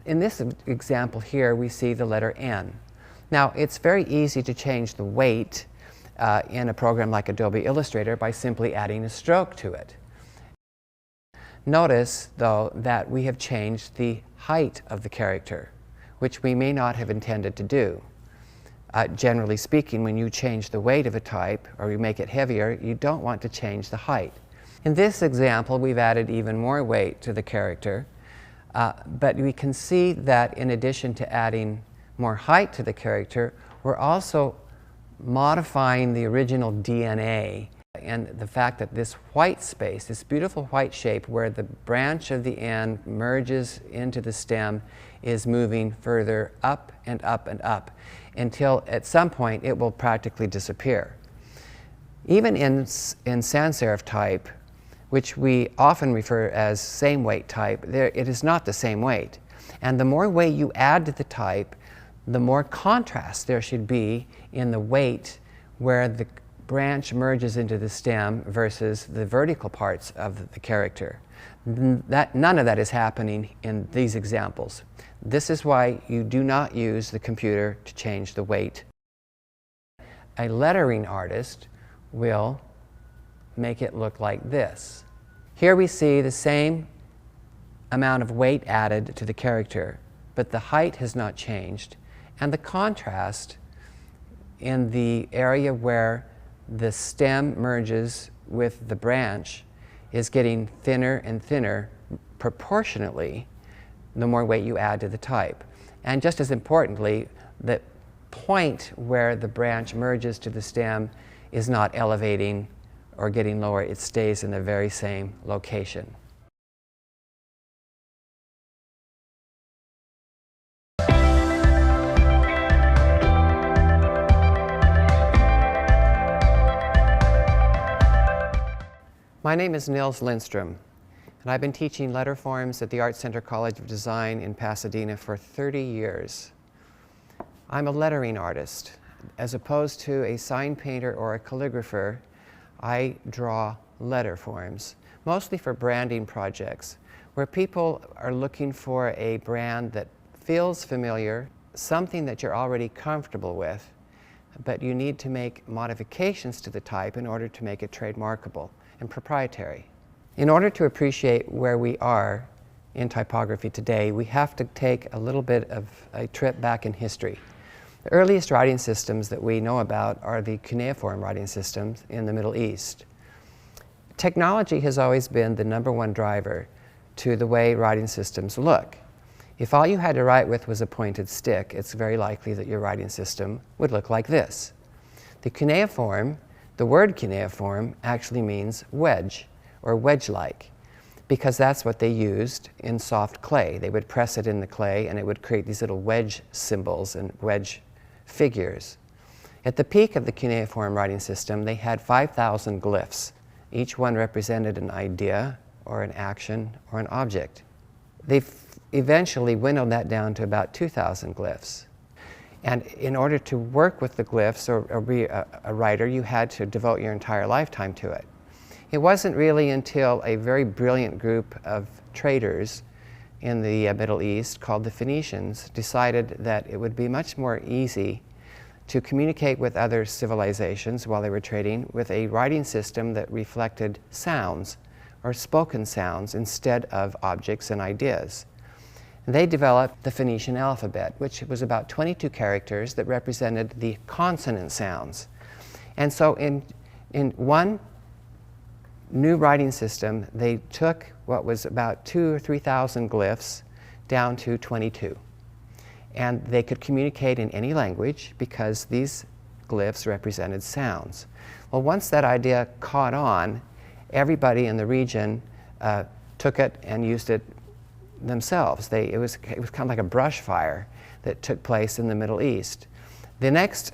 In this example here, we see the letter N. Now, it's very easy to change the weight in a program like Adobe Illustrator by simply adding a stroke to it. Notice, though, that we have changed the height of the character, which we may not have intended to do. Generally speaking, when you change the weight of a type or you make it heavier, you don't want to change the height. In this example, we've added even more weight to the character, but we can see that in addition to adding more height to the character, we're also modifying the original DNA, and the fact that this white space, this beautiful white shape where the branch of the N merges into the stem, is moving further up and up and up until at some point it will practically disappear. Even in sans serif type, which we often refer as same weight type, it is not the same weight. And the more weight you add to the type, the more contrast there should be in the weight where the branch merges into the stem versus the vertical parts of the character. None of that is happening in these examples. This is why you do not use the computer to change the weight. A lettering artist will make it look like this. Here we see the same amount of weight added to the character, but the height has not changed, and the contrast in the area where the stem merges with the branch is getting thinner and thinner proportionately the more weight you add to the type. And just as importantly, the point where the branch merges to the stem is not elevating or getting lower, it stays in the very same location. My name is Nils Lindstrom, and I've been teaching letter forms at the Art Center College of Design in Pasadena for 30 years. I'm a lettering artist. As opposed to a sign painter or a calligrapher, I draw letter forms, mostly for branding projects, where people are looking for a brand that feels familiar, something that you're already comfortable with, but you need to make modifications to the type in order to make it trademarkable and proprietary. In order to appreciate where we are in typography today, we have to take a little bit of a trip back in history. The earliest writing systems that we know about are the cuneiform writing systems in the Middle East. Technology has always been the #1 driver to the way writing systems look. If all you had to write with was a pointed stick, it's very likely that your writing system would look like this. The cuneiform, the word cuneiform actually means wedge or wedge-like, because that's what they used in soft clay. They would press it in the clay and it would create these little wedge symbols and wedge figures. At the peak of the cuneiform writing system, they had 5,000 glyphs. Each one represented an idea or an action or an object. They've eventually winnowed that down to about 2,000 glyphs. And in order to work with the glyphs or be a writer, you had to devote your entire lifetime to it. It wasn't really until a very brilliant group of traders in the Middle East called the Phoenicians decided that it would be much more easy to communicate with other civilizations while they were trading with a writing system that reflected sounds or spoken sounds instead of objects and ideas. They developed the Phoenician alphabet, which was about 22 characters that represented the consonant sounds. And so in one new writing system, they took what was about 2,000 or 3,000 glyphs down to 22. And they could communicate in any language because these glyphs represented sounds. Well, once that idea caught on, everybody in the region took it and used it themselves. It was kind of like a brush fire that took place in the Middle East. The next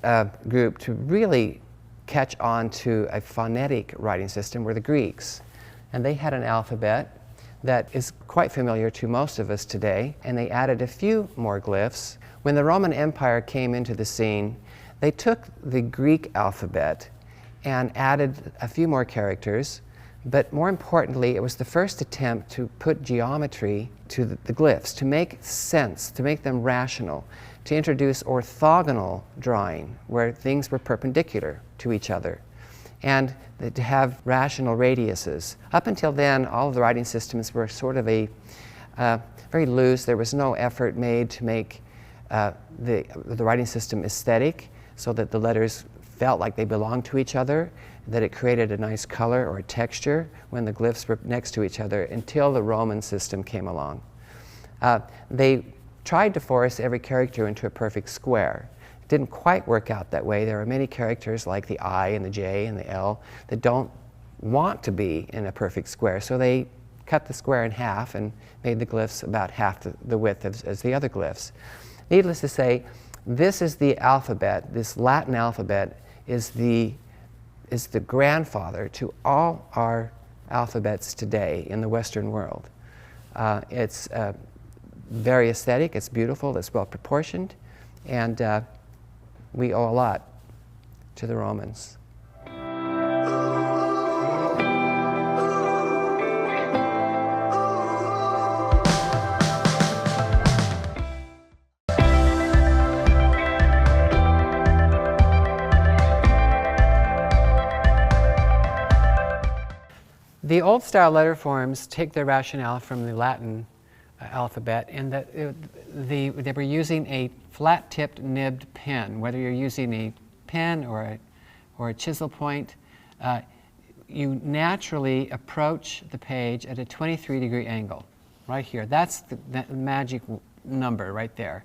group to really catch on to a phonetic writing system were the Greeks. And they had an alphabet that is quite familiar to most of us today, and they added a few more glyphs. When the Roman Empire came into the scene, they took the Greek alphabet and added a few more characters, But more importantly, it was the first attempt to put geometry to the glyphs, to make sense, to make them rational, to introduce orthogonal drawing, where things were perpendicular to each other, and to have rational radiuses. Up until then, all of the writing systems were sort of very loose. There was no effort made to make the writing system aesthetic so that the letters felt like they belonged to each other, that it created a nice color or a texture when the glyphs were next to each other, until the Roman system came along. They tried to force every character into a perfect square. It didn't quite work out that way. There are many characters like the I and the J and the L that don't want to be in a perfect square, so they cut the square in half and made the glyphs about half the width as the other glyphs. Needless to say, this is the alphabet. This Latin alphabet is the grandfather to all our alphabets today in the Western world. It's very aesthetic, it's beautiful, it's well proportioned, and we owe a lot to the Romans. The old style letter forms take their rationale from the Latin alphabet, in that they were using a flat-tipped nibbed pen. Whether you're using a pen or a chisel point, you naturally approach the page at a 23-degree angle, right here. That's the magic number right there.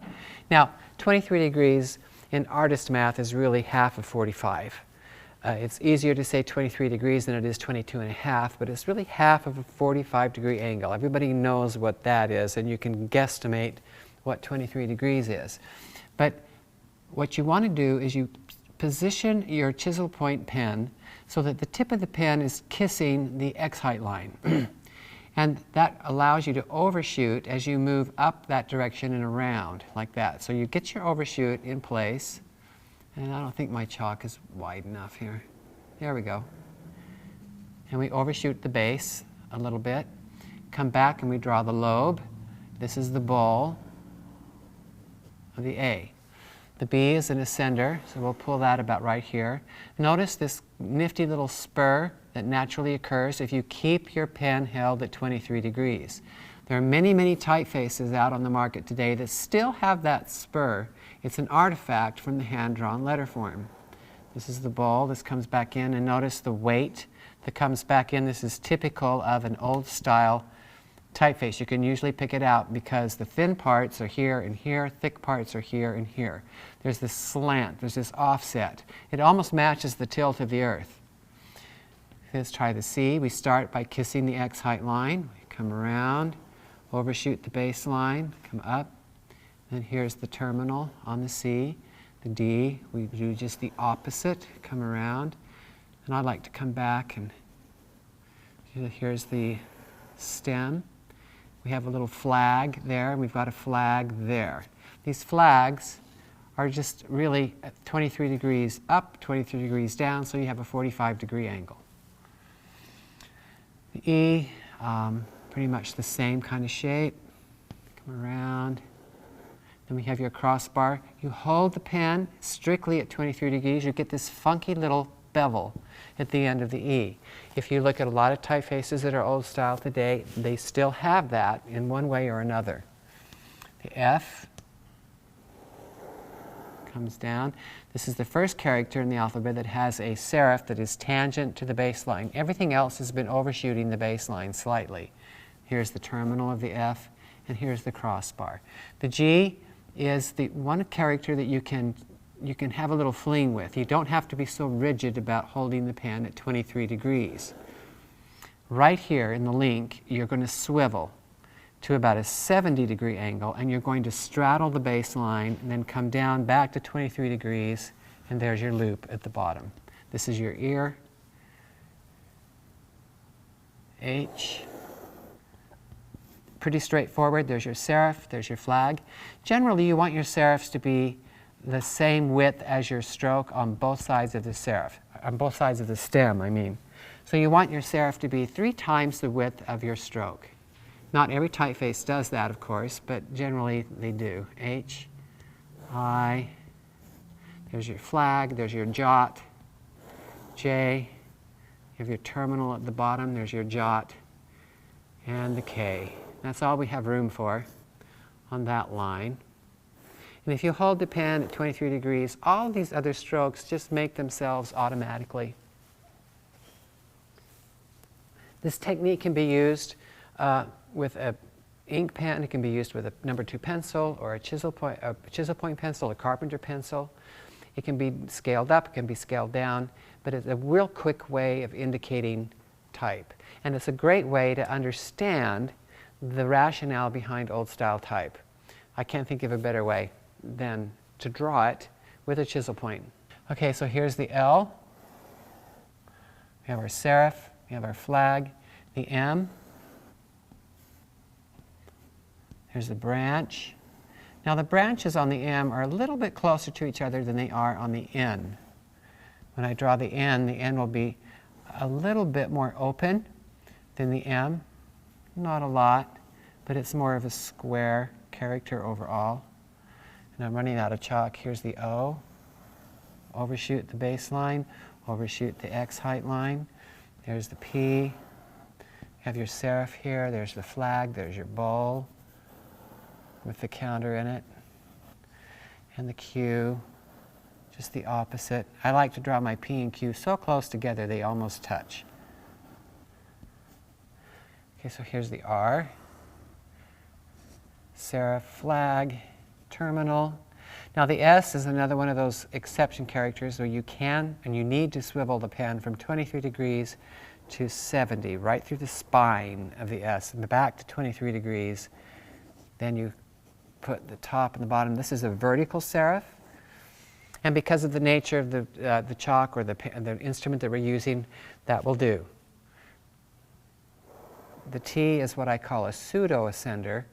Now, 23 degrees in artist math is really half of 45. It's easier to say 23 degrees than it is 22 and a half, but it's really half of a 45-degree angle. Everybody knows what that is, and you can guesstimate what 23 degrees is. But what you want to do is you position your chisel point pen so that the tip of the pen is kissing the X height line. And that allows you to overshoot as you move up that direction and around, like that. So you get your overshoot in place. And I don't think my chalk is wide enough here. There we go. And we overshoot the base a little bit. Come back and we draw the lobe. This is the bowl of the A. The B is an ascender, so we'll pull that about right here. Notice this nifty little spur that naturally occurs if you keep your pen held at 23 degrees. There are many, many typefaces out on the market today that still have that spur. It's an artifact from the hand-drawn letter form. This is the bowl. This comes back in, and notice the weight that comes back in. This is typical of an old-style typeface. You can usually pick it out because the thin parts are here and here, thick parts are here and here. There's this slant, there's this offset. It almost matches the tilt of the earth. Let's try the C. We start by kissing the X height line. We come around, overshoot the baseline, come up. And here's the terminal on the C. The D, we do just the opposite, come around. And I'd like to come back, and here's the stem. We have a little flag there, and we've got a flag there. These flags are just really at 23 degrees up, 23 degrees down, so you have a 45-degree angle. The E, pretty much the same kind of shape. Come around. Then we have your crossbar. You hold the pen strictly at 23 degrees. You get this funky little bevel at the end of the E. If you look at a lot of typefaces that are old style today, they still have that in one way or another. The F comes down. This is the first character in the alphabet that has a serif that is tangent to the baseline. Everything else has been overshooting the baseline slightly. Here's the terminal of the F, and here's the crossbar. The G is the one character that you can have a little fling with. You don't have to be so rigid about holding the pen at 23 degrees. Right here in the link, you're going to swivel to about a 70-degree angle, and you're going to straddle the baseline and then come down back to 23 degrees, and there's your loop at the bottom. This is your ear. H. Pretty straightforward. There's your serif, there's your flag. Generally, you want your serifs to be the same width as your stroke on both sides of the serif, on both sides of the stem, I mean. So you want your serif to be 3 times the width of your stroke. Not every typeface does that, of course, but generally they do. H, I, there's your flag, there's your jot, J, you have your terminal at the bottom, there's your jot, and the K. That's all we have room for on that line. And if you hold the pen at 23 degrees, all these other strokes just make themselves automatically. This technique can be used with an ink pen. It can be used with a number 2 pencil or a chisel point pencil, a carpenter pencil. It can be scaled up, it can be scaled down, but it's a real quick way of indicating type. And it's a great way to understand the rationale behind old-style type. I can't think of a better way than to draw it with a chisel point. Okay, so here's the L. We have our serif, we have our flag, the M. Here's the branch. Now the branches on the M are a little bit closer to each other than they are on the N. When I draw the N will be a little bit more open than the M. Not a lot, but it's more of a square character overall. And I'm running out of chalk. Here's the O. Overshoot the baseline, overshoot the X height line. There's the P. You have your serif here. There's the flag. There's your bowl with the counter in it. And the Q, just the opposite. I like to draw my P and Q so close together they almost touch. Okay, so here's the R. Serif, flag, terminal. Now the S is another one of those exception characters where you can and you need to swivel the pen from 23 degrees to 70, right through the spine of the S, and the back to 23 degrees. Then you put the top and the bottom. This is a vertical serif. And because of the nature of the chalk or the instrument that we're using, that will do. The T is what I call a pseudo-ascender.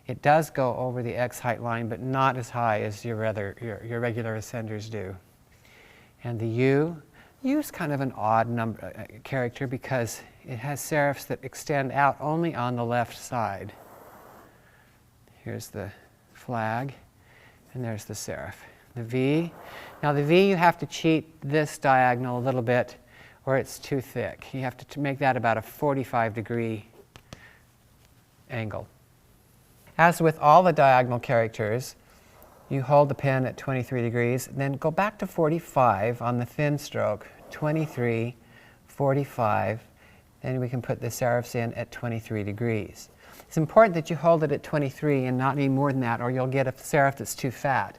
It does go over the X height line, but not as high as your regular ascenders do. And the U is kind of an odd character because it has serifs that extend out only on the left side. Here's the flag, and there's the serif. The V. Now the V, you have to cheat this diagonal a little bit or it's too thick. You have to make that about a 45-degree angle. As with all the diagonal characters, you hold the pen at 23 degrees, then go back to 45 on the thin stroke, 23, 45, then we can put the serifs in at 23 degrees. It's important that you hold it at 23 and not any more than that, or you'll get a serif that's too fat.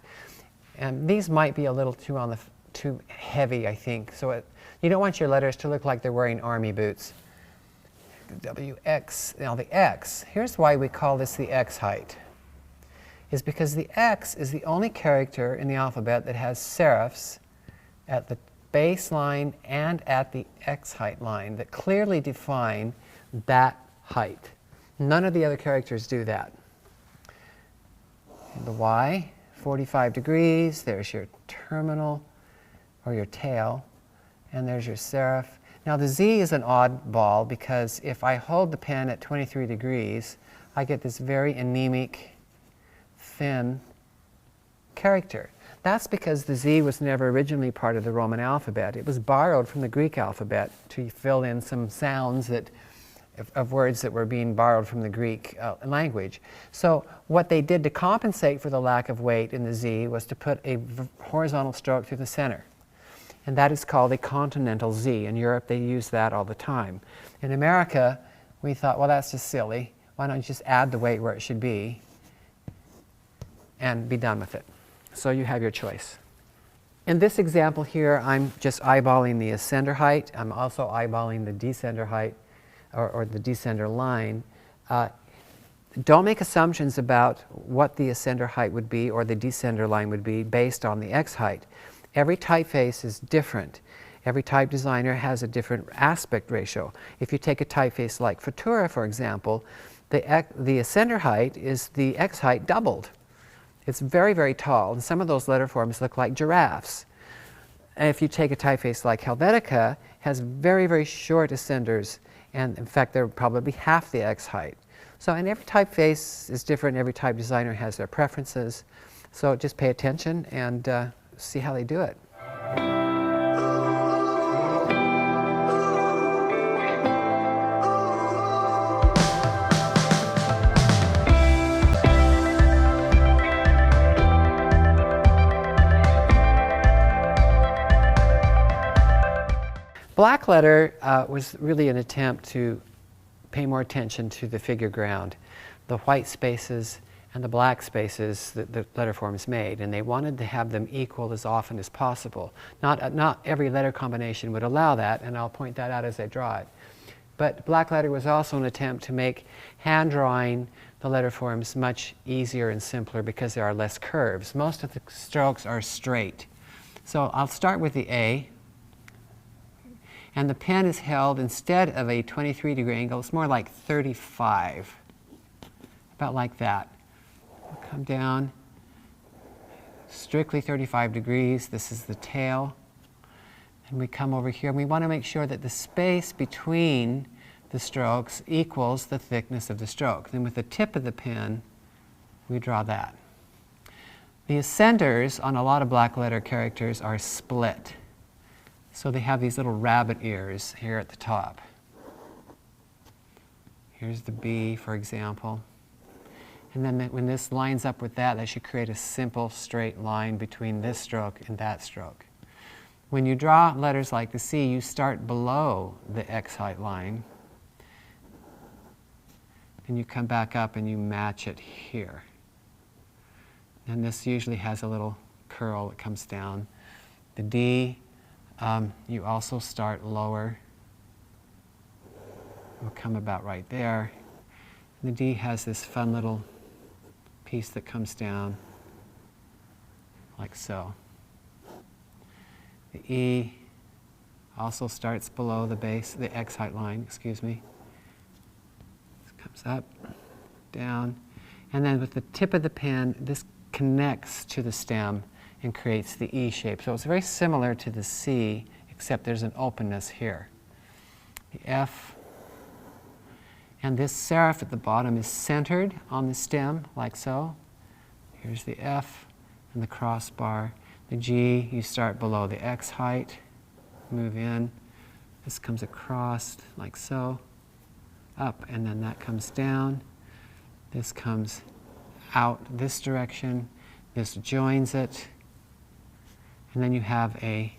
And these might be a little too heavy, I think. So you don't want your letters to look like they're wearing army boots. WX. Now the X, here's why we call this the X height, is because the X is the only character in the alphabet that has serifs at the base line and at the X height line that clearly define that height. None of the other characters do that. And the Y, 45 degrees, there's your terminal or your tail, and there's your serif. Now the Z is an oddball because if I hold the pen at 23 degrees, I get this very anemic, thin character. That's because the Z was never originally part of the Roman alphabet. It was borrowed from the Greek alphabet to fill in some sounds of words that were being borrowed from the Greek language. So what they did to compensate for the lack of weight in the Z was to put a horizontal stroke through the center. And that is called a continental Z. In Europe, they use that all the time. In America, we thought, well, that's just silly. Why don't you just add the weight where it should be and be done with it? So you have your choice. In this example here, I'm just eyeballing the ascender height. I'm also eyeballing the descender height or the descender line. Don't make assumptions about what the ascender height would be or the descender line would be based on the X height. Every typeface is different. Every type designer has a different aspect ratio. If you take a typeface like Futura, for example, the ascender height is the X height doubled. It's very, very tall, and some of those letter forms look like giraffes. And if you take a typeface like Helvetica, has very, very short ascenders, and in fact they're probably half the X height. So, and every typeface is different, every type designer has their preferences, so just pay attention and see how they do it. Blackletter was really an attempt to pay more attention to the figure ground, the white spaces and the black spaces that the letter forms made, and they wanted to have them equal as often as possible. Not every letter combination would allow that, and I'll point that out as I draw it. But blackletter was also an attempt to make hand drawing the letter forms much easier and simpler because there are less curves. Most of the strokes are straight. So I'll start with the A. And the pen is held, instead of a 23-degree angle, it's more like 35, about like that. We'll come down, strictly 35 degrees. This is the tail. And we come over here, and we want to make sure that the space between the strokes equals the thickness of the stroke. Then with the tip of the pen, we draw that. The ascenders on a lot of blackletter characters are split. So they have these little rabbit ears here at the top. Here's the B, for example. And then when this lines up with that, that should create a simple straight line between this stroke and that stroke. When you draw letters like the C, you start below the X height line. Then you come back up and you match it here. And this usually has a little curl that comes down. The D, you also start lower. We'll come about right there. And the D has this fun little piece that comes down like so. The E also starts below the base, the X height line, excuse me. This comes up, down, and then with the tip of the pen, this connects to the stem and creates the E shape. So it's very similar to the C, except there's an openness here. The F, and this serif at the bottom is centered on the stem, like so. Here's the F and the crossbar. The G, you start below the X height, move in. This comes across, like so, up, and then that comes down. This comes out this direction. This joins it. And then you have a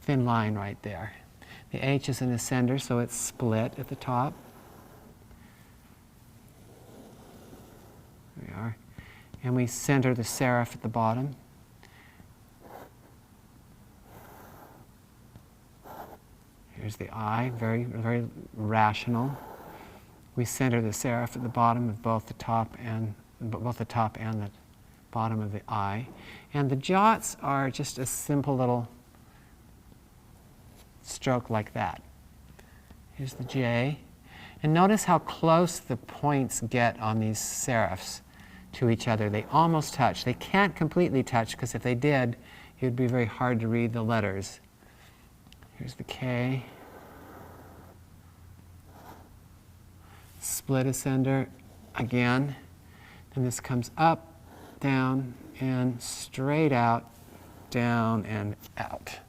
thin line right there. The H is an ascender, so it's split at the top. There we are. And we center the serif at the bottom. Here's the I, very, very rational. We center the serif at the bottom of both the top and the bottom of the I. And the jots are just a simple little stroke like that. Here's the J. And notice how close the points get on these serifs to each other. They almost touch. They can't completely touch, because if they did, it would be very hard to read the letters. Here's the K. Split ascender again. And this comes up, down, and straight out, down, and out.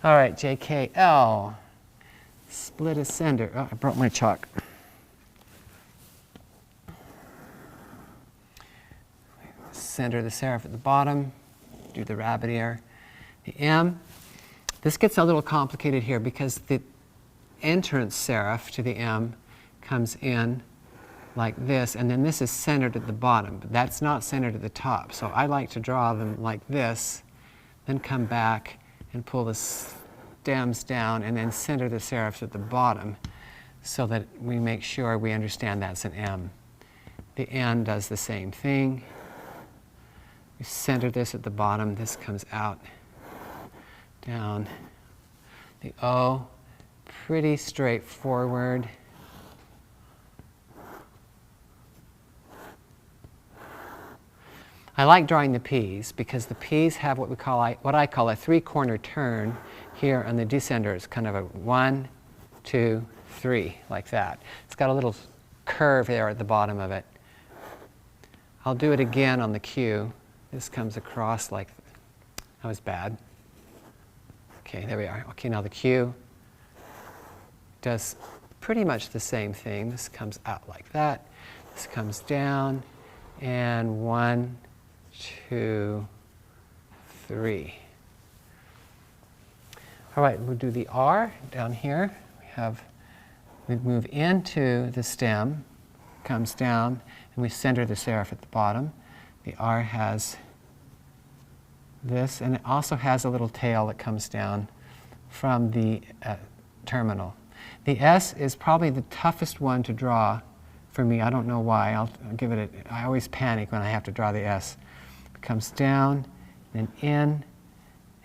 All right, JKL. Split ascender. Oh, I brought my chalk. Center the serif at the bottom. Do the rabbit ear. The M. This gets a little complicated here because the entrance serif to the M comes in like this, and then this is centered at the bottom, but that's not centered at the top. So I like to draw them like this, then come back and pull the stems down, and then center the serifs at the bottom so that we make sure we understand that's an M. The N does the same thing. We center this at the bottom. This comes out, down. The O, pretty straightforward. I like drawing the P's because the P's have what I call a three-corner turn here on the descender. It's kind of a 1, 2, 3, like that. It's got a little curve there at the bottom of it. I'll do it again on the Q. This comes across like, that was bad. Okay, there we are. Okay, now the Q does pretty much the same thing. This comes out like that. This comes down, and 1, 2, 3. All right, we'll do the R down here. We move into the stem, comes down, and we center the serif at the bottom. The R has this, and it also has a little tail that comes down from the terminal. The S is probably the toughest one to draw for me. I don't know why. I'll give it I always panic when I have to draw the S. It comes down, then in,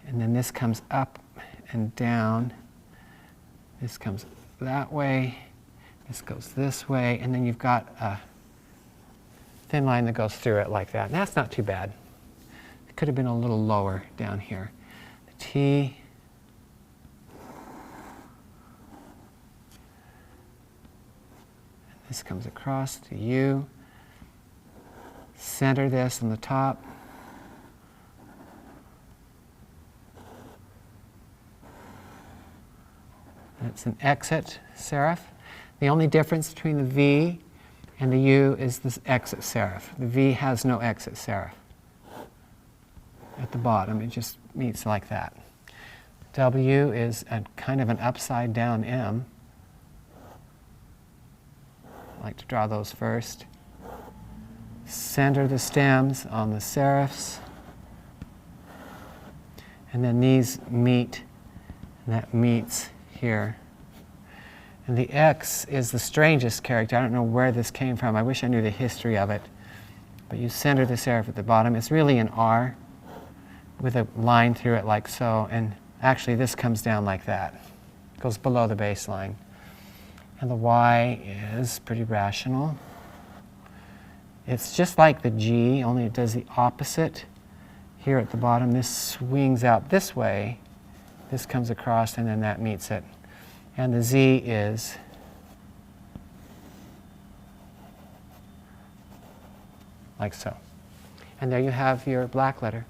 and then this comes up and down. This comes that way. This goes this way, and then you've got a thin line that goes through it like that. And that's not too bad. It could have been a little lower down here. The T. This comes across to U. Center this on the top. That's an exit serif. The only difference between the V and the U is this exit serif. The V has no exit serif. At the bottom, it just meets like that. W is a kind of an upside down M. I like to draw those first. Center the stems on the serifs. And then these meet, and that meets here. And the X is the strangest character. I don't know where this came from. I wish I knew the history of it. But you center the serif at the bottom. It's really an R with a line through it like so. And actually this comes down like that. It goes below the baseline. And the Y is pretty rational. It's just like the G, only it does the opposite. Here at the bottom, this swings out this way. This comes across, and then that meets it. And the Z is like so. And there you have your black letter.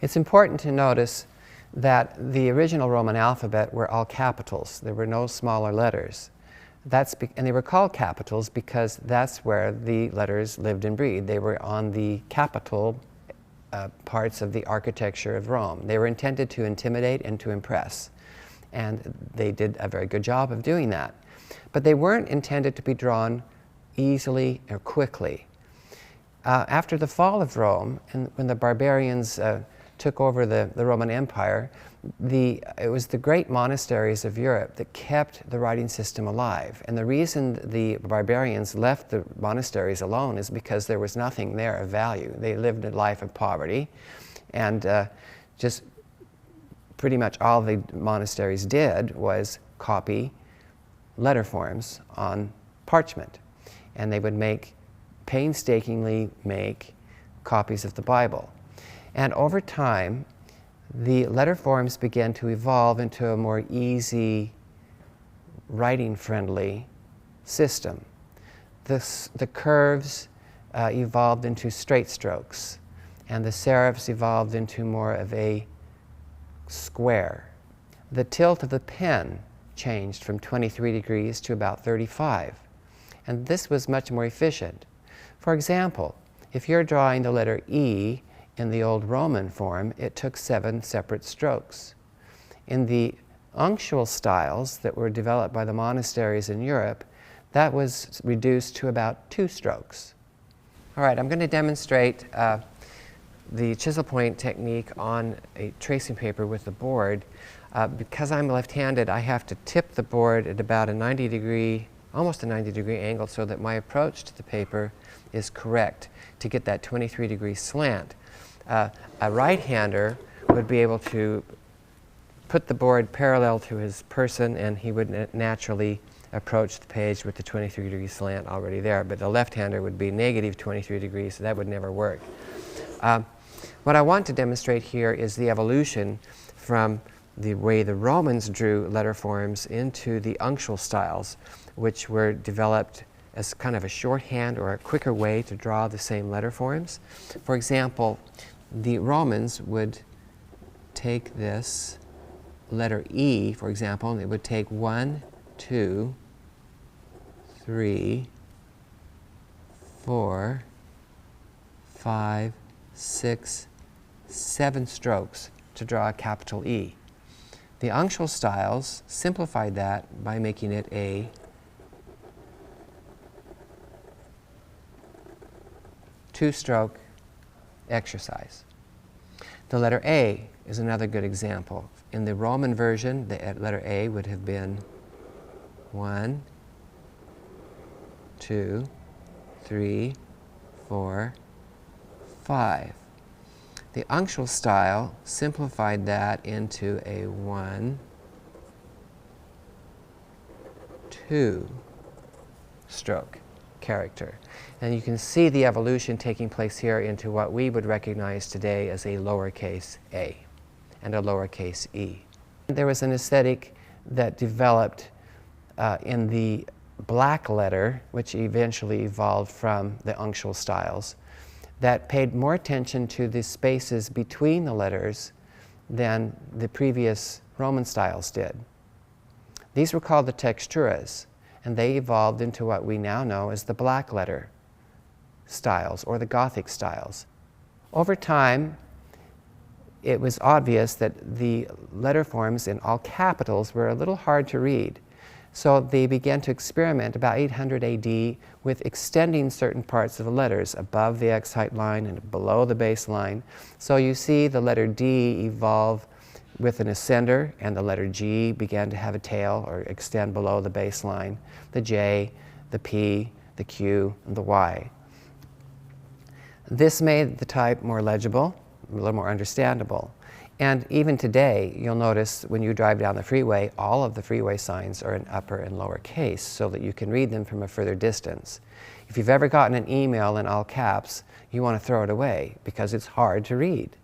It's important to notice that the original Roman alphabet were all capitals. There were no smaller letters. And they were called capitals because that's where the letters lived and breathed. They were on the capital parts of the architecture of Rome. They were intended to intimidate and to impress. And they did a very good job of doing that. But they weren't intended to be drawn easily or quickly. After the fall of Rome, and when the barbarians took over the Roman Empire, it was the great monasteries of Europe that kept the writing system alive. And the reason the barbarians left the monasteries alone is because there was nothing there of value. They lived a life of poverty, and just pretty much all the monasteries did was copy letter forms on parchment. And they would painstakingly make copies of the Bible. And over time, the letter forms began to evolve into a more easy, writing-friendly system. The curves evolved into straight strokes, and the serifs evolved into more of a square. The tilt of the pen changed from 23 degrees to about 35, and this was much more efficient. For example, if you're drawing the letter E in the old Roman form, it took 7 separate strokes. In the unctual styles that were developed by the monasteries in Europe, that was reduced to about 2 strokes. All right, I'm going to demonstrate the chisel point technique on a tracing paper with the board. Because I'm left-handed, I have to tip the board at about a 90-degree almost a 90-degree angle, so that my approach to the paper is correct to get that 23-degree slant. A right-hander would be able to put the board parallel to his person, and he would naturally approach the page with the 23-degree slant already there. But the left-hander would be negative 23 degrees, so that would never work. What I want to demonstrate here is the evolution from the way the Romans drew letter forms into the uncial styles, which were developed as kind of a shorthand or a quicker way to draw the same letter forms. For example, the Romans would take this letter E, for example, and it would take 1, 2, 3, 4, 5, 6, 7 strokes to draw a capital E. The uncial styles simplified that by making it a two-stroke exercise. The letter A is another good example. In the Roman version, the letter A would have been 1, 2, 3, 4, 5. The uncial style simplified that into a 1, 2 stroke character. And you can see the evolution taking place here into what we would recognize today as a lowercase a and a lowercase e. There was an aesthetic that developed in the black letter, which eventually evolved from the uncial styles, that paid more attention to the spaces between the letters than the previous Roman styles did. These were called the texturas, and they evolved into what we now know as the black letter styles or the Gothic styles. Over time, it was obvious that the letter forms in all capitals were a little hard to read. So they began to experiment about 800 AD with extending certain parts of the letters above the X height line and below the base line. So you see the letter D evolve with an ascender, and the letter G began to have a tail or extend below the base line. The J, the P, the Q, and the Y. This made the type more legible, a little more understandable. And even today, you'll notice when you drive down the freeway, all of the freeway signs are in upper and lower case so that you can read them from a further distance. If you've ever gotten an email in all caps, you want to throw it away because it's hard to read.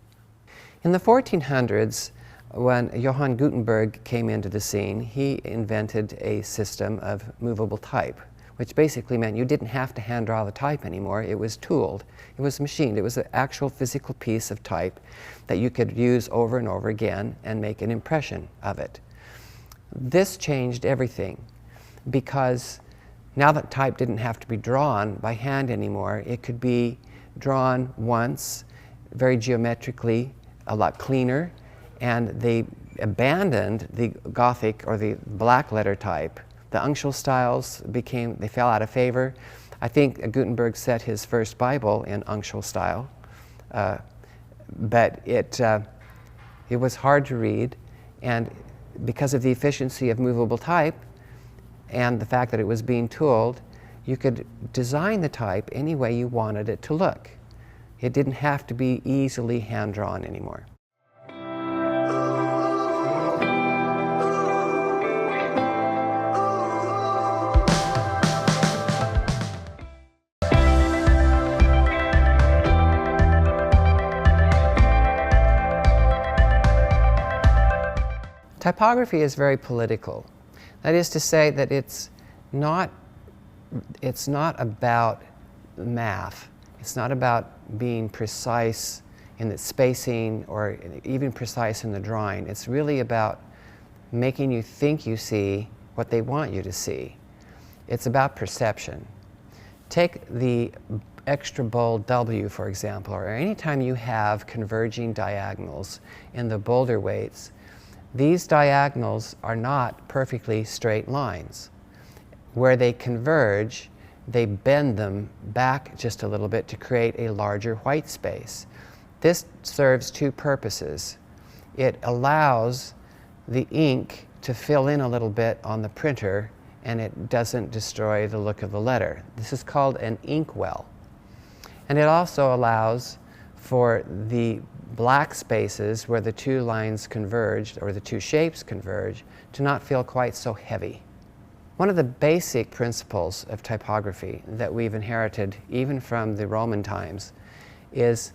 In the 1400s, when Johann Gutenberg came into the scene, he invented a system of movable type, which basically meant you didn't have to hand draw the type anymore. It was tooled. It was machined. It was an actual physical piece of type that you could use over and over again and make an impression of it. This changed everything because now that type didn't have to be drawn by hand anymore. It could be drawn once, very geometrically, a lot cleaner, and they abandoned the Gothic or the black letter type. The uncial styles they fell out of favor. I think Gutenberg set his first Bible in uncial style, but it was hard to read, and because of the efficiency of movable type and the fact that it was being tooled, you could design the type any way you wanted it to look. It didn't have to be easily hand-drawn anymore. Typography is very political. That is to say that it's not about math. It's not about being precise in the spacing or even precise in the drawing. It's really about making you think you see what they want you to see. It's about perception. Take the extra bold W, for example, or anytime you have converging diagonals in the boulder weights, these diagonals are not perfectly straight lines. Where they converge, they bend them back just a little bit to create a larger white space. This serves two purposes. It allows the ink to fill in a little bit on the printer and it doesn't destroy the look of the letter. This is called an inkwell. And it also allows for the black spaces where the two lines converged, or the two shapes converge, to not feel quite so heavy. One of the basic principles of typography that we've inherited even from the Roman times is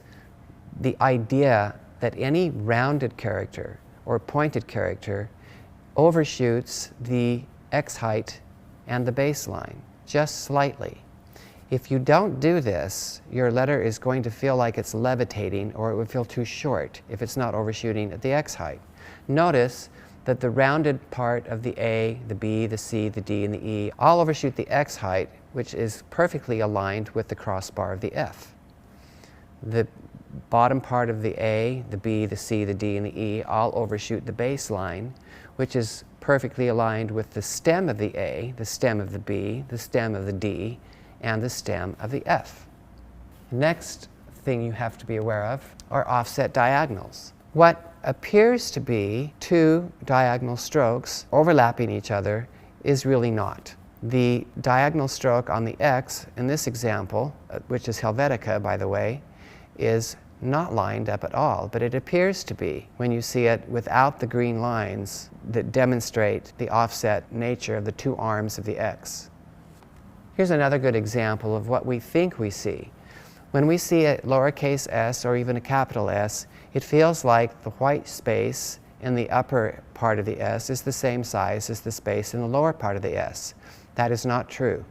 the idea that any rounded character or pointed character overshoots the X height and the baseline just slightly. If you don't do this, your letter is going to feel like it's levitating, or it would feel too short if it's not overshooting at the X height. Notice that the rounded part of the A, the B, the C, the D, and the E all overshoot the X height, which is perfectly aligned with the crossbar of the F. The bottom part of the A, the B, the C, the D, and the E all overshoot the baseline, which is perfectly aligned with the stem of the A, the stem of the B, the stem of the D, and the stem of the F. Next thing you have to be aware of are offset diagonals. What appears to be two diagonal strokes overlapping each other is really not. The diagonal stroke on the X in this example, which is Helvetica, by the way, is not lined up at all, but it appears to be when you see it without the green lines that demonstrate the offset nature of the two arms of the X. Here's another good example of what we think we see. When we see a lowercase s or even a capital S, it feels like the white space in the upper part of the S is the same size as the space in the lower part of the S. That is not true.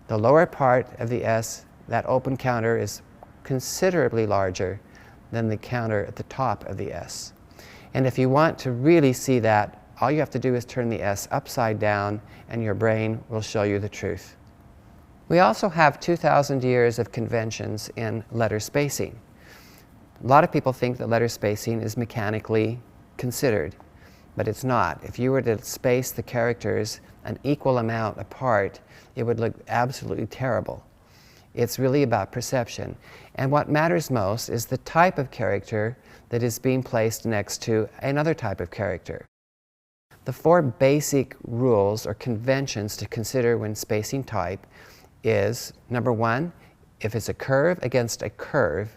The lower part of the S, that open counter, is considerably larger than the counter at the top of the S. And if you want to really see that, all you have to do is turn the S upside down and your brain will show you the truth. We also have 2,000 years of conventions in letter spacing. A lot of people think that letter spacing is mechanically considered, but it's not. If you were to space the characters an equal amount apart, it would look absolutely terrible. It's really about perception. And what matters most is the type of character that is being placed next to another type of character. The four basic rules or conventions to consider when spacing type is, number one, if it's a curve against a curve,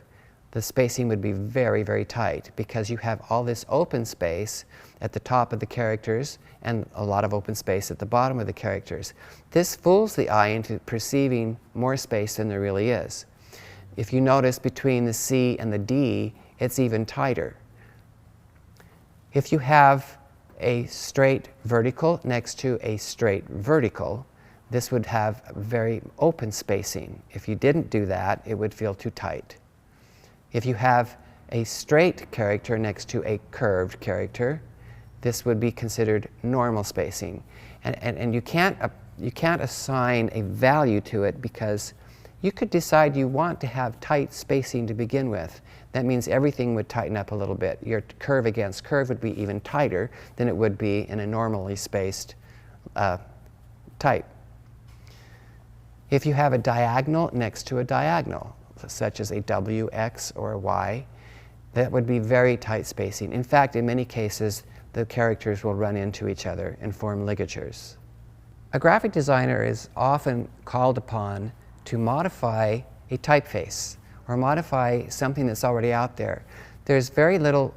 the spacing would be very, very tight because you have all this open space at the top of the characters and a lot of open space at the bottom of the characters. This fools the eye into perceiving more space than there really is. If you notice between the C and the D, it's even tighter. If you have a straight vertical next to a straight vertical, this would have very open spacing. If you didn't do that, it would feel too tight. If you have a straight character next to a curved character, this would be considered normal spacing. And you can't assign a value to it because you could decide you want to have tight spacing to begin with. That means everything would tighten up a little bit. Your curve against curve would be even tighter than it would be in a normally spaced type. If you have a diagonal next to a diagonal, such as a W, X, or a Y, that would be very tight spacing. In fact, in many cases, the characters will run into each other and form ligatures. A graphic designer is often called upon to modify a typeface or modify something that's already out there. There's very little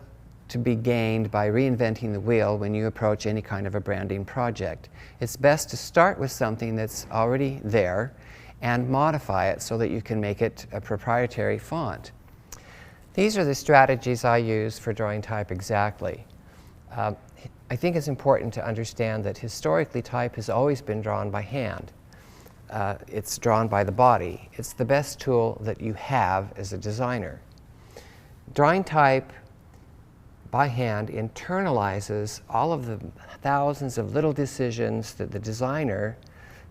to be gained by reinventing the wheel when you approach any kind of a branding project. It's best to start with something that's already there and modify it so that you can make it a proprietary font. These are the strategies I use for drawing type exactly. I think it's important to understand that historically type has always been drawn by hand. It's drawn by the body. It's the best tool that you have as a designer. Drawing type by hand internalizes all of the thousands of little decisions that the designer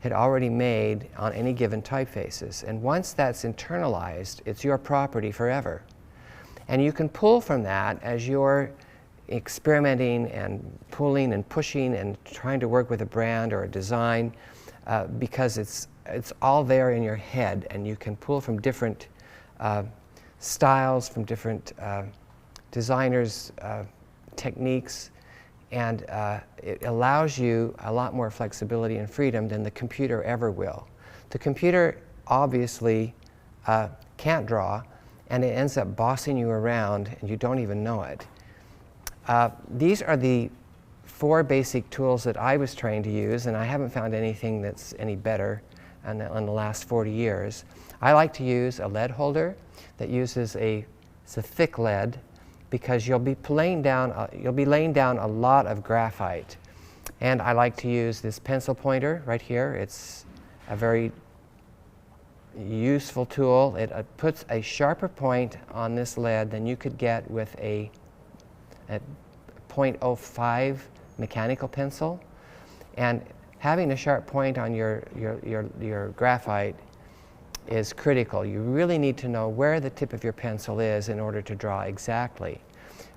had already made on any given typefaces. And once that's internalized, it's your property forever. And you can pull from that as you're experimenting and pulling and pushing and trying to work with a brand or a design because it's all there in your head, and you can pull from different styles, from different designers' techniques, and it allows you a lot more flexibility and freedom than the computer ever will. The computer obviously can't draw, and it ends up bossing you around and you don't even know it. These are the 4 basic tools that I was trained to use, and I haven't found anything that's any better in the last 40 years. I like to use a lead holder that uses it's a thick lead, because you'll be laying down a lot of graphite. And I like to use this pencil pointer right here. It's a very useful tool. It puts a sharper point on this lead than you could get with a .05 mechanical pencil. And having a sharp point on your graphite is critical. You really need to know where the tip of your pencil is in order to draw exactly.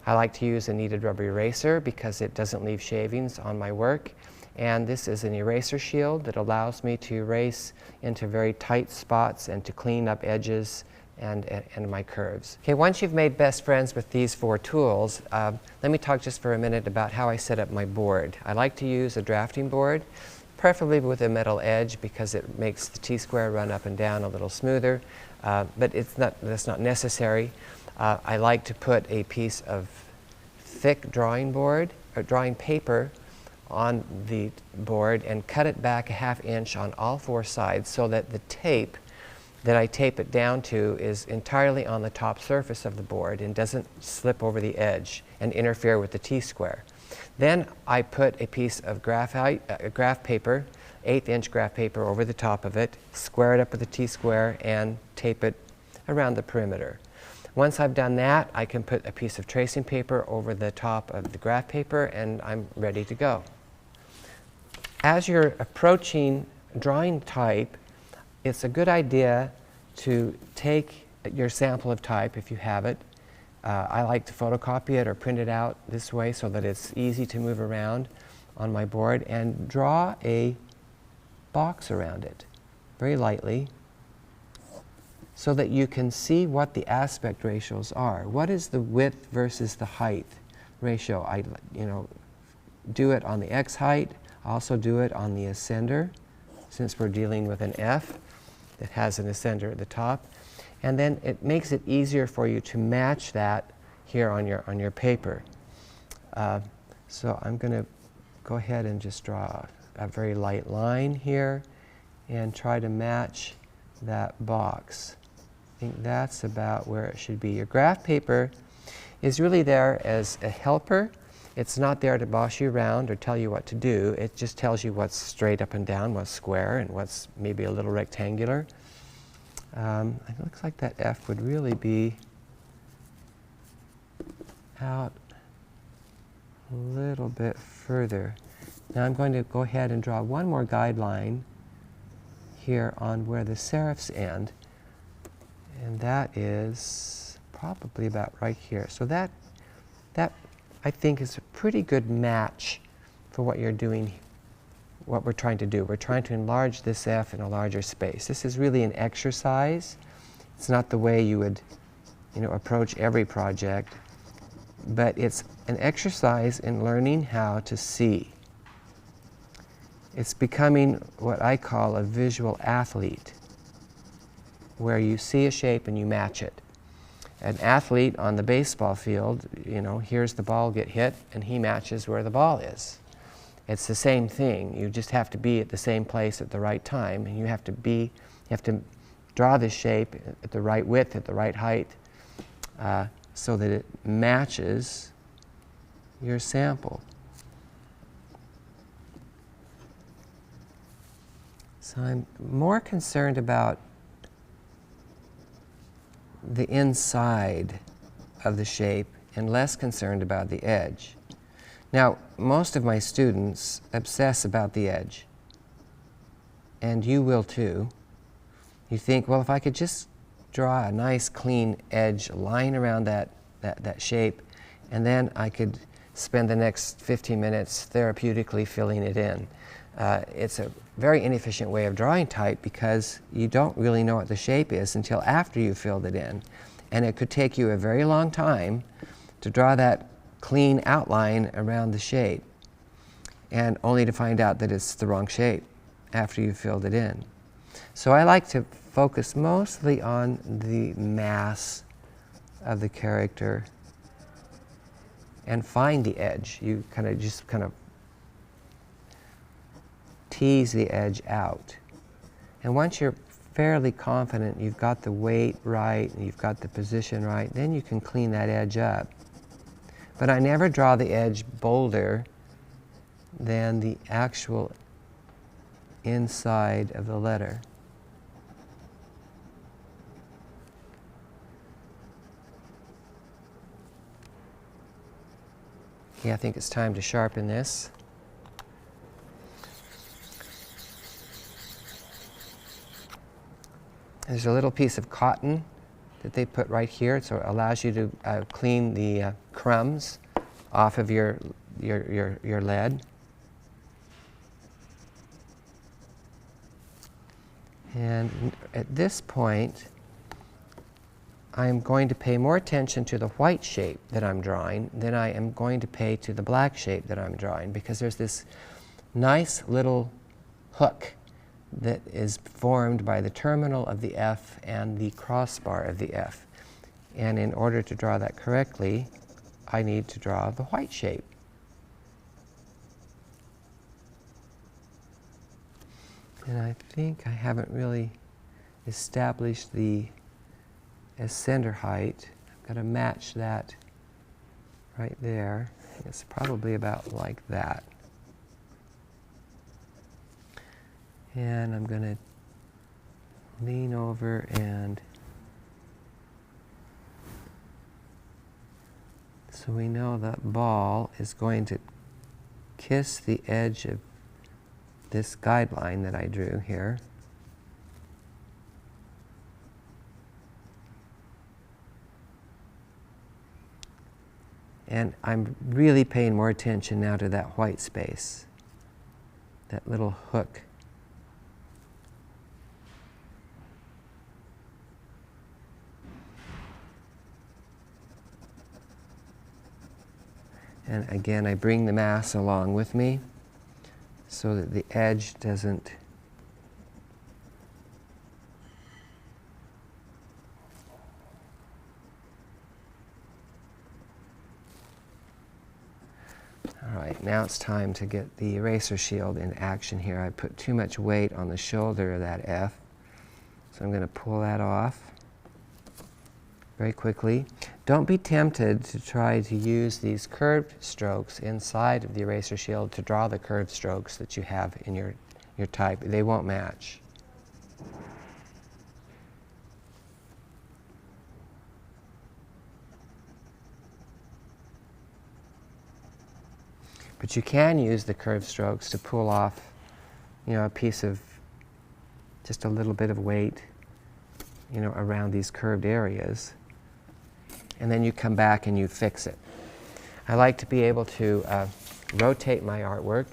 I like to use a kneaded rubber eraser because it doesn't leave shavings on my work. And this is an eraser shield that allows me to erase into very tight spots and to clean up edges and my curves. Okay, once you've made best friends with these 4 tools, let me talk just for a minute about how I set up my board. I like to use a drafting board, preferably with a metal edge, because it makes the T-square run up and down a little smoother, but that's not necessary. I like to put a piece of thick drawing paper on the board and cut it back a ½ inch on all 4 sides, so that the tape that I tape it down to is entirely on the top surface of the board and doesn't slip over the edge and interfere with the T-square. Then I put a piece of graph paper, 1/8 inch graph paper, over the top of it, square it up with a T-square, and tape it around the perimeter. Once I've done that, I can put a piece of tracing paper over the top of the graph paper, and I'm ready to go. As you're approaching drawing type, it's a good idea to take your sample of type, if you have it. I like to photocopy it or print it out this way so that it's easy to move around on my board, and draw a box around it very lightly so that you can see what the aspect ratios are. What is the width versus the height ratio? I do it on the X height. I also do it on the ascender, since we're dealing with an F that has an ascender at the top. And then it makes it easier for you to match that here on your paper. So I'm going to go ahead and just draw a very light line here and try to match that box. I think that's about where it should be. Your graph paper is really there as a helper. It's not there to boss you around or tell you what to do. It just tells you what's straight up and down, what's square, and what's maybe a little rectangular. It looks like that F would really be out a little bit further. Now I'm going to go ahead and draw one more guideline here on where the serifs end, and that is probably about right here. So that I think is a pretty good match for what you're doing, what we're trying to do. We're trying to enlarge this F in a larger space. This is really an exercise. It's not the way you would, approach every project, but it's an exercise in learning how to see. It's becoming what I call a visual athlete, where you see a shape and you match it. An athlete on the baseball field, hears the ball get hit and he matches where the ball is. It's the same thing. You just have to be at the same place at the right time, and you have to draw this shape at the right width, at the right height, so that it matches your sample. So I'm more concerned about the inside of the shape and less concerned about the edge. Now, most of my students obsess about the edge, and you will too. You think, well, if I could just draw a nice clean edge line around that shape, and then I could spend the next 15 minutes therapeutically filling it in. It's a very inefficient way of drawing type, because you don't really know what the shape is until after you've filled it in. And it could take you a very long time to draw that clean outline around the shade, and only to find out that it's the wrong shape after you've filled it in. So I like to focus mostly on the mass of the character and find the edge. You just kind of tease the edge out. And once you're fairly confident you've got the weight right and you've got the position right, then you can clean that edge up. But I never draw the edge bolder than the actual inside of the letter. Okay, I think it's time to sharpen this. There's a little piece of cotton that they put right here, so it allows you to clean the crumbs off of your lead. And at this point, I'm going to pay more attention to the white shape that I'm drawing than I am going to pay to the black shape that I'm drawing, because there's this nice little hook that is formed by the terminal of the F and the crossbar of the F. And in order to draw that correctly, I need to draw the white shape. And I think I haven't really established the center height. I've got to match that right there. It's probably about like that. And I'm going to lean over, and so we know that ball is going to kiss the edge of this guideline that I drew here. And I'm really paying more attention now to that white space, that little hook. And again, I bring the mass along with me so that the edge doesn't All right, now it's time to get the eraser shield in action here. I put too much weight on the shoulder of that F, so I'm going to pull that off very quickly. Don't be tempted to try to use these curved strokes inside of the eraser shield to draw the curved strokes that you have in your type. They won't match. But you can use the curved strokes to pull off, a piece of, just a little bit of weight, around these curved areas. And then you come back and you fix it. I like to be able to rotate my artwork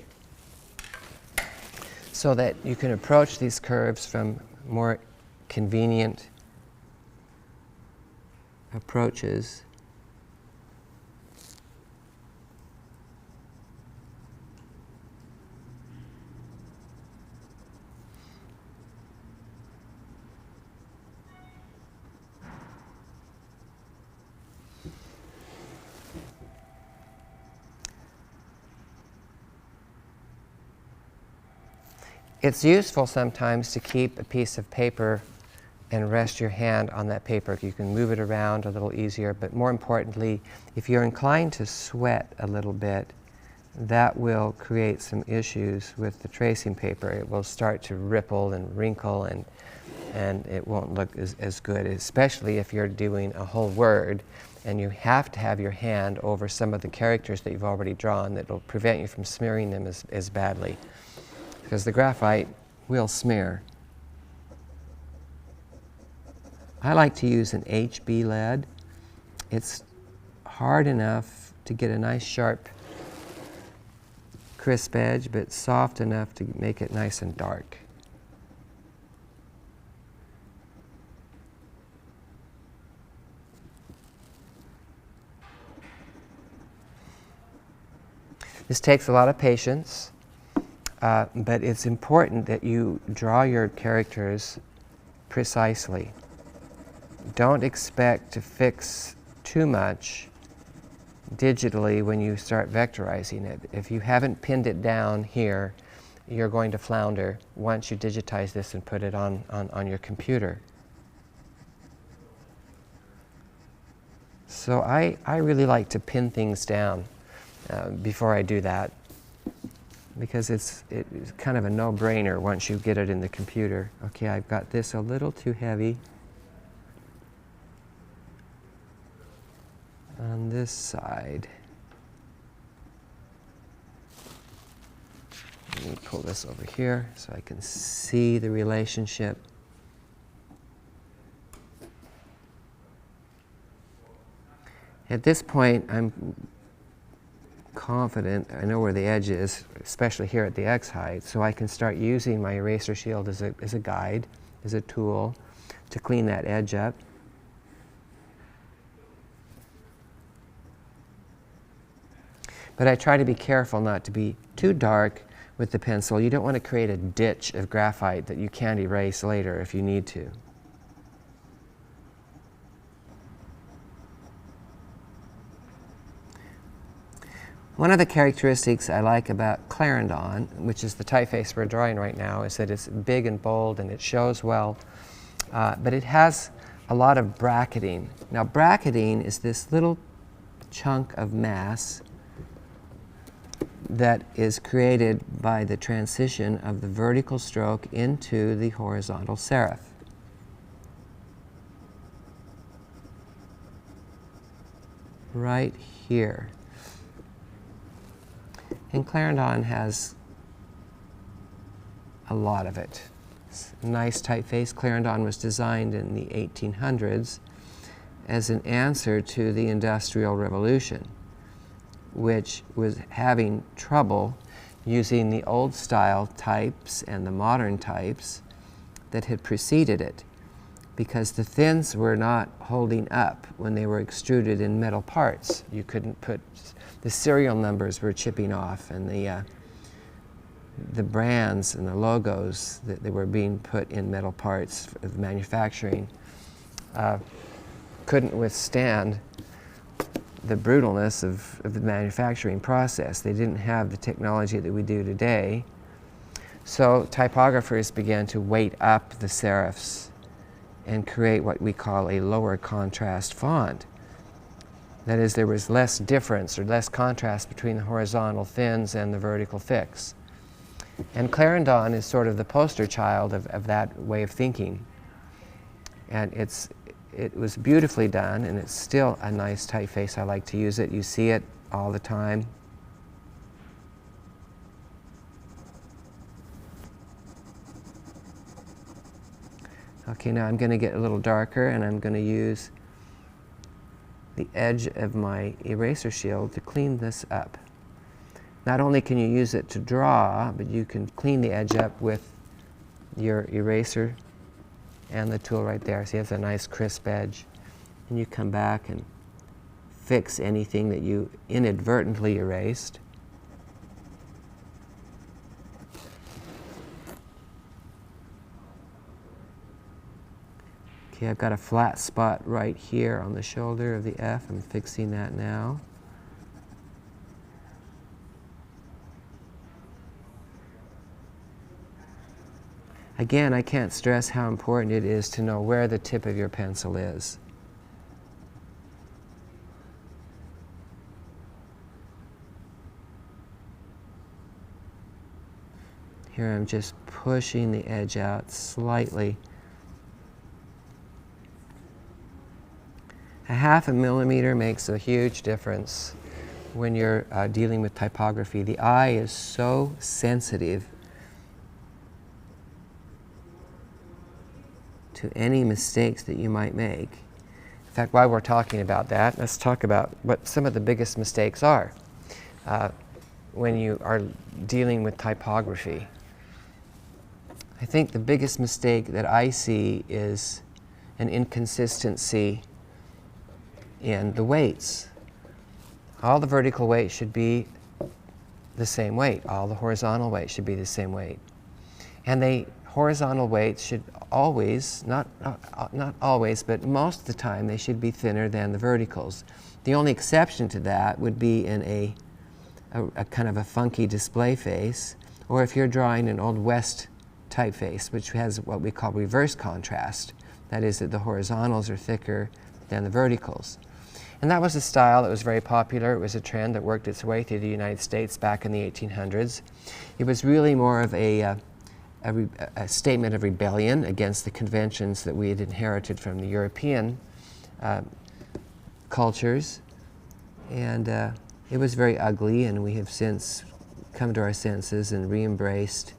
so that you can approach these curves from more convenient approaches. It's useful sometimes to keep a piece of paper and rest your hand on that paper. You can move it around a little easier, but more importantly, if you're inclined to sweat a little bit, that will create some issues with the tracing paper. It will start to ripple and wrinkle, and it won't look as good, especially if you're doing a whole word and you have to have your hand over some of the characters that you've already drawn. That will prevent you from smearing them as badly, because the graphite will smear. I like to use an HB lead. It's hard enough to get a nice sharp crisp edge, but soft enough to make it nice and dark. This takes a lot of patience, but it's important that you draw your characters precisely. Don't expect to fix too much digitally when you start vectorizing it. If you haven't pinned it down here, you're going to flounder once you digitize this and put it on your computer. So I really like to pin things down before I do that, because it's kind of a no-brainer once you get it in the computer. Okay, I've got this a little too heavy on this side. Let me pull this over here so I can see the relationship. At this point, I'm confident, I know where the edge is, especially here at the X height, so I can start using my eraser shield as a guide, as a tool to clean that edge up. But I try to be careful not to be too dark with the pencil. You don't want to create a ditch of graphite that you can't erase later if you need to. One of the characteristics I like about Clarendon, which is the typeface we're drawing right now, is that it's big and bold and it shows well, but it has a lot of bracketing. Now, bracketing is this little chunk of mass that is created by the transition of the vertical stroke into the horizontal serif. Right here. And Clarendon has a lot of it. It's a nice typeface. Clarendon was designed in the 1800s as an answer to the Industrial Revolution, which was having trouble using the old style types and the modern types that had preceded it, because the thins were not holding up when they were extruded in metal parts. You couldn't put, the serial numbers were chipping off, and the brands and the logos that they were being put in metal parts of manufacturing couldn't withstand the brutalness of the manufacturing process. They didn't have the technology that we do today. So typographers began to weight up the serifs and create what we call a lower contrast font. That is, there was less difference or less contrast between the horizontal thins and the vertical thicks. And Clarendon is sort of the poster child of that way of thinking. And it was beautifully done, and it's still a nice typeface. I like to use it. You see it all the time. Okay, now I'm going to get a little darker, and I'm going to use the edge of my eraser shield to clean this up. Not only can you use it to draw, but you can clean the edge up with your eraser and the tool right there. See, it has a nice crisp edge. And you come back and fix anything that you inadvertently erased. Okay, I've got a flat spot right here on the shoulder of the F. I'm fixing that now. Again, I can't stress how important it is to know where the tip of your pencil is. Here I'm just pushing the edge out slightly. A half a millimeter makes a huge difference when you're dealing with typography. The eye is so sensitive to any mistakes that you might make. In fact, while we're talking about that, let's talk about what some of the biggest mistakes are when you are dealing with typography. I think the biggest mistake that I see is an inconsistency in the weights. All the vertical weights should be the same weight. All the horizontal weights should be the same weight. And the horizontal weights should always, not always, but most of the time, they should be thinner than the verticals. The only exception to that would be in a kind of a funky display face, or if you're drawing an Old West typeface, which has what we call reverse contrast. That is that the horizontals are thicker than the verticals. And that was a style that was very popular. It was a trend that worked its way through the United States back in the 1800s. It was really more of a statement of rebellion against the conventions that we had inherited from the European cultures. And it was very ugly, and we have since come to our senses and re-embraced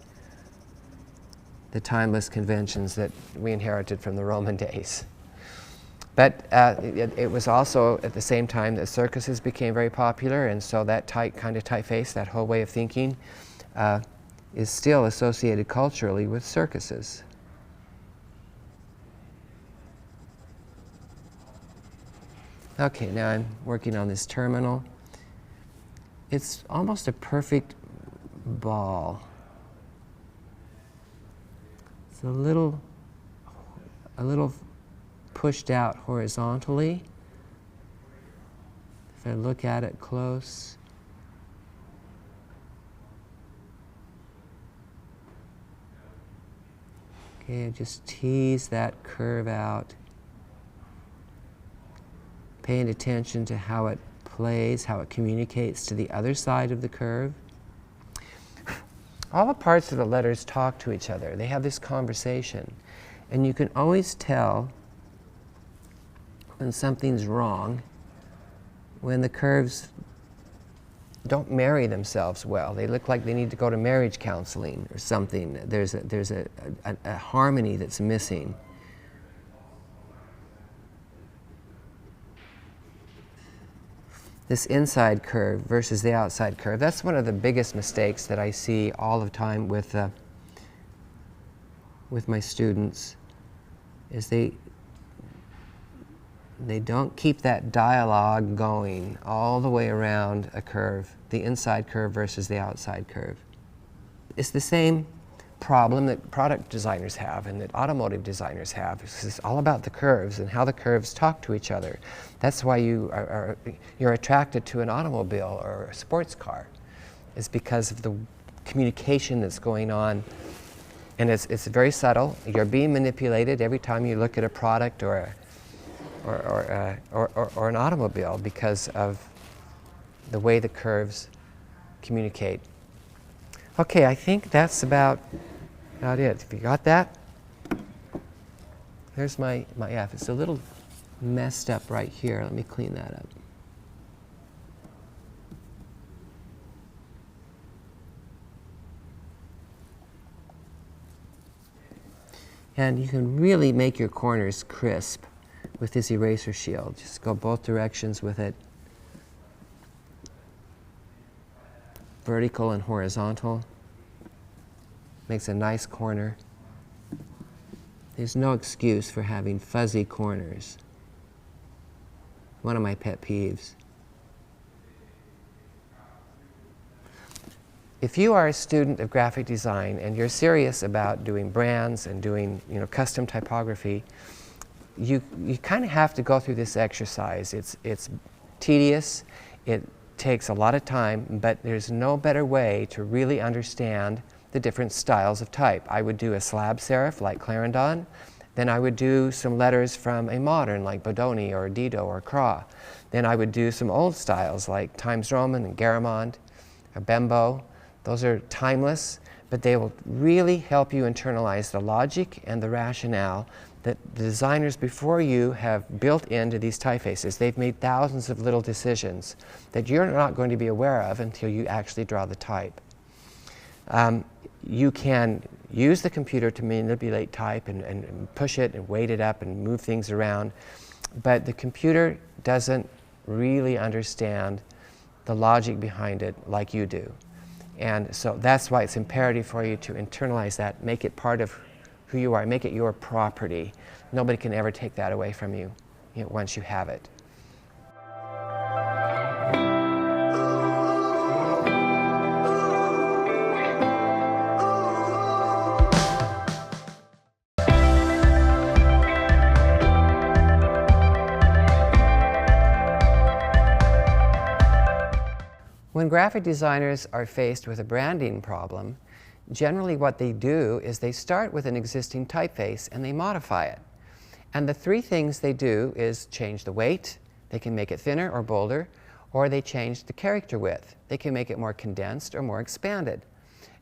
the timeless conventions that we inherited from the Roman days. But it was also at the same time that circuses became very popular, and so that kind of typeface, that whole way of thinking, is still associated culturally with circuses. Okay, now I'm working on this terminal. It's almost a perfect ball. It's a little pushed out horizontally. If I look at it close, okay, just tease that curve out, paying attention to how it plays, how it communicates to the other side of the curve. All the parts of the letters talk to each other. They have this conversation. And you can always tell when something's wrong when the curves don't marry themselves well. They look like they need to go to marriage counseling or something. There's a harmony that's missing. This inside curve versus the outside curve, that's one of the biggest mistakes that I see all the time with my students, is they don't keep that dialogue going all the way around a curve, the inside curve versus the outside curve. It's the same problem that product designers have and that automotive designers have. It's all about the curves and how the curves talk to each other. That's why you're attracted to an automobile or a sports car. It's because of the communication that's going on. And it's very subtle. You're being manipulated every time you look at a product or an automobile because of the way the curves communicate. Okay, I think that's about it. If you got that, there's my F. It's a little messed up right here. Let me clean that up. And you can really make your corners crisp with this eraser shield. Just go both directions with it. Vertical and horizontal. Makes a nice corner. There's no excuse for having fuzzy corners. One of my pet peeves. If you are a student of graphic design and you're serious about doing brands and doing custom typography, you kind of have to go through this exercise. It's tedious, it takes a lot of time, but there's no better way to really understand the different styles of type. I would do a slab serif like Clarendon, then I would do some letters from a modern like Bodoni or Dido or Craw. Then I would do some old styles like Times Roman and Garamond or Bembo. Those are timeless, but they will really help you internalize the logic and the rationale that the designers before you have built into these typefaces. They've made thousands of little decisions that you're not going to be aware of until you actually draw the type. You can use the computer to manipulate type and push it and weight it up and move things around, but the computer doesn't really understand the logic behind it like you do. And so that's why it's imperative for you to internalize that, make it part of who you are, make it your property. Nobody can ever take that away from you, once you have it. When graphic designers are faced with a branding problem, generally what they do is they start with an existing typeface and they modify it. And the three things they do is change the weight, they can make it thinner or bolder, or they change the character width. They can make it more condensed or more expanded.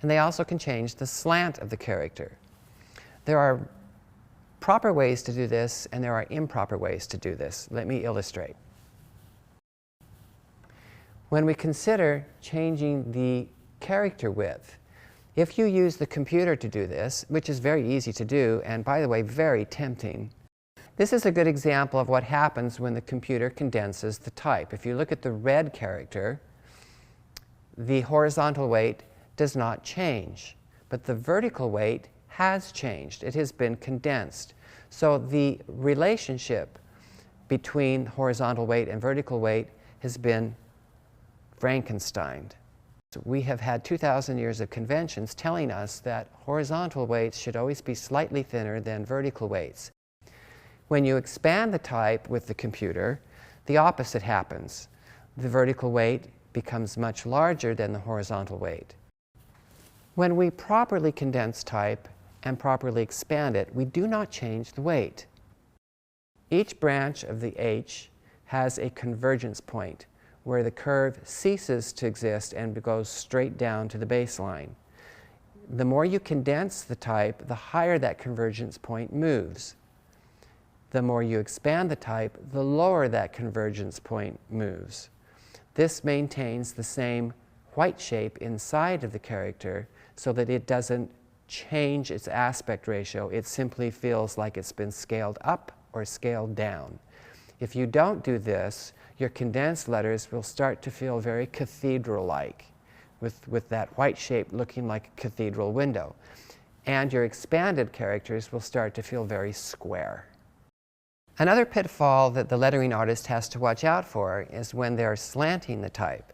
And they also can change the slant of the character. There are proper ways to do this and there are improper ways to do this. Let me illustrate. When we consider changing the character width, if you use the computer to do this, which is very easy to do, and by the way, very tempting, this is a good example of what happens when the computer condenses the type. If you look at the red character, the horizontal weight does not change, but the vertical weight has changed. It has been condensed. So the relationship between horizontal weight and vertical weight has been Frankensteined. We have had 2,000 years of conventions telling us that horizontal weights should always be slightly thinner than vertical weights. When you expand the type with the computer, the opposite happens. The vertical weight becomes much larger than the horizontal weight. When we properly condense type and properly expand it, we do not change the weight. Each branch of the H has a convergence point where the curve ceases to exist and goes straight down to the baseline. The more you condense the type, the higher that convergence point moves. The more you expand the type, the lower that convergence point moves. This maintains the same white shape inside of the character so that it doesn't change its aspect ratio. It simply feels like it's been scaled up or scaled down. If you don't do this, your condensed letters will start to feel very cathedral-like, with that white shape looking like a cathedral window. And your expanded characters will start to feel very square. Another pitfall that the lettering artist has to watch out for is when they're slanting the type.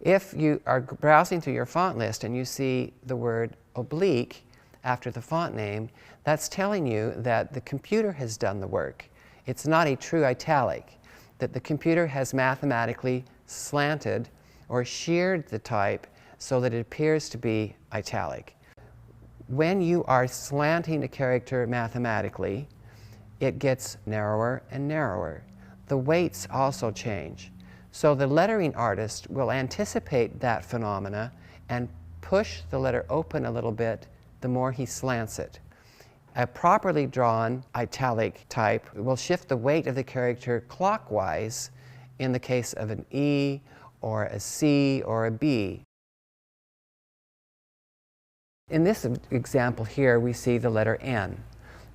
If you are browsing through your font list and you see the word oblique after the font name, that's telling you that the computer has done the work. It's not a true italic, that the computer has mathematically slanted or sheared the type so that it appears to be italic. When you are slanting a character mathematically, it gets narrower and narrower. The weights also change. So the lettering artist will anticipate that phenomena and push the letter open a little bit the more he slants it. A properly drawn italic type will shift the weight of the character clockwise in the case of an E or a C or a B. In this example here, we see the letter N.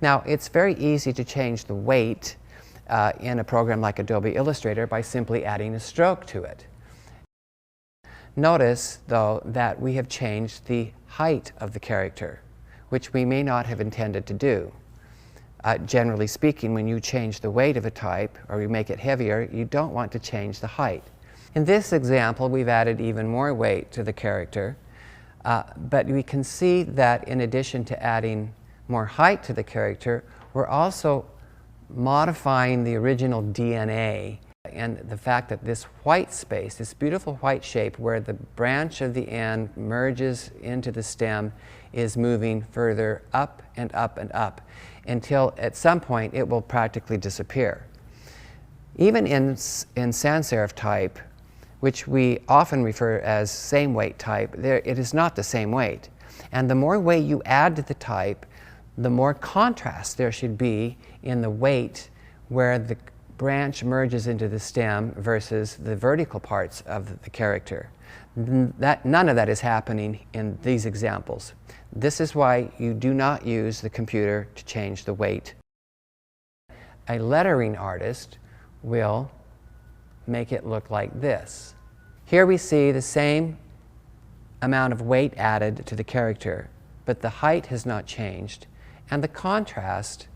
Now, it's very easy to change the weight in a program like Adobe Illustrator by simply adding a stroke to it. Notice, though, that we have changed the height of the character, which we may not have intended to do. Generally speaking, when you change the weight of a type or you make it heavier, you don't want to change the height. In this example, we've added even more weight to the character, but we can see that in addition to adding more height to the character, we're also modifying the original DNA, and the fact that this white space, this beautiful white shape where the branch of the N merges into the stem, is moving further up and up and up until at some point it will practically disappear. Even in sans serif type, which we often refer as same weight type, it is not the same weight. And the more weight you add to the type, the more contrast there should be in the weight where the branch merges into the stem versus the vertical parts of the character. None of that is happening in these examples. This is why you do not use the computer to change the weight. A lettering artist will make it look like this. Here we see the same amount of weight added to the character, but the height has not changed, and the contrast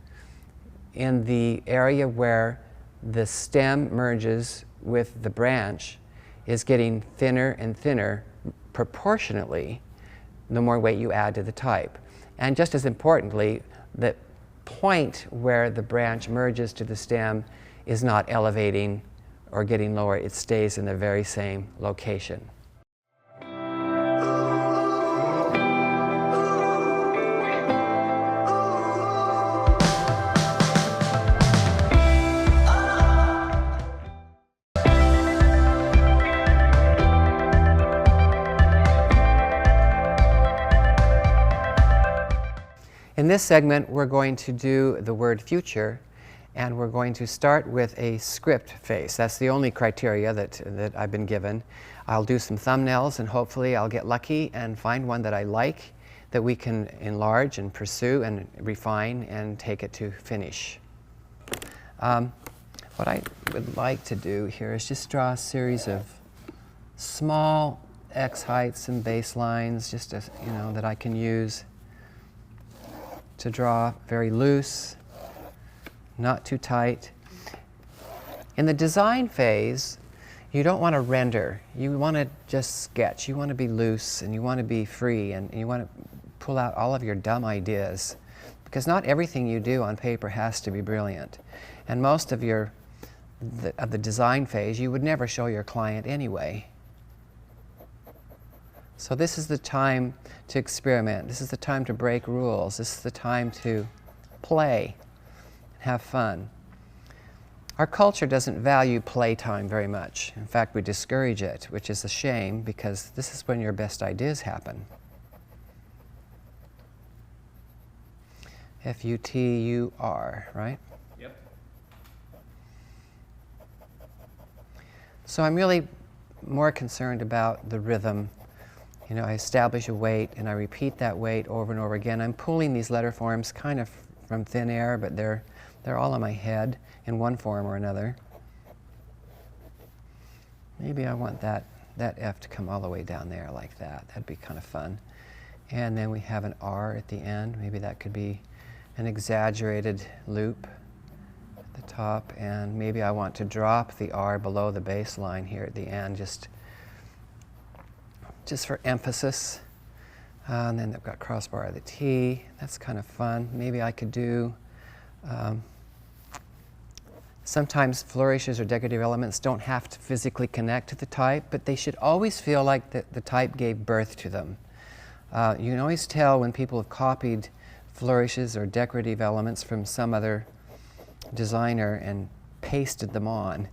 in the area where the stem merges with the branch is getting thinner and thinner proportionately the more weight you add to the type. And just as importantly, the point where the branch merges to the stem is not elevating or getting lower. It stays in the very same location. In this segment, we're going to do the word future, and we're going to start with a script face. That's the only criteria that I've been given. I'll do some thumbnails, and hopefully I'll get lucky and find one that I like, that we can enlarge and pursue and refine and take it to finish. What I would like to do here is just draw a series of small X heights and baselines, just as, you know, that I can use to draw very loose, not too tight. In the design phase, you don't want to render. You want to just sketch. You want to be loose, and you want to be free, and you want to pull out all of your dumb ideas, because not everything you do on paper has to be brilliant. And most of the design phase, you would never show your client anyway. So this is the time to experiment. This is the time to break rules. This is the time to play, have fun. Our culture doesn't value playtime very much. In fact, we discourage it, which is a shame, because this is when your best ideas happen. F-U-T-U-R, right? Yep. So I'm really more concerned about the rhythm. You know, I establish a weight, and I repeat that weight over and over again. I'm pulling these letter forms kind of from thin air, but they're all in my head in one form or another. Maybe I want that F to come all the way down there like that. That'd be kind of fun. And then we have an R at the end. Maybe that could be an exaggerated loop at the top. And maybe I want to drop the R below the baseline here at the end, just for emphasis. And then they've got crossbar of the T. That's kind of fun. Maybe I could do, sometimes flourishes or decorative elements don't have to physically connect to the type, but they should always feel like the type gave birth to them. You can always tell when people have copied flourishes or decorative elements from some other designer and pasted them on.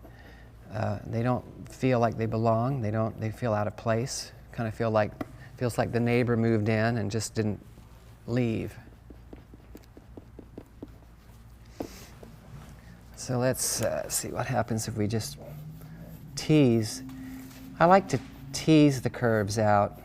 They don't feel like they belong. They feel out of place. Kind of feels like the neighbor moved in and just didn't leave. So let's see what happens if we just tease. I like to tease the curves out.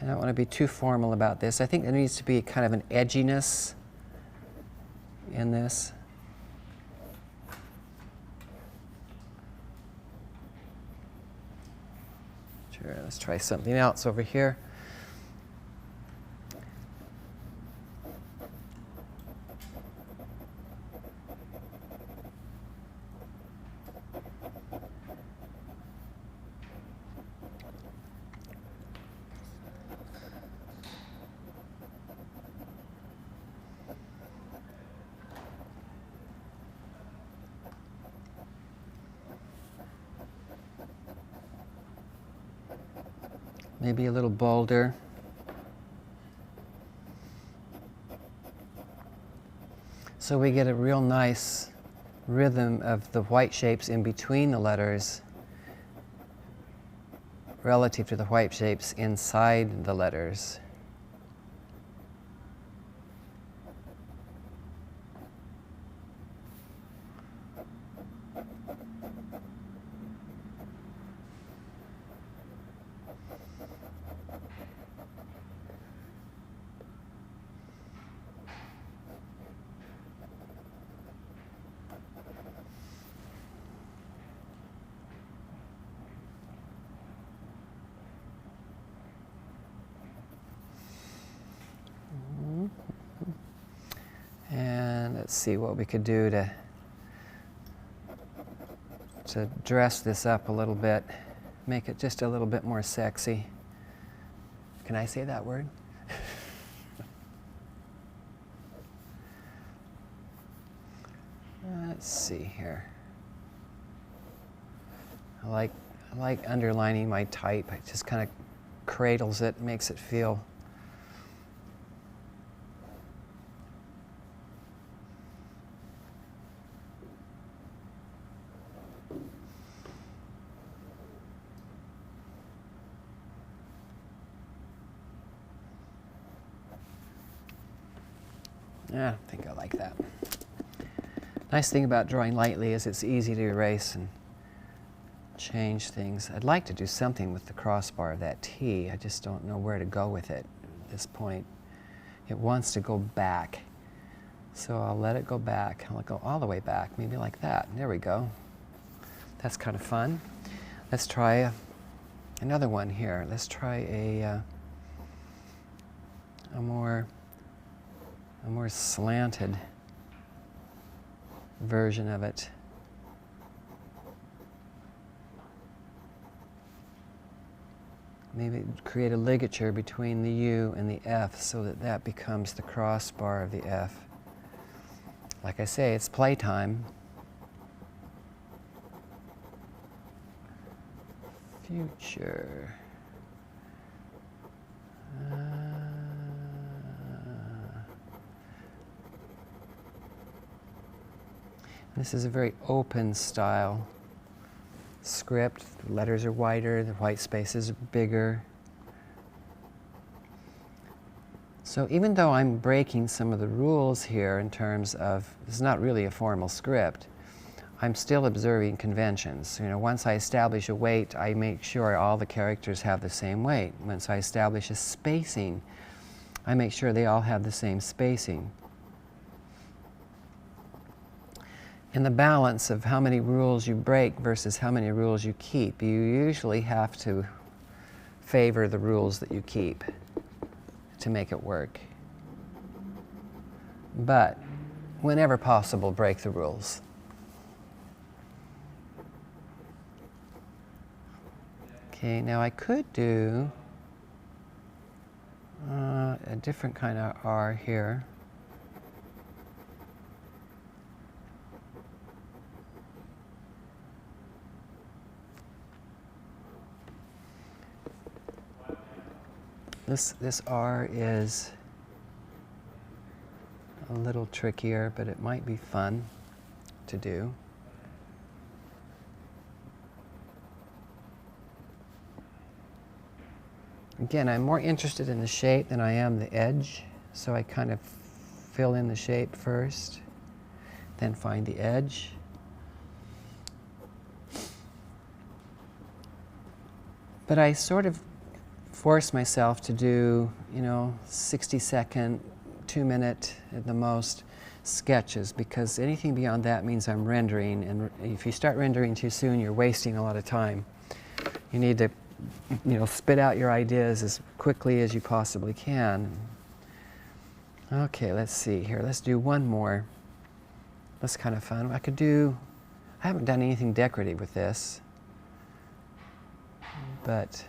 I don't want to be too formal about this. I think there needs to be kind of an edginess in this. Sure, let's try something else over here. Maybe a little bolder. So we get a real nice rhythm of the white shapes in between the letters relative to the white shapes inside the letters. And let's see what we could do to dress this up a little bit, make it just a little bit more sexy. Can I say that word? Let's see here. I like underlining my type. It just kind of cradles it, makes it feel. Yeah, I think I like that. Nice thing about drawing lightly is it's easy to erase and change things. I'd like to do something with the crossbar of that T. I just don't know where to go with it at this point. It wants to go back. So I'll let it go back. I'll go all the way back, maybe like that. There we go. That's kind of fun. Let's try another one here. Let's try a more slanted version of it. Maybe create a ligature between the U and the F so that that becomes the crossbar of the F. Like I say, it's playtime. Future. This is a very open style script. The letters are wider, the white spaces are bigger. So even though I'm breaking some of the rules here in terms of, it's not really a formal script, I'm still observing conventions. You know, once I establish a weight, I make sure all the characters have the same weight. Once I establish a spacing, I make sure they all have the same spacing. In the balance of how many rules you break versus how many rules you keep, you usually have to favor the rules that you keep to make it work. But whenever possible, break the rules. Okay, now I could do a different kind of R here. This R is a little trickier, but it might be fun to do. Again, I'm more interested in the shape than I am the edge, so I kind of fill in the shape first, then find the edge. But I sort of force myself to do, 60-second, 2-minute at the most sketches, because anything beyond that means I'm rendering, and if you start rendering too soon, you're wasting a lot of time. You need to, spit out your ideas as quickly as you possibly can. Okay, let's see here. Let's do one more. That's kind of fun. I haven't done anything decorative with this, but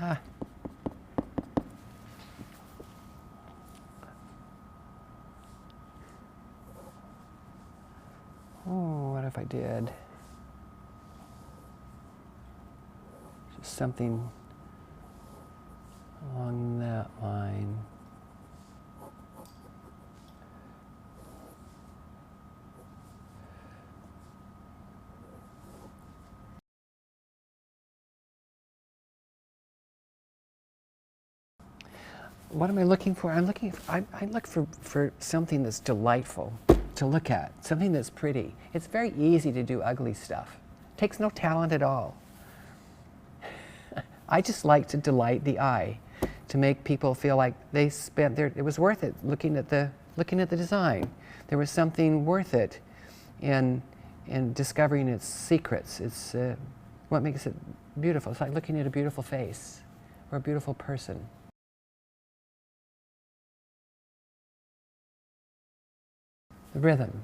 oh, what if I did just something along that line? What am I looking for? I look for something that's delightful to look at, something that's pretty. It's very easy to do ugly stuff. It takes no talent at all. I just like to delight the eye, to make people feel like they spent it was worth it looking at the design. There was something worth it in discovering its secrets. It's what makes it beautiful. It's like looking at a beautiful face or a beautiful person. The rhythm.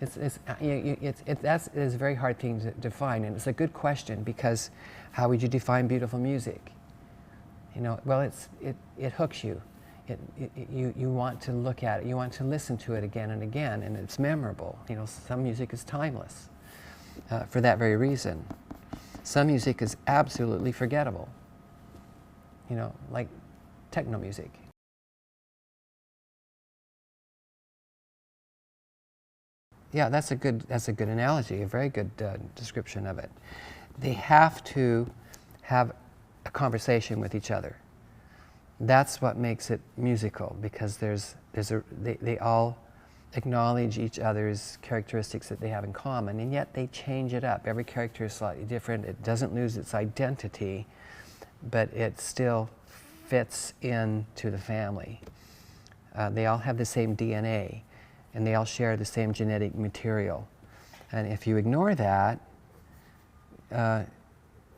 That's a very hard thing to define, and it's a good question, because how would you define beautiful music? You know, well, it hooks you. You want to look at it, you want to listen to it again and again, and it's memorable. You know, some music is timeless for that very reason. Some music is absolutely forgettable. You know, like techno music. Yeah, that's a good analogy, a very good description of it. They have to have a conversation with each other. That's what makes it musical, because they all acknowledge each other's characteristics that they have in common, and yet they change it up. Every character is slightly different. It doesn't lose its identity, but it still fits into the family. They all have the same DNA, and they all share the same genetic material. And if you ignore that,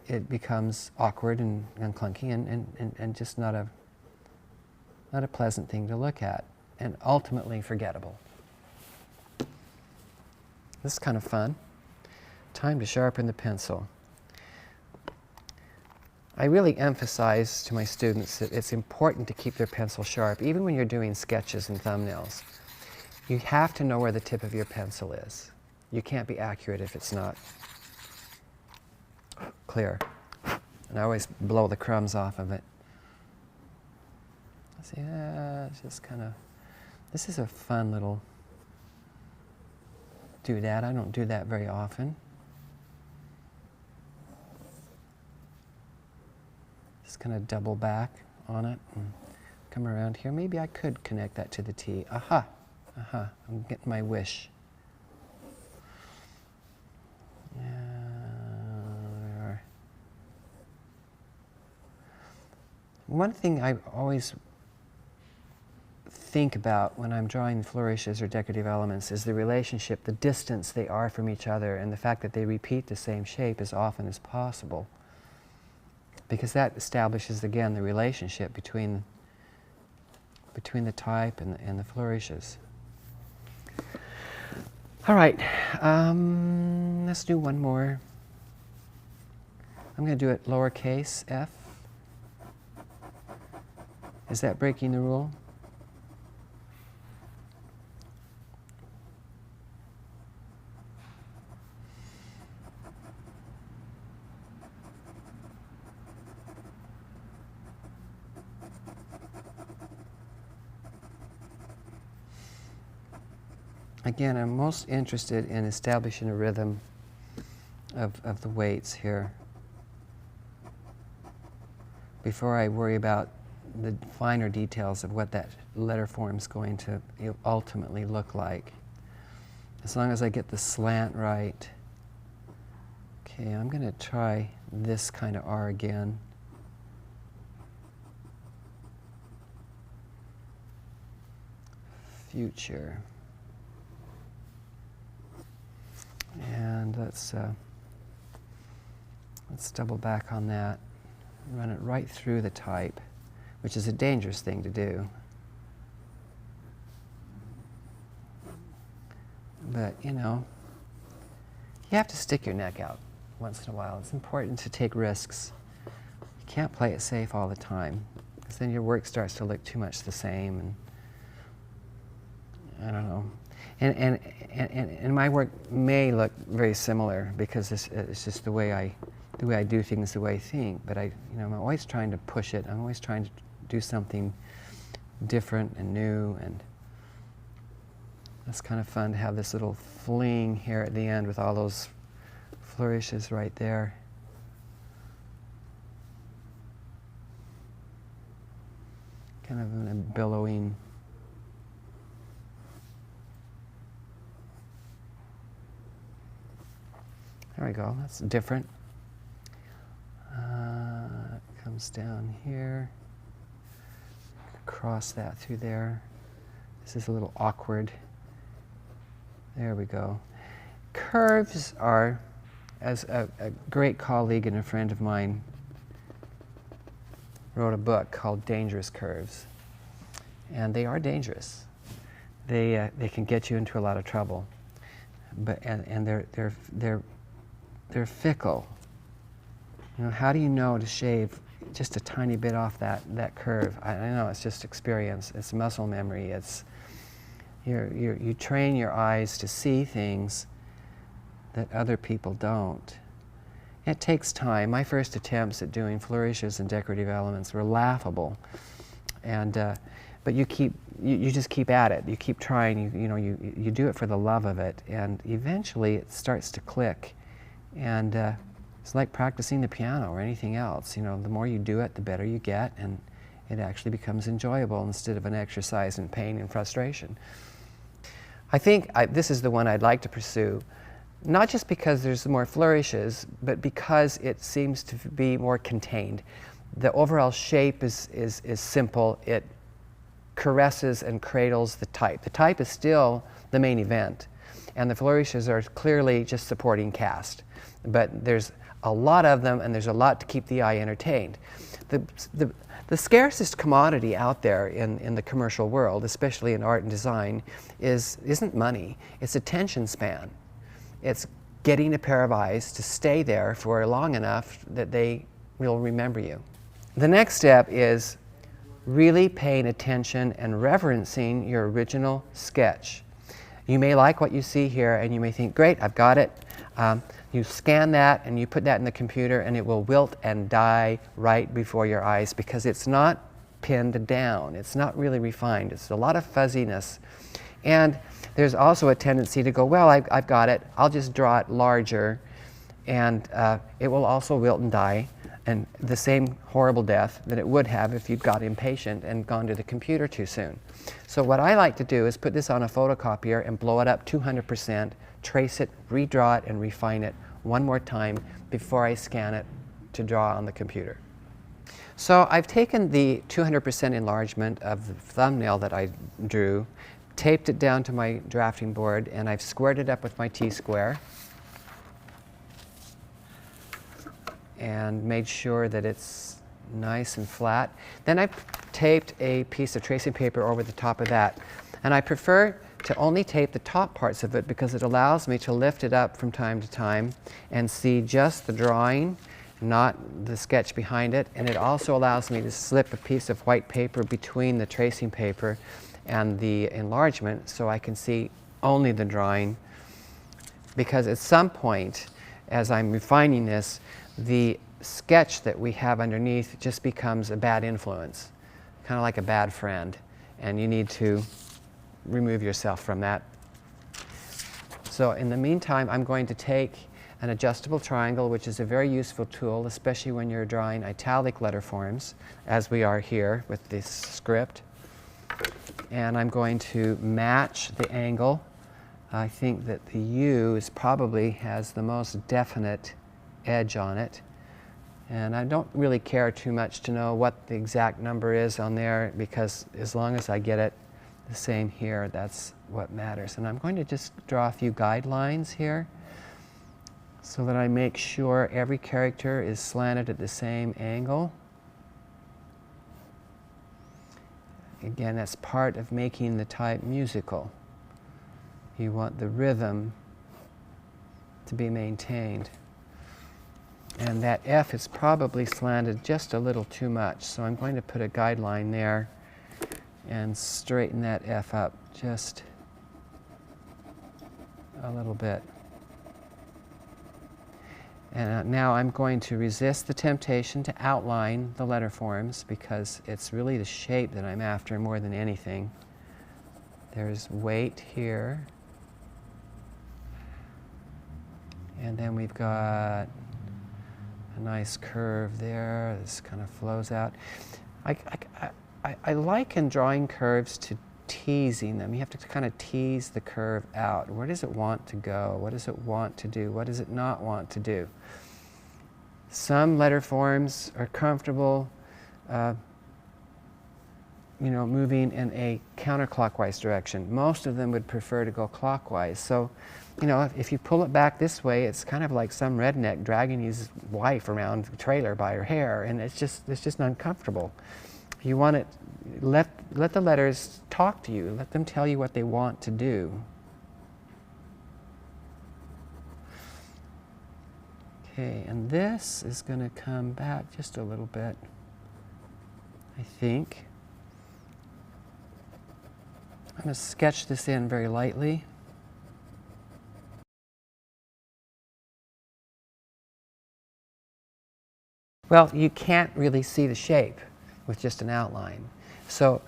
it becomes awkward and clunky and just not a pleasant thing to look at, and ultimately forgettable. This is kind of fun. Time to sharpen the pencil. I really emphasize to my students that it's important to keep their pencil sharp, even when you're doing sketches and thumbnails. You have to know where the tip of your pencil is. You can't be accurate if it's not clear. And I always blow the crumbs off of it. See, it's just kind of, this is a fun little doodad. I don't do that very often. Just kind of double back on it and come around here. Maybe I could connect that to the T. Aha, aha, I'm getting my wish. Yeah, there we are. One thing I always think about when I'm drawing flourishes or decorative elements is the relationship, the distance they are from each other, and the fact that they repeat the same shape as often as possible. Because that establishes, again, the relationship between the type and the flourishes. All right, let's do one more. I'm going to do it lowercase f. Is that breaking the rule? Again, I'm most interested in establishing a rhythm of the weights here before I worry about the finer details of what that letter form is going to ultimately look like. As long as I get the slant right. Okay, I'm going to try this kind of R again. Future. And let's double back on that. Run it right through the type, which is a dangerous thing to do. But, you know, you have to stick your neck out once in a while. It's important to take risks. You can't play it safe all the time, because then your work starts to look too much the same, and I don't know. And my work may look very similar because it's just the way I do things, the way I think. But I'm always trying to push it. I'm always trying to do something different and new, and it's kind of fun to have this little fling here at the end with all those flourishes right there. Kind of in a billowing. There we go, that's different. It comes down here. Cross that through there. This is a little awkward. There we go. Curves are, as a great colleague and a friend of mine wrote a book called Dangerous Curves. And they are dangerous. They can get you into a lot of trouble. And they're fickle. You know, how do you know to shave just a tiny bit off that curve. I know it's just experience. It's muscle memory. It's you train your eyes to see things that other people don't. It takes time. My first attempts at doing flourishes and decorative elements were laughable, and but you just keep at it. You keep trying. You do it for the love of it, and eventually it starts to click. And it's like practicing the piano or anything else. The more you do it, the better you get, and it actually becomes enjoyable instead of an exercise in pain and frustration. I think this is the one I'd like to pursue. Not just because there's more flourishes, but because it seems to be more contained. The overall shape is simple. It caresses and cradles the type. The type is still the main event, and the flourishes are clearly just supporting cast. But there's a lot of them, and there's a lot to keep the eye entertained. The scarcest commodity out there in the commercial world, especially in art and design, isn't money. It's attention span. It's getting a pair of eyes to stay there for long enough that they will remember you. The next step is really paying attention and reverencing your original sketch. You may like what you see here and you may think, great, I've got it. You scan that and you put that in the computer and it will wilt and die right before your eyes because it's not pinned down. It's not really refined. It's a lot of fuzziness. And there's also a tendency to go, well, I've got it. I'll just draw it larger, and it will also wilt and die, and the same horrible death that it would have if you'd got impatient and gone to the computer too soon. So what I like to do is put this on a photocopier and blow it up 200%, trace it, redraw it, and refine it one more time before I scan it to draw on the computer. So I've taken the 200% enlargement of the thumbnail that I drew, taped it down to my drafting board, and I've squared it up with my T-square and made sure that it's nice and flat. Then I've taped a piece of tracing paper over the top of that. And I prefer to only tape the top parts of it because it allows me to lift it up from time to time and see just the drawing, not the sketch behind it. And it also allows me to slip a piece of white paper between the tracing paper and the enlargement so I can see only the drawing, because at some point as I'm refining this, the sketch that we have underneath just becomes a bad influence, kind of like a bad friend, and you need to remove yourself from that. So in the meantime, I'm going to take an adjustable triangle, which is a very useful tool, especially when you're drawing italic letter forms, as we are here with this script. And I'm going to match the angle. I think that the U probably has the most definite edge on it. And I don't really care too much to know what the exact number is on there, because as long as I get it the same here, that's what matters. And I'm going to just draw a few guidelines here so that I make sure every character is slanted at the same angle. Again, that's part of making the type musical. You want the rhythm to be maintained. And that F is probably slanted just a little too much, so I'm going to put a guideline there and straighten that F up just a little bit. And now I'm going to resist the temptation to outline the letter forms, because it's really the shape that I'm after more than anything. There's weight here. And then we've got a nice curve there. This kind of flows out. I liken drawing curves to teasing them. You have to kind of tease the curve out. Where does it want to go? What does it want to do? What does it not want to do? Some letter forms are comfortable moving in a counterclockwise direction. Most of them would prefer to go clockwise. So, if you pull it back this way, it's kind of like some redneck dragging his wife around the trailer by her hair, and it's just uncomfortable. You want it, let the letters talk to you. Let them tell you what they want to do. Okay, and this is going to come back just a little bit. I think. I'm going to sketch this in very lightly. Well, you can't really see the shape with just an outline. So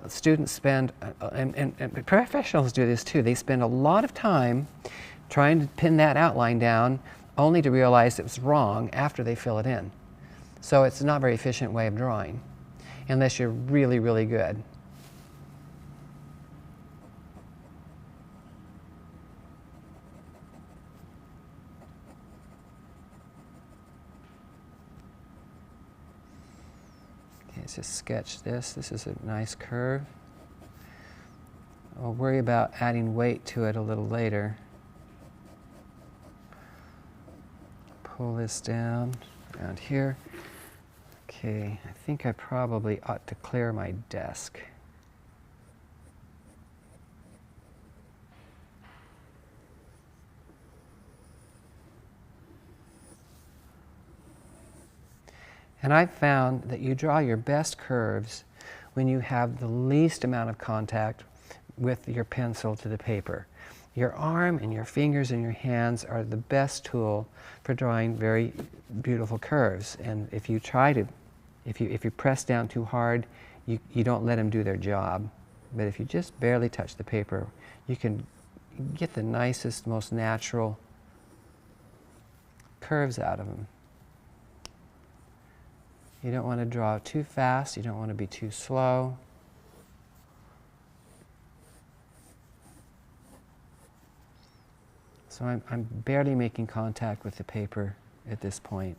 students spend, and professionals do this too, they spend a lot of time trying to pin that outline down only to realize it was wrong after they fill it in. So it's not a very efficient way of drawing unless you're really, really good. Let's just sketch this. This is a nice curve. I'll worry about adding weight to it a little later. Pull this down around here. Okay, I think I probably ought to clear my desk. And I've found that you draw your best curves when you have the least amount of contact with your pencil to the paper. Your arm and your fingers and your hands are the best tool for drawing very beautiful curves. And if you try to, if you press down too hard, you don't let them do their job. But if you just barely touch the paper, you can get the nicest, most natural curves out of them. You don't want to draw too fast, you don't want to be too slow. So I'm barely making contact with the paper at this point.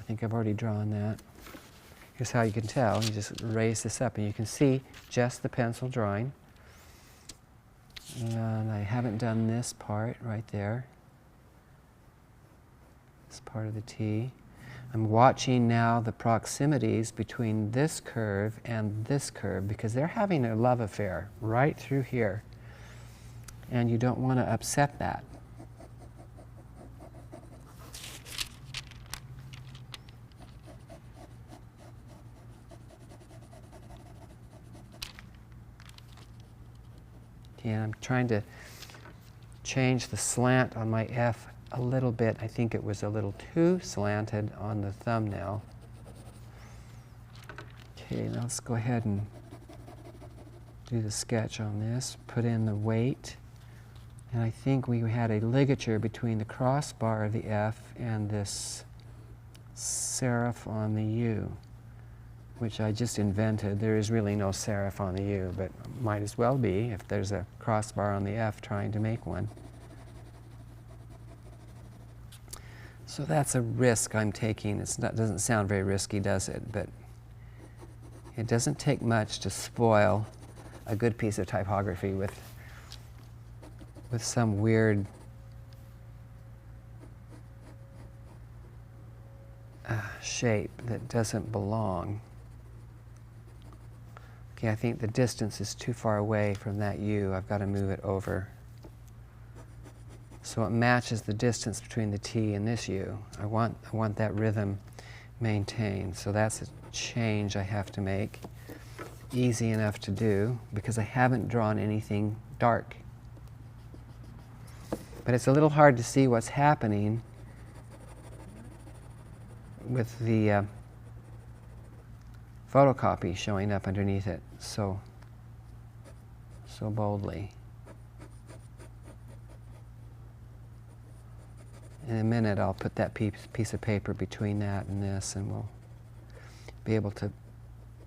I think I've already drawn that. Here's how you can tell. You just raise this up and you can see just the pencil drawing. And I haven't done this part right there. This part of the T. I'm watching now the proximities between this curve and this curve because they're having a love affair right through here. And you don't want to upset that. Okay, and I'm trying to change the slant on my F a little bit. I think it was a little too slanted on the thumbnail. Okay, now let's go ahead and do the sketch on this. Put in the weight. And I think we had a ligature between the crossbar of the F and this serif on the U, which I just invented. There is really no serif on the U, but might as well be if there's a crossbar on the F trying to make one. So that's a risk I'm taking. It doesn't sound very risky, does it? But it doesn't take much to spoil a good piece of typography with some weird shape that doesn't belong. Okay, I think the distance is too far away from that U. I've got to move it over. So it matches the distance between the T and this U. I want that rhythm maintained. So that's a change I have to make. Easy enough to do because I haven't drawn anything dark. But it's a little hard to see what's happening with the photocopy showing up underneath it so boldly. In a minute I'll put that piece of paper between that and this and we'll be able to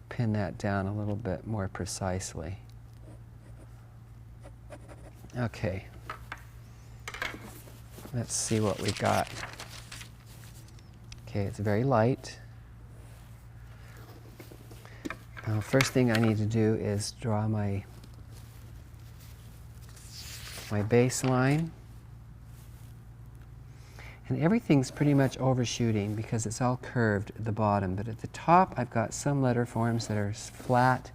pin that down a little bit more precisely. Okay. Let's see what we got. Okay, it's very light. Now, first thing I need to do is draw my baseline. And everything's pretty much overshooting because it's all curved at the bottom. But at the top, I've got some letter forms that are flat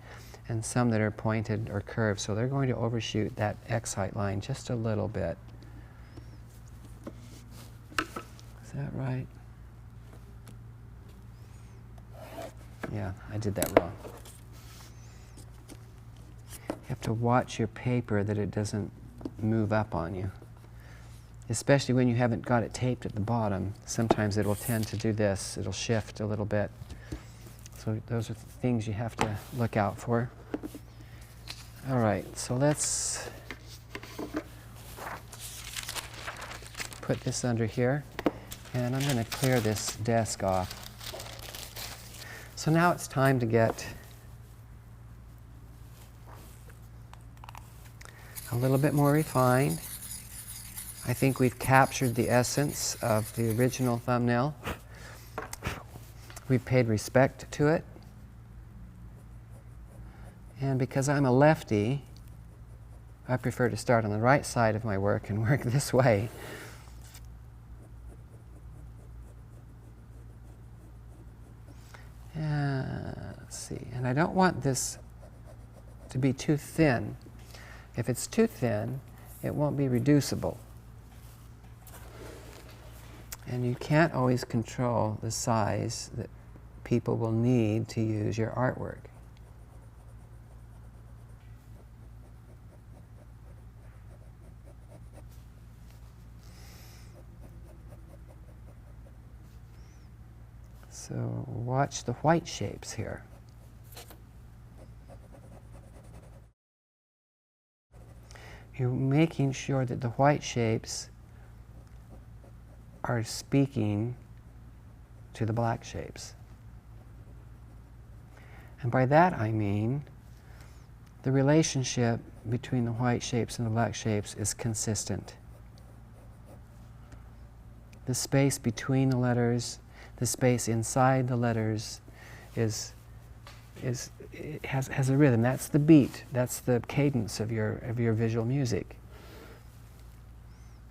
and some that are pointed or curved. So they're going to overshoot that X height line just a little bit. Is that right? Yeah, I did that wrong. You have to watch your paper that it doesn't move up on you. Especially when you haven't got it taped at the bottom. Sometimes it will tend to do this. It'll shift a little bit. So those are things you have to look out for. All right, so let's put this under here. And I'm going to clear this desk off. So now it's time to get a little bit more refined. I think we've captured the essence of the original thumbnail. We've paid respect to it. And because I'm a lefty, I prefer to start on the right side of my work and work this way. Let's see, and I don't want this to be too thin. If it's too thin, it won't be reducible. And you can't always control the size that people will need to use your artwork. So watch the white shapes here. You're making sure that the white shapes are speaking to the black shapes. And by that I mean the relationship between the white shapes and the black shapes is consistent. The space between the letters, the space inside the letters has a rhythm. That's the beat. That's the cadence of your visual music.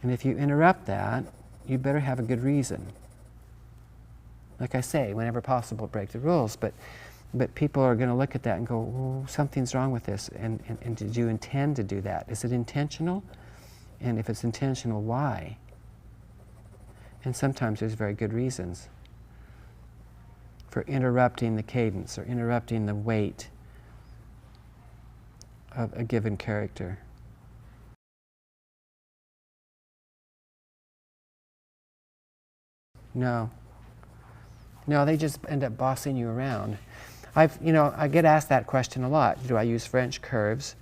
And if you interrupt that, you better have a good reason. Like I say, whenever possible, break the rules. But people are going to look at that and go, oh, something's wrong with this. And did you intend to do that? Is it intentional? And if it's intentional, why? And sometimes there's very good reasons for interrupting the cadence or interrupting the weight of a given character. No, they just end up bossing you around. I get asked that question a lot. Do I use French curves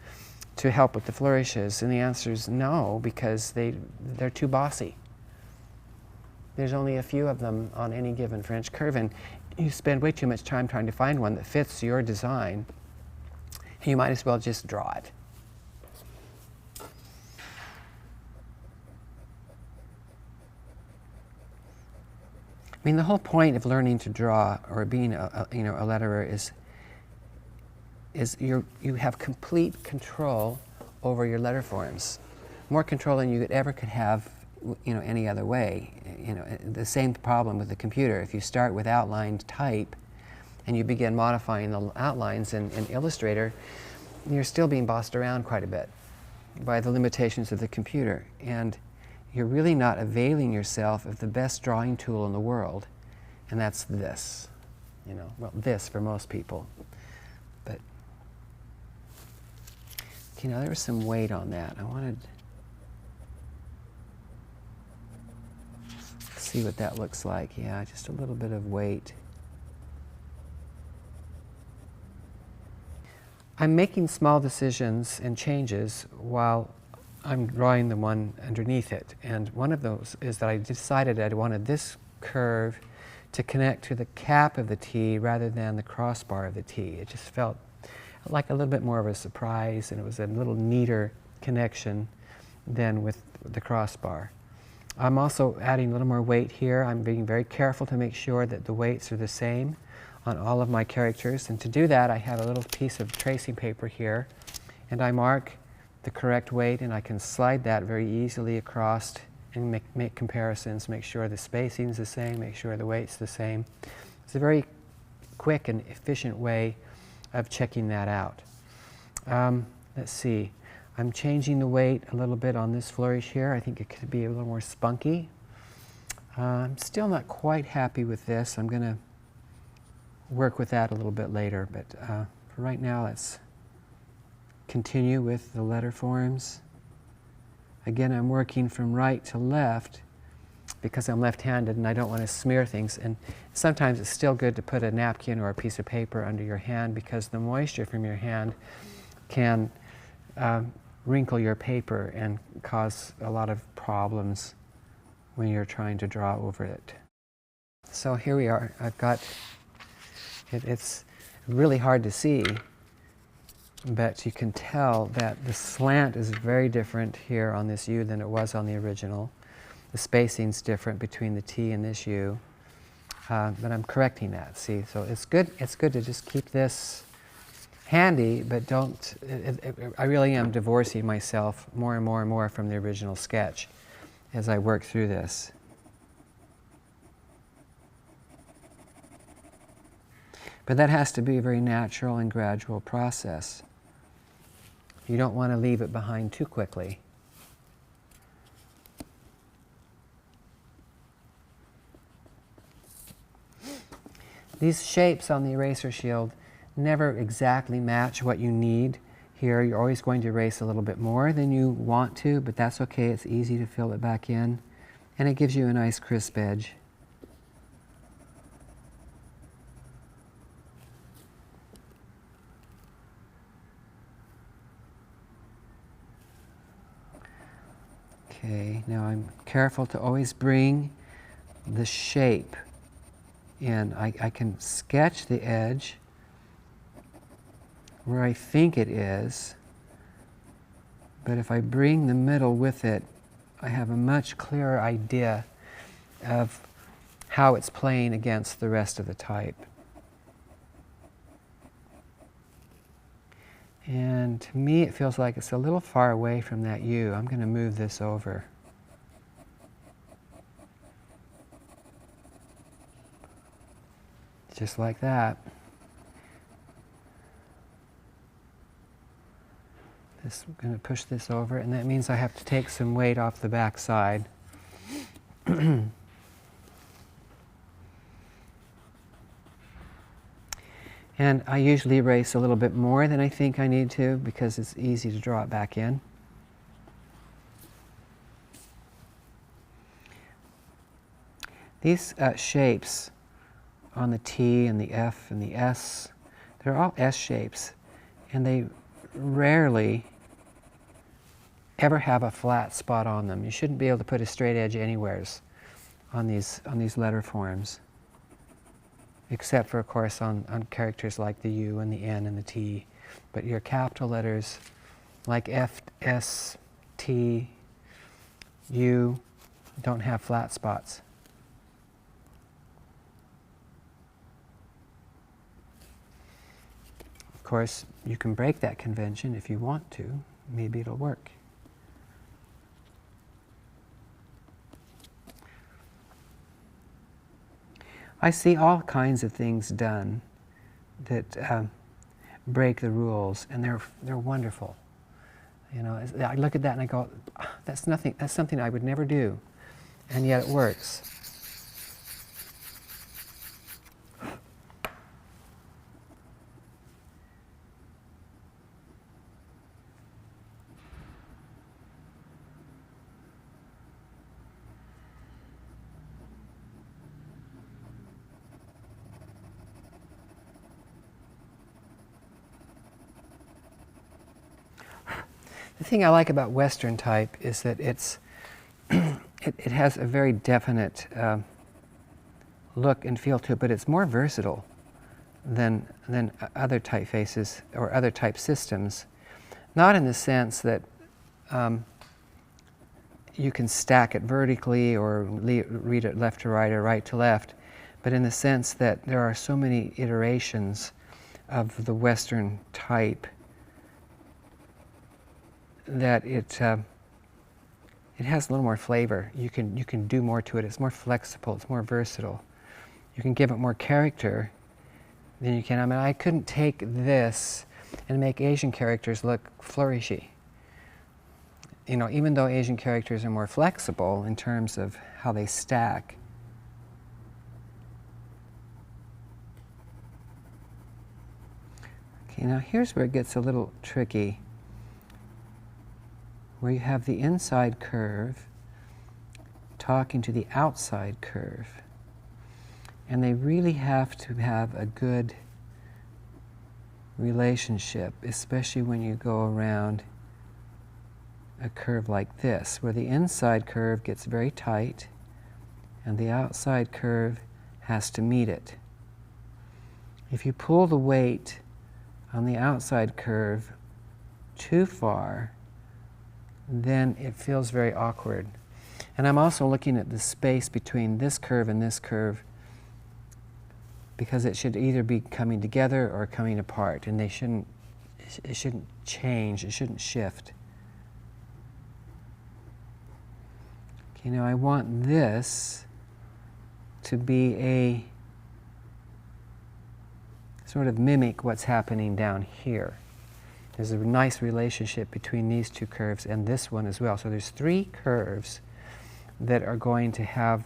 to help with the flourishes? And the answer is no, because they're too bossy. There's only a few of them on any given French curve, and you spend way too much time trying to find one that fits your design, and you might as well just draw it. I mean, the whole point of learning to draw or being a letterer is you have complete control over your letter forms, more control than you could have any other way. The same problem with the computer. If you start with outlined type and you begin modifying the outlines in Illustrator, you're still being bossed around quite a bit by the limitations of the computer. And you're really not availing yourself of the best drawing tool in the world, and that's this. This for most people. But, there was some weight on that. I wanted to see what that looks like. Yeah, just a little bit of weight. I'm making small decisions and changes while I'm drawing the one underneath it. And one of those is that I decided I wanted this curve to connect to the cap of the T rather than the crossbar of the T. It just felt like a little bit more of a surprise, and it was a little neater connection than with the crossbar. I'm also adding a little more weight here. I'm being very careful to make sure that the weights are the same on all of my characters. And to do that, I have a little piece of tracing paper here, and I mark the correct weight, and I can slide that very easily across and make comparisons, make sure the spacing is the same, make sure the weight's the same. It's a very quick and efficient way of checking that out. Let's see. I'm changing the weight a little bit on this flourish here. I think it could be a little more spunky. I'm still not quite happy with this. I'm going to work with that a little bit later, but for right now, let's continue with the letter forms. Again, I'm working from right to left because I'm left-handed and I don't want to smear things. And sometimes it's still good to put a napkin or a piece of paper under your hand because the moisture from your hand can wrinkle your paper and cause a lot of problems when you're trying to draw over it. So here we are. I've got, it's really hard to see, but you can tell that the slant is very different here on this U than it was on the original. The spacing's different between the T and this U, but I'm correcting that, see? So it's good to just keep this handy, but don't, I really am divorcing myself more and more and more from the original sketch as I work through this. But that has to be a very natural and gradual process. You don't want to leave it behind too quickly. These shapes on the eraser shield never exactly match what you need. Here, you're always going to erase a little bit more than you want to, but that's okay. It's easy to fill it back in, and it gives you a nice crisp edge. Okay, now I'm careful to always bring the shape in. I can sketch the edge where I think it is, but if I bring the middle with it, I have a much clearer idea of how it's playing against the rest of the type. And to me, it feels like it's a little far away from that U. I'm going to move this over. Just like that. I'm going to push this over, and that means I have to take some weight off the back side. And I usually erase a little bit more than I think I need to because it's easy to draw it back in. These shapes on the T and the F and the S, they're all S shapes, and they rarely ever have a flat spot on them. You shouldn't be able to put a straight edge anywheres on these letter forms, except for, of course, on characters like the U and the N and the T. But your capital letters like F, S, T, U don't have flat spots. Of course, you can break that convention if you want to. Maybe it'll work. I see all kinds of things done that break the rules, and they're wonderful. You know, I look at that and I go, that's nothing. That's something I would never do, and yet it works. The thing I like about Western type is that it has a very definite look and feel to it, but it's more versatile than other typefaces or other type systems. Not in the sense that you can stack it vertically or read it left to right or right to left, but in the sense that there are so many iterations of the Western type that it has a little more flavor. You can do more to it. It's more flexible. It's more versatile. You can give it more character than you can. I mean, I couldn't take this and make Asian characters look flourishy. You know, even though Asian characters are more flexible in terms of how they stack. Okay, now here's where it gets a little tricky, where you have the inside curve talking to the outside curve. And they really have to have a good relationship, especially when you go around a curve like this, where the inside curve gets very tight and the outside curve has to meet it. If you pull the weight on the outside curve too far, then it feels very awkward. And I'm also looking at the space between this curve and this curve, because it should either be coming together or coming apart, and it shouldn't change, it shouldn't shift. Okay, now I want this to be a sort of mimic what's happening down here. There's a nice relationship between these two curves and this one as well. So there's three curves that are going to have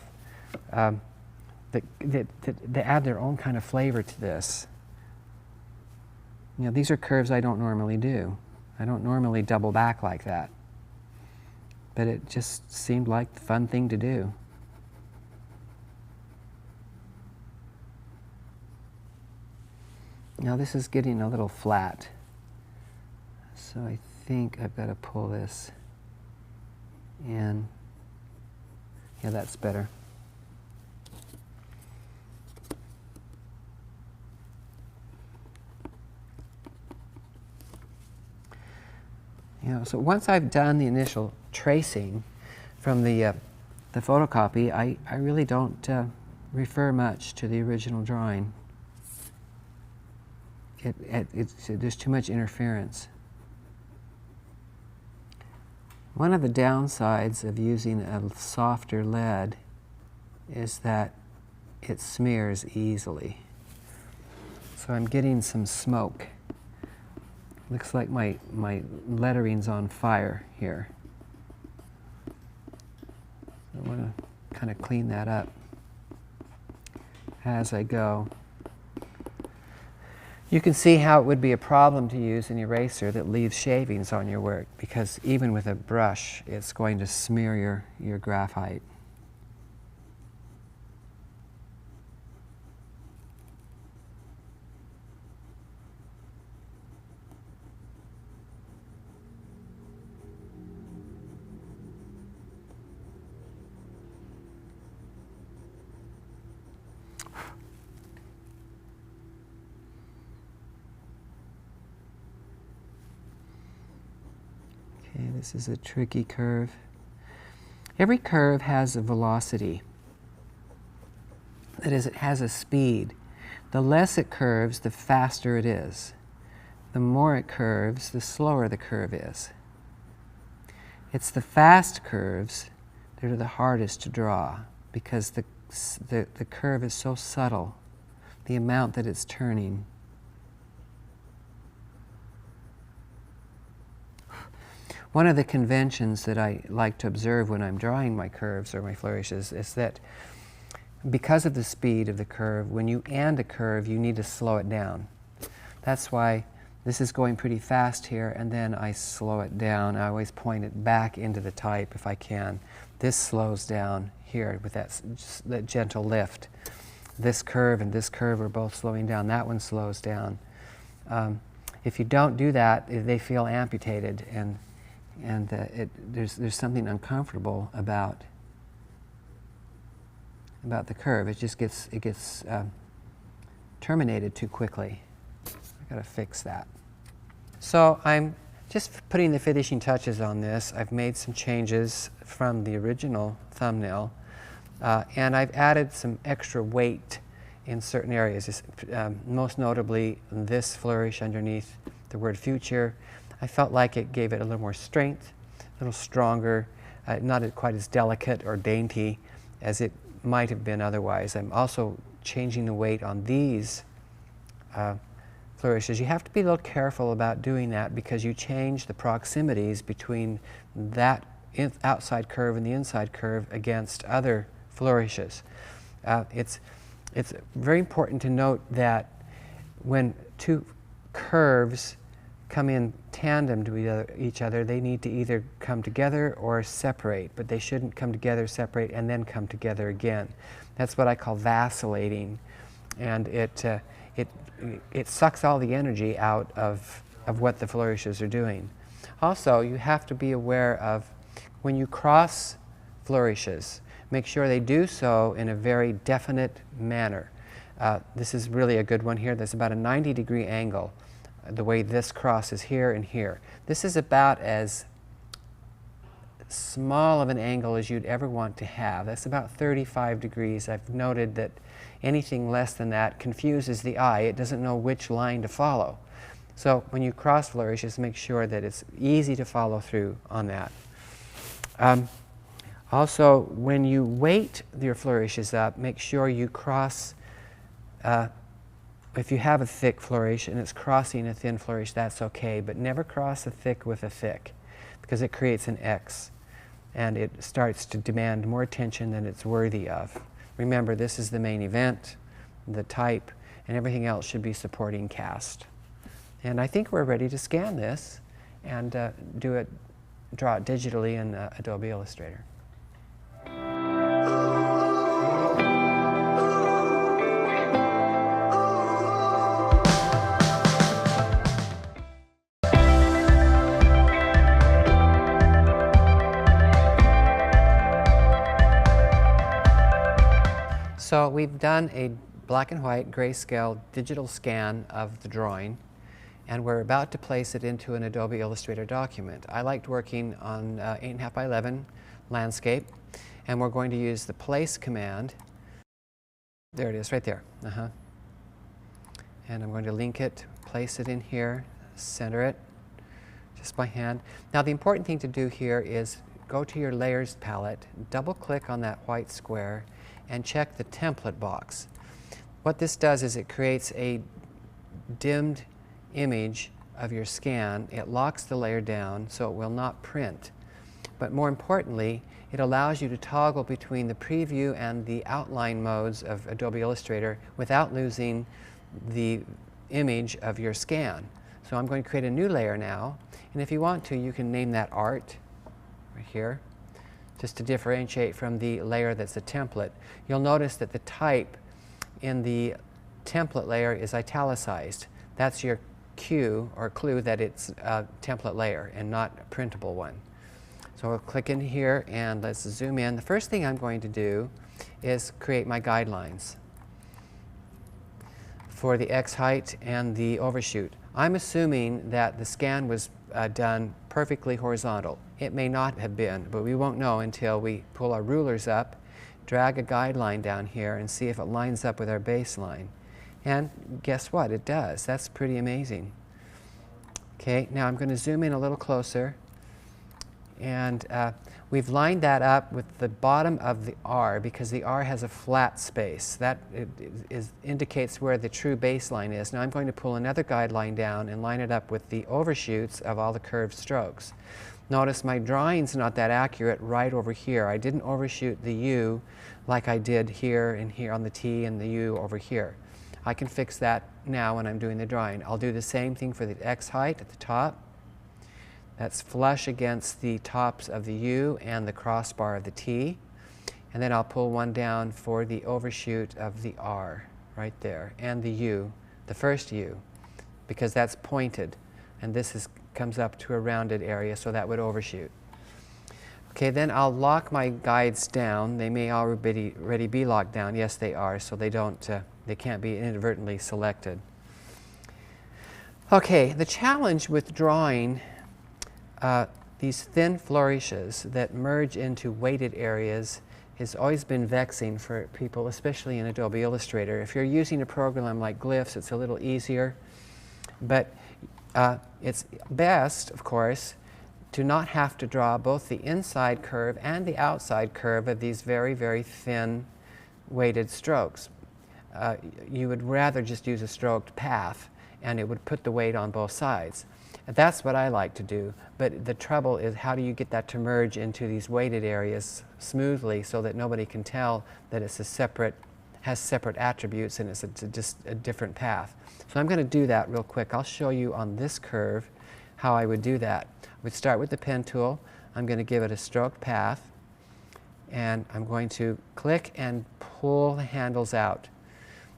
that add their own kind of flavor to this. You know, these are curves I don't normally do. I don't normally double back like that. But it just seemed like the fun thing to do. Now this is getting a little flat. So I think I've got to pull this in. Yeah, that's better. You know, so once I've done the initial tracing from the photocopy, I really don't refer much to the original drawing. There's too much interference. One of the downsides of using a softer lead is that it smears easily. So I'm getting some smoke. Looks like my lettering's on fire here. I want to kind of clean that up as I go. You can see how it would be a problem to use an eraser that leaves shavings on your work, because even with a brush, it's going to smear your graphite. Okay, this is a tricky curve. Every curve has a velocity. That is, it has a speed. The less it curves, the faster it is. The more it curves, the slower the curve is. It's the fast curves that are the hardest to draw, because the curve is so subtle, the amount that it's turning. One of the conventions that I like to observe when I'm drawing my curves or my flourishes is that because of the speed of the curve, when you end a curve, you need to slow it down. That's why this is going pretty fast here, and then I slow it down. I always point it back into the type if I can. This slows down here with that gentle lift. This curve and this curve are both slowing down. That one slows down. If you don't do that, they feel amputated, and there's something uncomfortable about the curve. It just gets terminated too quickly. I've got to fix that. So I'm just putting the finishing touches on this. I've made some changes from the original thumbnail, and I've added some extra weight in certain areas. Most notably, this flourish underneath the word future. I felt like it gave it a little more strength, a little stronger, not quite as delicate or dainty as it might have been otherwise. I'm also changing the weight on these flourishes. You have to be a little careful about doing that, because you change the proximities between that outside curve and the inside curve against other flourishes. It's very important to note that when two curves come in tandem to each other. They need to either come together or separate, but they shouldn't come together, separate, and then come together again. That's what I call vacillating, and it sucks all the energy out of what the flourishes are doing. Also, you have to be aware of when you cross flourishes, make sure they do so in a very definite manner. This is really a good one here. There's about a 90-degree angle, the way this crosses here and here. This is about as small of an angle as you'd ever want to have. That's about 35 degrees. I've noted that anything less than that confuses the eye. It doesn't know which line to follow. So when you cross flourishes, make sure that it's easy to follow through on that. Also, when you weight your flourishes up, make sure you cross, if you have a thick flourish and it's crossing a thin flourish, that's okay, but never cross a thick with a thick, because it creates an X and it starts to demand more attention than it's worthy of. Remember, this is the main event, the type, and everything else should be supporting cast. And I think we're ready to scan this and draw it digitally in Adobe Illustrator. So we've done a black and white grayscale digital scan of the drawing, and we're about to place it into an Adobe Illustrator document. I liked working on 8.5 by 11 landscape, and we're going to use the place command. There it is, right there. And I'm going to link it, place it in here, center it, just by hand. Now the important thing to do here is go to your layers palette, double click on that white square, and check the template box. What this does is it creates a dimmed image of your scan. It locks the layer down so it will not print. But more importantly, it allows you to toggle between the preview and the outline modes of Adobe Illustrator without losing the image of your scan. So I'm going to create a new layer now, and if you want to, you can name that Art right here, just to differentiate from the layer that's a template. You'll notice that the type in the template layer is italicized. That's your cue or clue that it's a template layer and not a printable one. So we'll click in here and let's zoom in. The first thing I'm going to do is create my guidelines for the X height and the overshoot. I'm assuming that the scan was done perfectly horizontal. It may not have been, but we won't know until we pull our rulers up, drag a guideline down here, and see if it lines up with our baseline. And guess what? It does. That's pretty amazing. Okay, now I'm going to zoom in a little closer. And we've lined that up with the bottom of the R because the R has a flat space. That indicates where the true baseline is. Now I'm going to pull another guideline down and line it up with the overshoots of all the curved strokes. Notice my drawing's not that accurate right over here. I didn't overshoot the U like I did here and here on the T and the U over here. I can fix that now when I'm doing the drawing. I'll do the same thing for the X height at the top. That's flush against the tops of the U and the crossbar of the T. And then I'll pull one down for the overshoot of the R right there, and the U, the first U, because that's pointed. And this comes up to a rounded area, so that would overshoot. Okay, then I'll lock my guides down. They may already be locked down. Yes, they are, so they can't be inadvertently selected. Okay, the challenge with drawing these thin flourishes that merge into weighted areas has always been vexing for people, especially in Adobe Illustrator. If you're using a program like Glyphs, it's a little easier, but it's best, of course, to not have to draw both the inside curve and the outside curve of these very, very thin weighted strokes. You would rather just use a stroked path, and it would put the weight on both sides. That's what I like to do, but the trouble is how do you get that to merge into these weighted areas smoothly so that nobody can tell that it's a separate has separate attributes and it's just a different path. So I'm going to do that real quick. I'll show you on this curve how I would do that. I would start with the pen tool. I'm going to give it a stroke path, and I'm going to click and pull the handles out.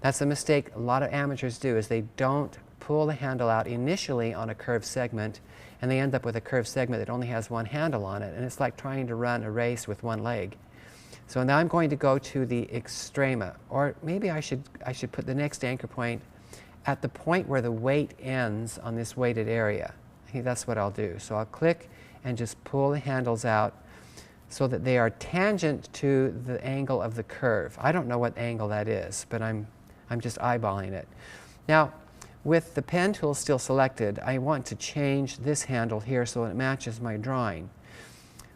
That's a mistake a lot of amateurs do, is they don't pull the handle out initially on a curved segment, and they end up with a curved segment that only has one handle on it, and it's like trying to run a race with one leg. So now I'm going to go to the extrema, or maybe I should put the next anchor point at the point where the weight ends on this weighted area. I think that's what I'll do. So I'll click and just pull the handles out so that they are tangent to the angle of the curve. I don't know what angle that is, but I'm just eyeballing it. Now, with the pen tool still selected, I want to change this handle here so it matches my drawing.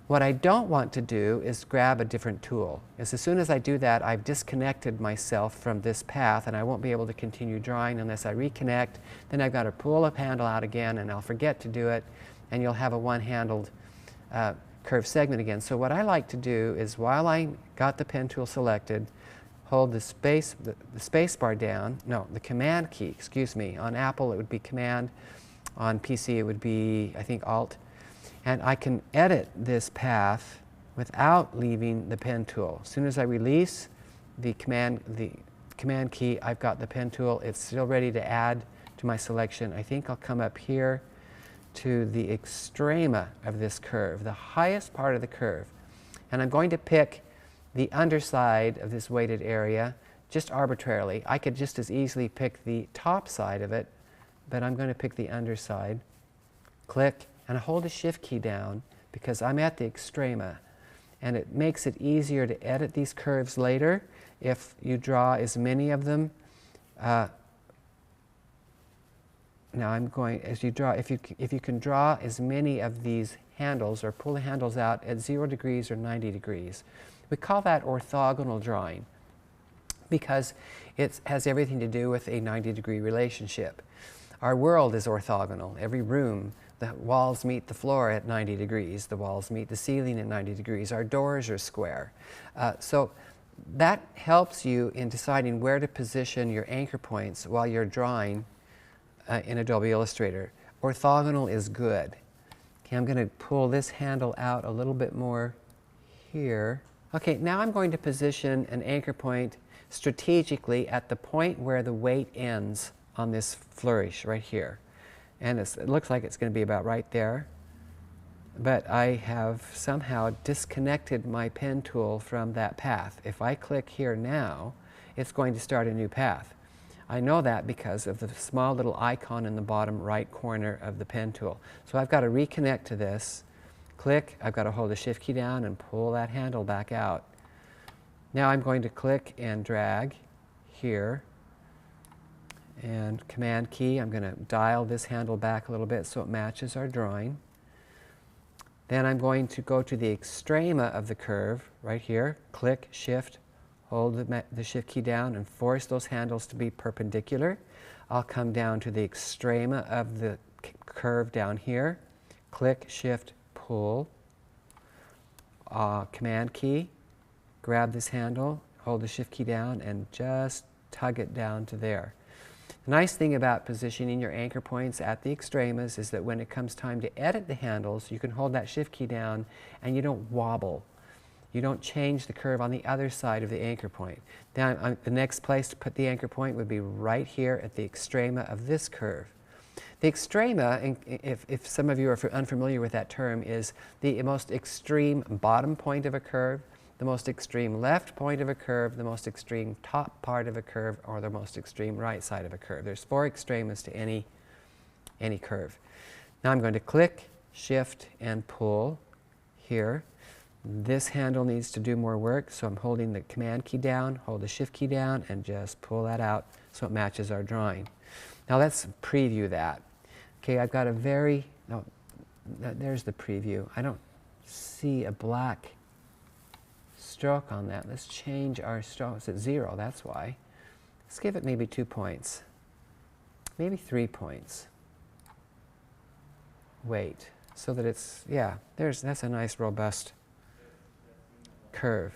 What I don't want to do is grab a different tool. As soon as I do that, I've disconnected myself from this path, and I won't be able to continue drawing unless I reconnect. Then I've got to pull a handle out again, and I'll forget to do it, and you'll have a one-handled curved segment again. So what I like to do is, while I got the pen tool selected, hold the space bar down, no, the command key, excuse me. On Apple it would be command, on PC it would be, I think, Alt. And I can edit this path without leaving the pen tool. As soon as I release the command key, I've got the pen tool. It's still ready to add to my selection. I think I'll come up here to the extrema of this curve, the highest part of the curve. And I'm going to pick the underside of this weighted area just arbitrarily. I could just as easily pick the top side of it, but I'm going to pick the underside. Click. And I hold the Shift key down because I'm at the extrema, and it makes it easier to edit these curves later if you draw as many of them. Now I'm going, as you draw, if you can draw as many of these handles or pull the handles out at 0 degrees or 90 degrees. We call that orthogonal drawing because it has everything to do with a 90-degree relationship. Our world is orthogonal. Every room, the walls meet the floor at 90 degrees. The walls meet the ceiling at 90 degrees. Our doors are square. So that helps you in deciding where to position your anchor points while you're drawing in Adobe Illustrator. Orthogonal is good. Okay, I'm going to pull this handle out a little bit more here. Okay, now I'm going to position an anchor point strategically at the point where the weight ends on this flourish right here. And it looks like it's going to be about right there. But I have somehow disconnected my pen tool from that path. If I click here now, it's going to start a new path. I know that because of the small little icon in the bottom right corner of the pen tool. So I've got to reconnect to this. Click. I've got to hold the Shift key down and pull that handle back out. Now I'm going to click and drag here. And Command key, I'm going to dial this handle back a little bit so it matches our drawing. Then I'm going to go to the extrema of the curve right here. Click, Shift, hold the Shift key down and force those handles to be perpendicular. I'll come down to the extrema of the curve down here. Click, Shift, pull. Command key, grab this handle, hold the Shift key down and just tug it down to there. The nice thing about positioning your anchor points at the extremas is that when it comes time to edit the handles, you can hold that Shift key down and you don't wobble. You don't change the curve on the other side of the anchor point. Now, the next place to put the anchor point would be right here at the extrema of this curve. The extrema, if some of you are unfamiliar with that term, is the most extreme bottom point of a curve, the most extreme left point of a curve, the most extreme top part of a curve, or the most extreme right side of a curve. There's 4 extremas to any curve. Now I'm going to click, Shift, and pull here. This handle needs to do more work, so I'm holding the Command key down, hold the Shift key down, and just pull that out so it matches our drawing. Now let's preview that. Okay, I've got a very, no, there's the preview. I don't see a black stroke on that. Let's change our stroke. It's at 0, that's why. Let's give it maybe 2 points. Maybe 3 points. Weight. So that it's, yeah, that's a nice robust curve.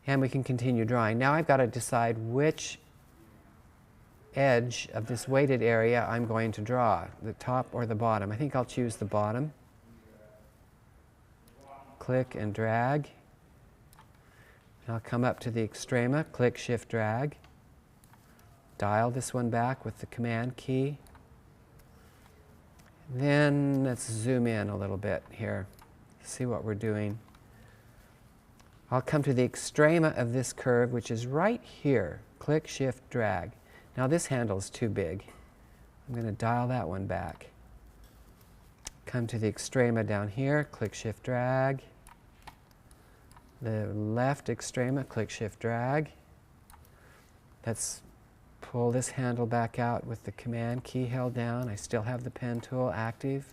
And we can continue drawing. Now I've got to decide which edge of this weighted area I'm going to draw, the top or the bottom. I think I'll choose the bottom. Click and drag. And I'll come up to the extrema, click, shift, drag. Dial this one back with the command key. Then let's zoom in a little bit here, see what we're doing. I'll come to the extrema of this curve, which is right here. Click, shift, drag. Now this handle is too big. I'm going to dial that one back. Come to the extrema down here, click, shift, drag. The left extrema, click, shift, drag. Let's pull this handle back out with the command key held down. I still have the pen tool active.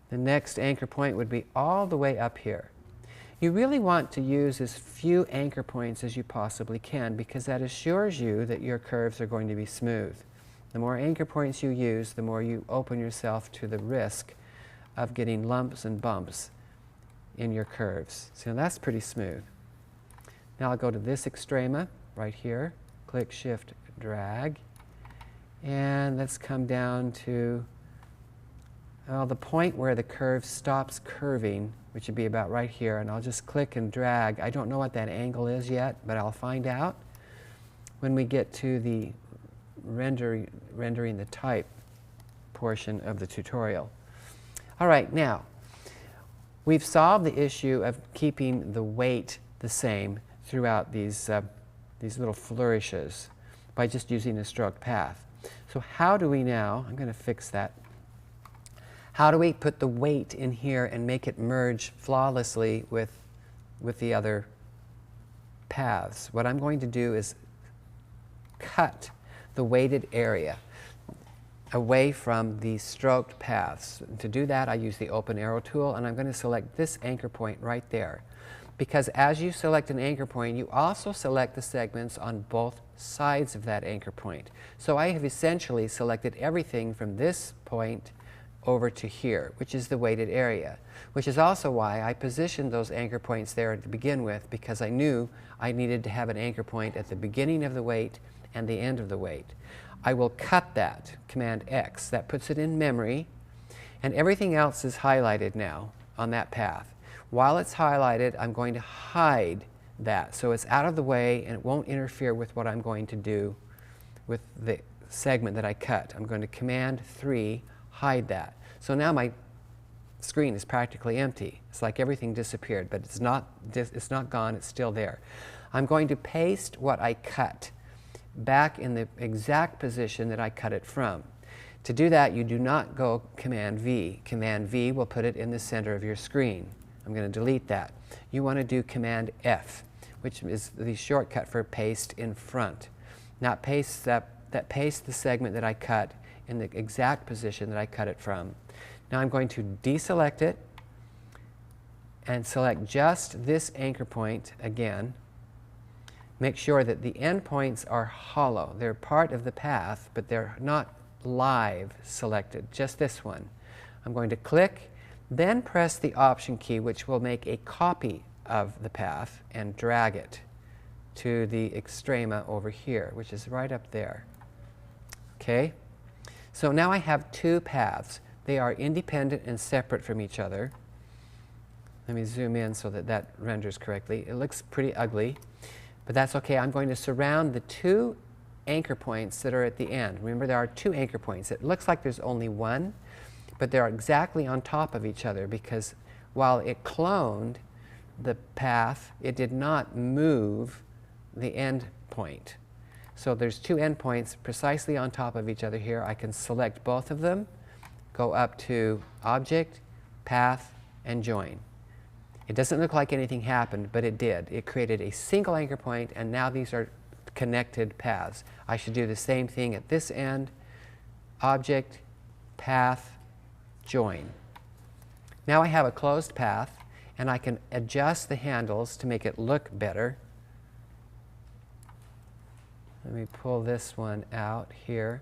The next anchor point would be all the way up here. You really want to use as few anchor points as you possibly can, because that assures you that your curves are going to be smooth. The more anchor points you use, the more you open yourself to the risk of getting lumps and bumps in your curves. So that's pretty smooth. Now I'll go to this extrema right here, click, shift, drag, and let's come down to the point where the curve stops curving, which would be about right here, and I'll just click and drag. I don't know what that angle is yet, but I'll find out when we get to the rendering the type portion of the tutorial. All right, now we've solved the issue of keeping the weight the same throughout these little flourishes by just using a stroked path. So how do we now, I'm going to fix that, how do we put the weight in here and make it merge flawlessly with the other paths? What I'm going to do is cut the weighted area away from the stroked paths. To do that, I use the open arrow tool, and I'm going to select this anchor point right there. Because as you select an anchor point, you also select the segments on both sides of that anchor point. So I have essentially selected everything from this point over to here, which is the weighted area, which is also why I positioned those anchor points there to begin with, because I knew I needed to have an anchor point at the beginning of the weight and the end of the weight. I will cut that, Command X. That puts it in memory, and everything else is highlighted now on that path. While it's highlighted, I'm going to hide that so it's out of the way and it won't interfere with what I'm going to do with the segment that I cut. I'm going to Command 3, hide that. So now my screen is practically empty. It's like everything disappeared, but it's not gone, it's still there. I'm going to paste what I cut back in the exact position that I cut it from. To do that, you do not go Command V. Command V will put it in the center of your screen. I'm going to delete that. You want to do Command F, which is the shortcut for paste in front. Now paste that paste the segment that I cut in the exact position that I cut it from. Now I'm going to deselect it and select just this anchor point again. Make sure that the endpoints are hollow. They're part of the path, but they're not live selected, just this one. I'm going to click, then press the Option key, which will make a copy of the path, and drag it to the extrema over here, which is right up there. Okay? So now I have two paths. They are independent and separate from each other. Let me zoom in so that that renders correctly. It looks pretty ugly, but that's okay. I'm going to surround the two anchor points that are at the end. Remember, there are two anchor points. It looks like there's only one, but they're exactly on top of each other, because while it cloned the path, it did not move the end point. So there's two endpoints precisely on top of each other here. I can select both of them, go up to Object, Path, and Join. It doesn't look like anything happened, but it did. It created a single anchor point, and now these are connected paths. I should do the same thing at this end, Object, Path, Join. Now I have a closed path, and I can adjust the handles to make it look better. Let me pull this one out here.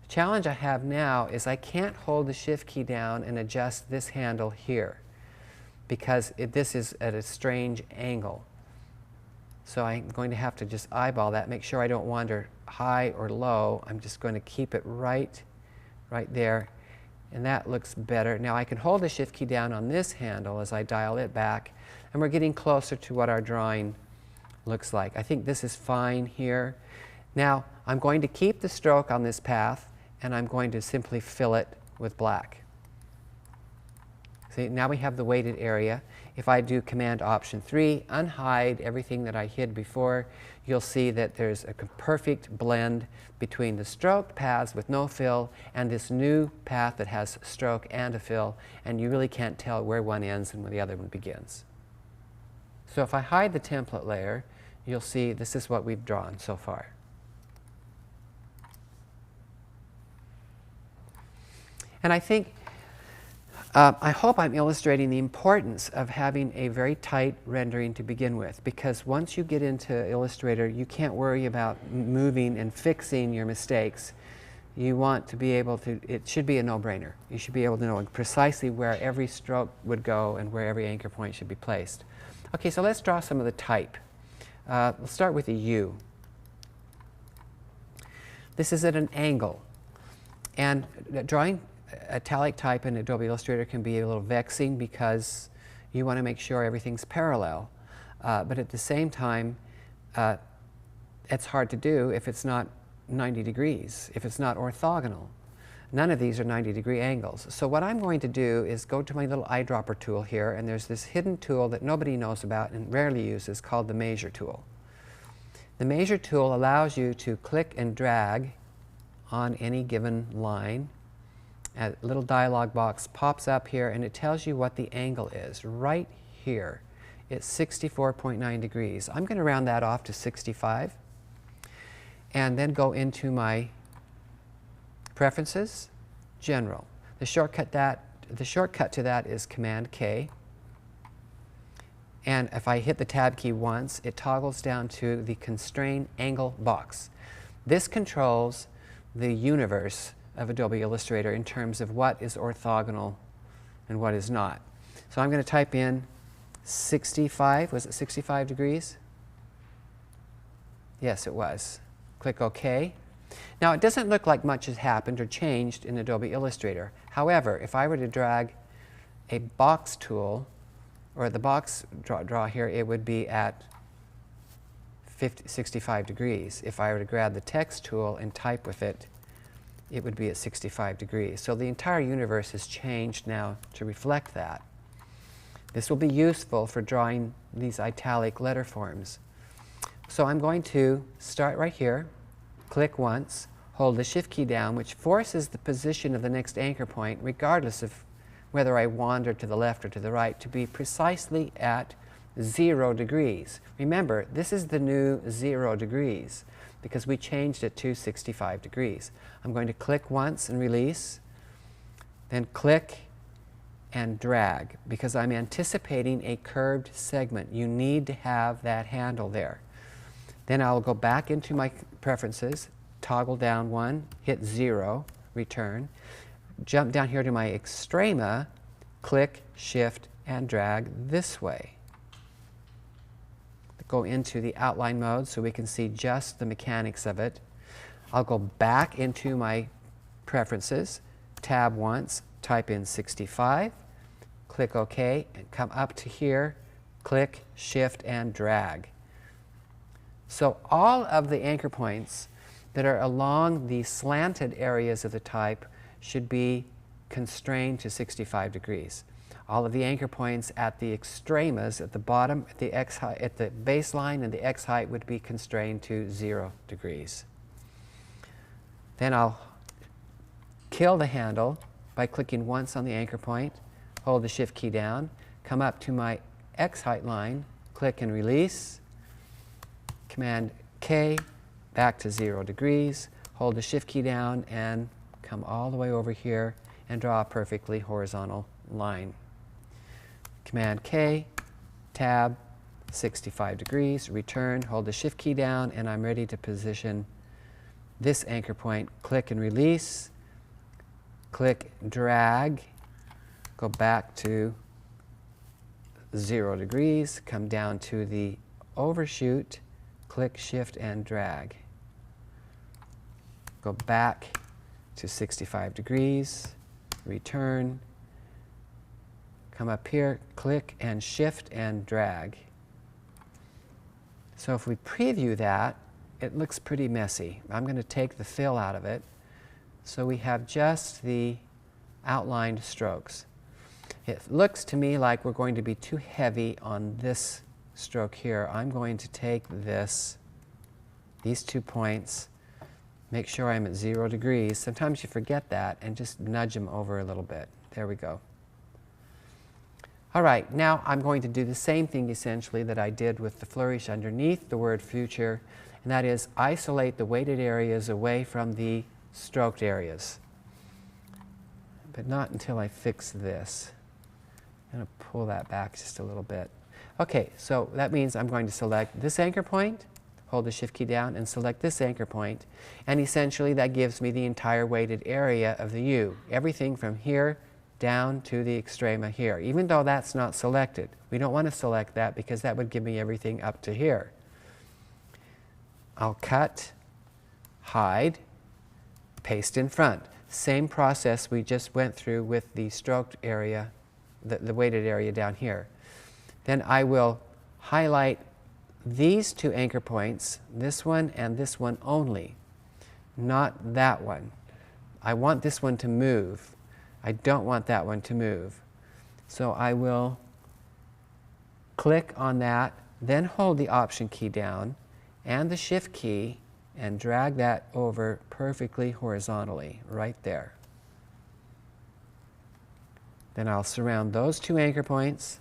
The challenge I have now is I can't hold the Shift key down and adjust this handle here, because this is at a strange angle. So I'm going to have to just eyeball that, make sure I don't wander high or low. I'm just going to keep it right there. And that looks better. Now I can hold the shift key down on this handle as I dial it back, and we're getting closer to what our drawing looks like. I think this is fine here. Now I'm going to keep the stroke on this path, and I'm going to simply fill it with black. See, now we have the weighted area. If I do Command Option 3, unhide everything that I hid before, you'll see that there's a perfect blend between the stroked paths with no fill and this new path that has stroke and a fill, and you really can't tell where one ends and where the other one begins. So if I hide the template layer, you'll see this is what we've drawn so far. And I think I hope I'm illustrating the importance of having a very tight rendering to begin with, because once you get into Illustrator, you can't worry about moving and fixing your mistakes. You want to be able to, it should be a no-brainer. You should be able to know precisely where every stroke would go and where every anchor point should be placed. Okay, so let's draw some of the type. We'll start with a U. This is at an angle, and drawing italic type in Adobe Illustrator can be a little vexing because you want to make sure everything's parallel. But at the same time, it's hard to do if it's not 90 degrees, if it's not orthogonal. None of these are 90-degree angles. So what I'm going to do is go to my little eyedropper tool here, and there's this hidden tool that nobody knows about and rarely uses called the Measure tool. The Measure tool allows you to click and drag on any given line. A little dialog box pops up here, and it tells you what the angle is. Right here, it's 64.9 degrees. I'm going to round that off to 65, and then go into my Preferences, General. The shortcut to that is Command K. And if I hit the Tab key once, it toggles down to the Constrain Angle box. This controls the universe of Adobe Illustrator in terms of what is orthogonal and what is not. So I'm going to type in 65. Was it 65 degrees? Yes, it was. Click OK. Now, it doesn't look like much has happened or changed in Adobe Illustrator. However, if I were to drag a box tool, or the box draw here, it would be at 65 degrees. If I were to grab the text tool and type with it, it would be at 65 degrees. So the entire universe has changed now to reflect that. This will be useful for drawing these italic letter forms. So I'm going to start right here, click once, hold the Shift key down, which forces the position of the next anchor point, regardless of whether I wander to the left or to the right, to be precisely at 0 degrees. Remember, this is the new 0 degrees because we changed it to 65 degrees. I'm going to click once and release, then click and drag because I'm anticipating a curved segment. You need to have that handle there. Then I'll go back into my Preferences, toggle down one, hit 0, return, jump down here to my extrema, click, shift, and drag this way. Go into the outline mode so we can see just the mechanics of it. I'll go back into my Preferences, tab once, type in 65, click OK, and come up to here, click, shift, and drag. So all of the anchor points that are along the slanted areas of the type should be constrained to 65 degrees. All of the anchor points at the extremas, at the bottom, at the X height, at the baseline and the X height would be constrained to 0 degrees. Then I'll kill the handle by clicking once on the anchor point, hold the Shift key down, come up to my X height line, click and release, Command K, back to 0 degrees, hold the Shift key down and come all the way over here and draw a perfectly horizontal line. Command K, tab, 65 degrees, return, hold the Shift key down, and I'm ready to position this anchor point. Click and release, click, drag, go back to 0 degrees, come down to the overshoot, click, shift, and drag. Go back to 65 degrees, return, come up here, click and shift and drag. So if we preview that, it looks pretty messy. I'm going to take the fill out of it so we have just the outlined strokes. It looks to me like we're going to be too heavy on this stroke here. I'm going to take these 2 points, make sure I'm at 0 degrees. Sometimes you forget that, and just nudge them over a little bit. There we go. All right, now I'm going to do the same thing essentially that I did with the flourish underneath the word future, and that is isolate the weighted areas away from the stroked areas. But not until I fix this. I'm going to pull that back just a little bit. Okay, so that means I'm going to select this anchor point, hold the shift key down, and select this anchor point. And essentially that gives me the entire weighted area of the U. Everything from here down to the extrema here, even though that's not selected. We don't want to select that because that would give me everything up to here. I'll cut, hide, paste in front. Same process we just went through with the stroked area, the weighted area down here. Then I will highlight these 2 anchor points, this one and this one only, not that one. I want this one to move. I don't want that one to move. So I will click on that, then hold the Option key down and the Shift key and drag that over perfectly horizontally, right there. Then I'll surround those 2 anchor points,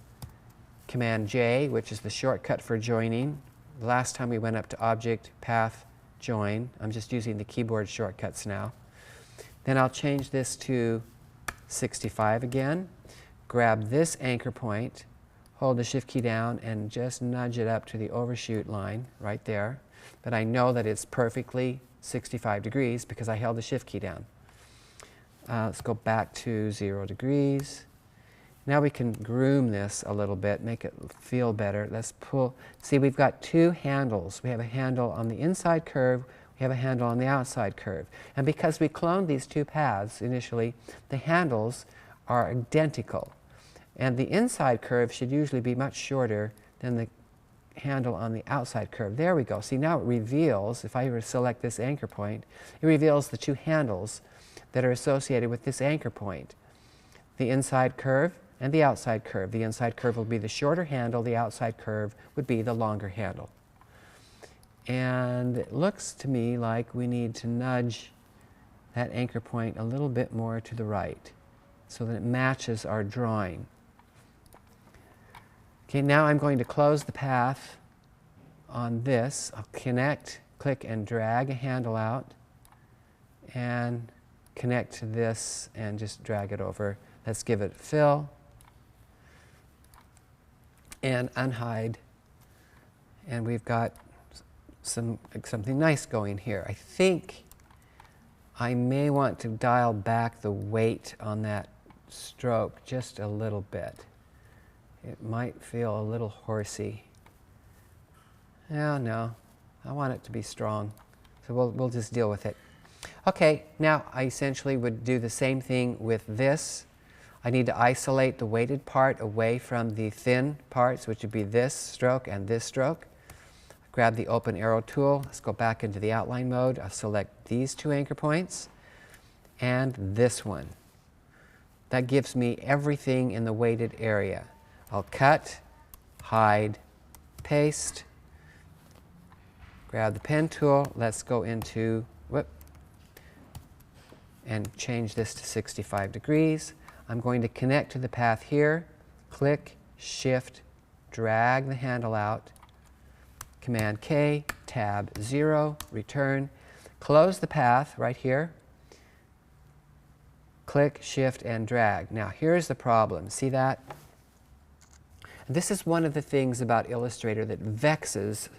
Command J, which is the shortcut for joining. The last time we went up to Object, Path, Join. I'm just using the keyboard shortcuts now. Then I'll change this to 65 again, grab this anchor point, hold the Shift key down, and just nudge it up to the overshoot line right there. But I know that it's perfectly 65 degrees because I held the Shift key down. Let's go back to 0 degrees. Now we can groom this a little bit, make it feel better. Let's pull. See, we've got 2 handles. We have a handle on the inside curve. We have a handle on the outside curve. And because we cloned these 2 paths initially, the handles are identical. And the inside curve should usually be much shorter than the handle on the outside curve. There we go. See, now it reveals, if I were to select this anchor point, it reveals the 2 handles that are associated with this anchor point. The inside curve and the outside curve. The inside curve will be the shorter handle, the outside curve would be the longer handle. And it looks to me like we need to nudge that anchor point a little bit more to the right so that it matches our drawing. Okay, now I'm going to close the path on this. I'll connect, click and drag a handle out and connect to this and just drag it over. Let's give it fill and unhide, and we've got something nice going here. I think I may want to dial back the weight on that stroke just a little bit. It might feel a little horsey. Oh, no, I want it to be strong, so we'll just deal with it. Okay, now I essentially would do the same thing with this. I need to isolate the weighted part away from the thin parts, which would be this stroke and this stroke. Grab the open arrow tool. Let's go back into the outline mode. I'll select these 2 anchor points and this one. That gives me everything in the weighted area. I'll cut, hide, paste, grab the pen tool. Let's go into, and change this to 65 degrees. I'm going to connect to the path here, click, shift, drag the handle out, Command K, tab 0, return, close the path right here, click, shift, and drag. Now here's the problem. See that? This is one of the things about Illustrator that vexes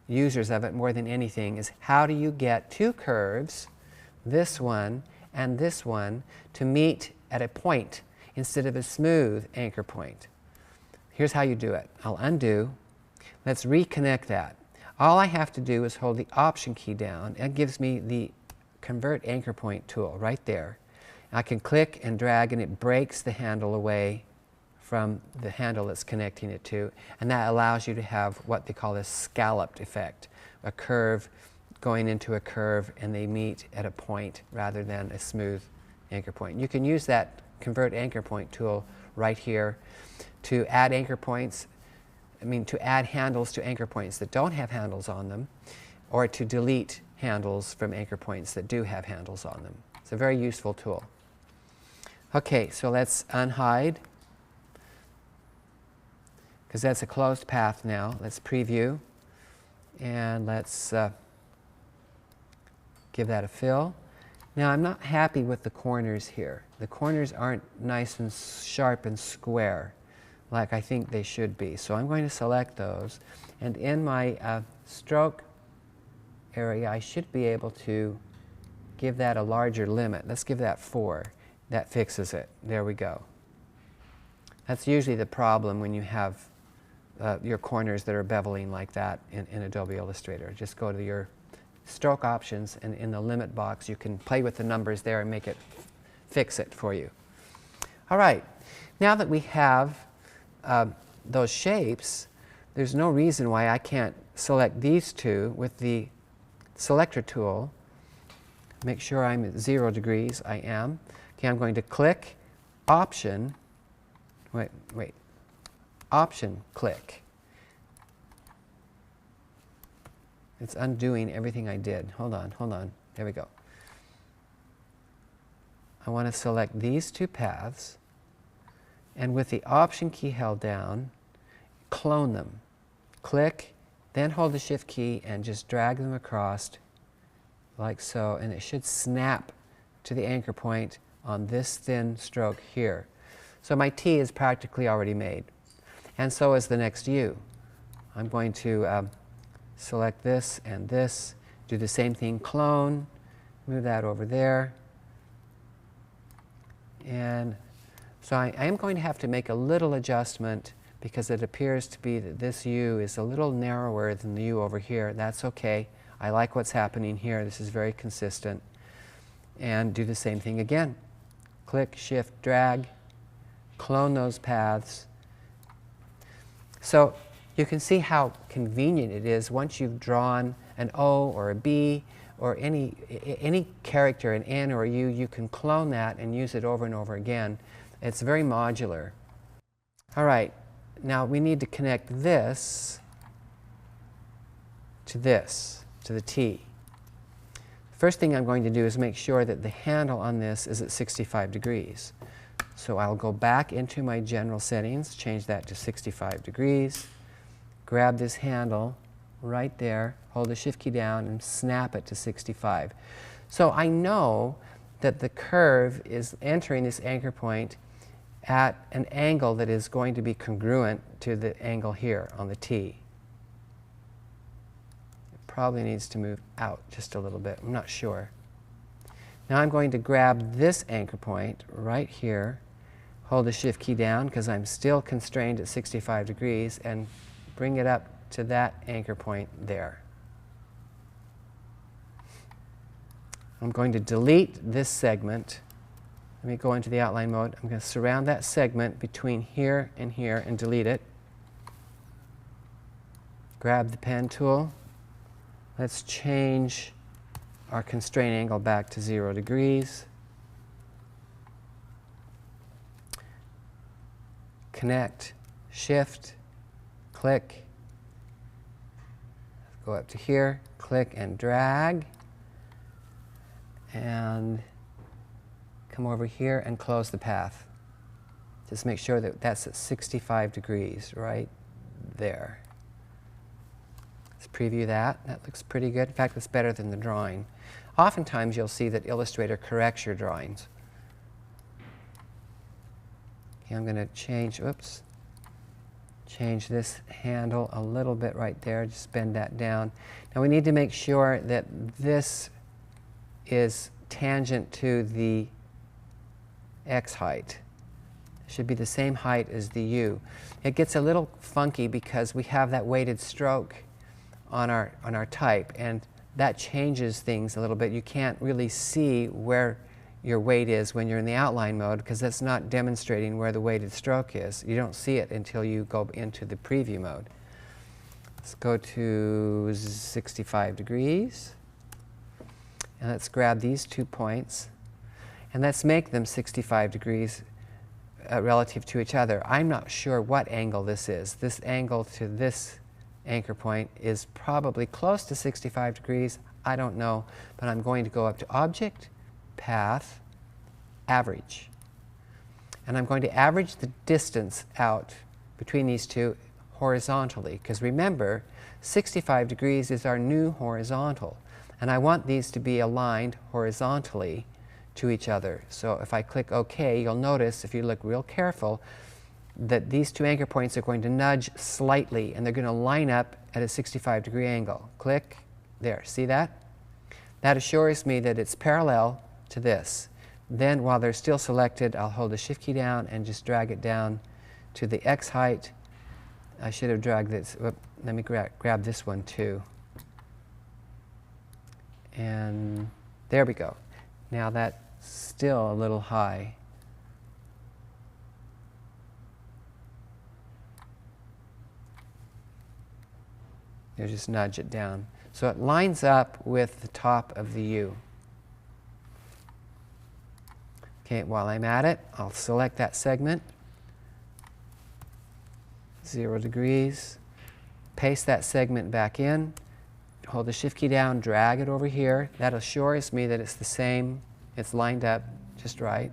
users of it more than anything, is how do you get 2 curves, this one and this one, to meet at a point instead of a smooth anchor point. Here's how you do it. I'll undo. Let's reconnect that. All I have to do is hold the Option key down. It gives me the Convert Anchor Point tool right there. I can click and drag and it breaks the handle away from the handle that's connecting it to, and that allows you to have what they call a scalloped effect, a curve going into a curve and they meet at a point rather than a smooth anchor point. You can use that Convert Anchor Point tool right here to add anchor points, to add handles to anchor points that don't have handles on them, or to delete handles from anchor points that do have handles on them. It's a very useful tool. Okay, so let's unhide, because that's a closed path now. Let's preview, and let's give that a fill. Now I'm not happy with the corners here. The corners aren't nice and sharp and square like I think they should be. So I'm going to select those, and in my stroke area I should be able to give that a larger limit. Let's give that 4. That fixes it. There we go. That's usually the problem when you have your corners that are beveling like that in Adobe Illustrator. Just go to your stroke options, and in the limit box you can play with the numbers there and make it fix it for you. All right, now that we have those shapes, there's no reason why I can't select these two with the selector tool. Make sure I'm at 0 degrees. I am. Okay, I'm going to click Option. Wait. Option click. It's undoing everything I did. Hold on. There we go. I want to select these two paths, and with the Option key held down, clone them. Click, then hold the Shift key and just drag them across like so, and it should snap to the anchor point on this thin stroke here. So my T is practically already made, and so is the next U. I'm going to select this and this, do the same thing, clone, move that over there, and so I am going to have to make a little adjustment because it appears to be that this U is a little narrower than the U over here. That's okay. I like what's happening here. This is very consistent. And do the same thing again. Click, Shift, drag, clone those paths. So you can see how convenient it is once you've drawn an O or a B or any character, an N or a U, you can clone that and use it over and over again. It's very modular. All right, now we need to connect this, to the T. First thing I'm going to do is make sure that the handle on this is at 65 degrees. So I'll go back into my general settings, change that to 65 degrees, grab this handle right there, hold the Shift key down and snap it to 65. So I know that the curve is entering this anchor point at an angle that is going to be congruent to the angle here on the T. It probably needs to move out just a little bit. I'm not sure. Now I'm going to grab this anchor point right here, hold the Shift key down because I'm still constrained at 65 degrees, and bring it up to that anchor point there. I'm going to delete this segment. Let me go into the outline mode. I'm going to surround that segment between here and delete it. Grab the pen tool. Let's change our constraint angle back to 0 degrees. Connect, Shift, click, go up to here, click and drag, and come over here and close the path. Just make sure that that's at 65 degrees right there. Let's preview that. That looks pretty good. In fact, it's better than the drawing. Oftentimes you'll see that Illustrator corrects your drawings. Okay, I'm going to change this handle a little bit right there, just bend that down. Now we need to make sure that this is tangent to the X height. should be the same height as the U. It gets a little funky because we have that weighted stroke on our type, and that changes things a little bit. You can't really see where your weight is when you're in the outline mode because that's not demonstrating where the weighted stroke is. You don't see it until you go into the preview mode. Let's go to 65 degrees. And let's grab these 2 points. And let's make them 65 degrees relative to each other. I'm not sure what angle this is. This angle to this anchor point is probably close to 65 degrees. I don't know. But I'm going to go up to Object, Path, Average. And I'm going to average the distance out between these two horizontally. Because remember, 65 degrees is our new horizontal. And I want these to be aligned horizontally to each other. So if I click OK, you'll notice, if you look real careful, that these two anchor points are going to nudge slightly, and they're going to line up at a 65-degree angle. Click. There. See that? That assures me that it's parallel to this. Then, while they're still selected, I'll hold the Shift key down and just drag it down to the X height. I should have dragged this. Let me grab this one, too. And there we go. Now that's still a little high. You just nudge it down. So it lines up with the top of the U. Okay, while I'm at it, I'll select that segment. 0 degrees. Paste that segment back in. Hold the Shift key down, drag it over here. That assures me that it's the same. It's lined up just right.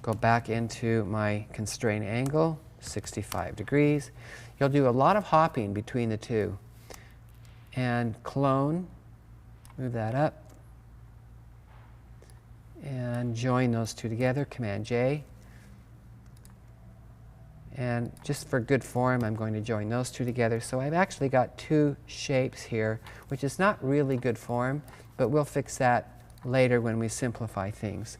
Go back into my constraint angle, 65 degrees. You'll do a lot of hopping between the two. And clone, move that up. And join those two together, Command J. And just for good form, I'm going to join those two together. So I've actually got two shapes here, which is not really good form, but we'll fix that later when we simplify things.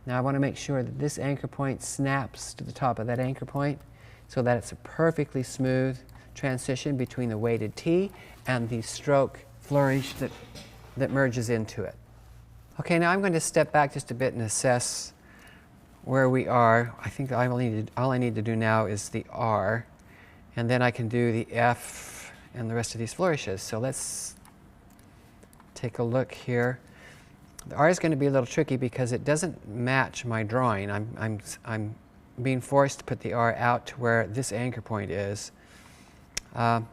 Now I want to make sure that this anchor point snaps to the top of that anchor point so that it's a perfectly smooth transition between the weighted T and the stroke flourish that merges into it. Okay, now I'm going to step back just a bit and assess where we are. I think all I need to do now is the R, and then I can do the F and the rest of these flourishes. So let's take a look here. The R is going to be a little tricky because it doesn't match my drawing. I'm being forced to put the R out to where this anchor point is. And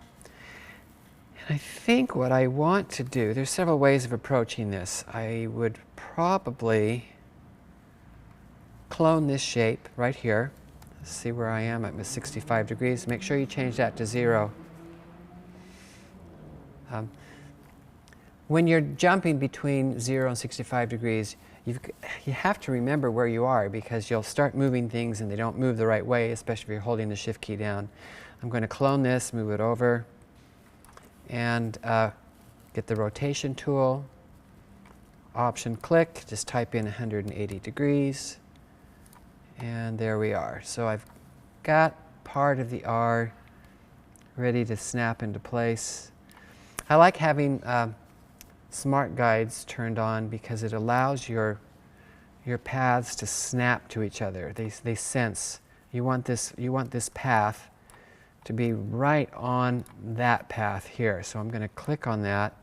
I think what I want to do, there's several ways of approaching this. I would probably clone this shape right here. Let's see where I am at 65 degrees. Make sure you change that to 0. When you're jumping between 0 and 65 degrees, you have to remember where you are because you'll start moving things and they don't move the right way, especially if you're holding the Shift key down. I'm going to clone this, move it over, and get the rotation tool. Option click, just type in 180 degrees. And there we are. So I've got part of the R ready to snap into place. I like having smart guides turned on because it allows your paths to snap to each other. They sense you want this path to be right on that path here. So I'm going to click on that,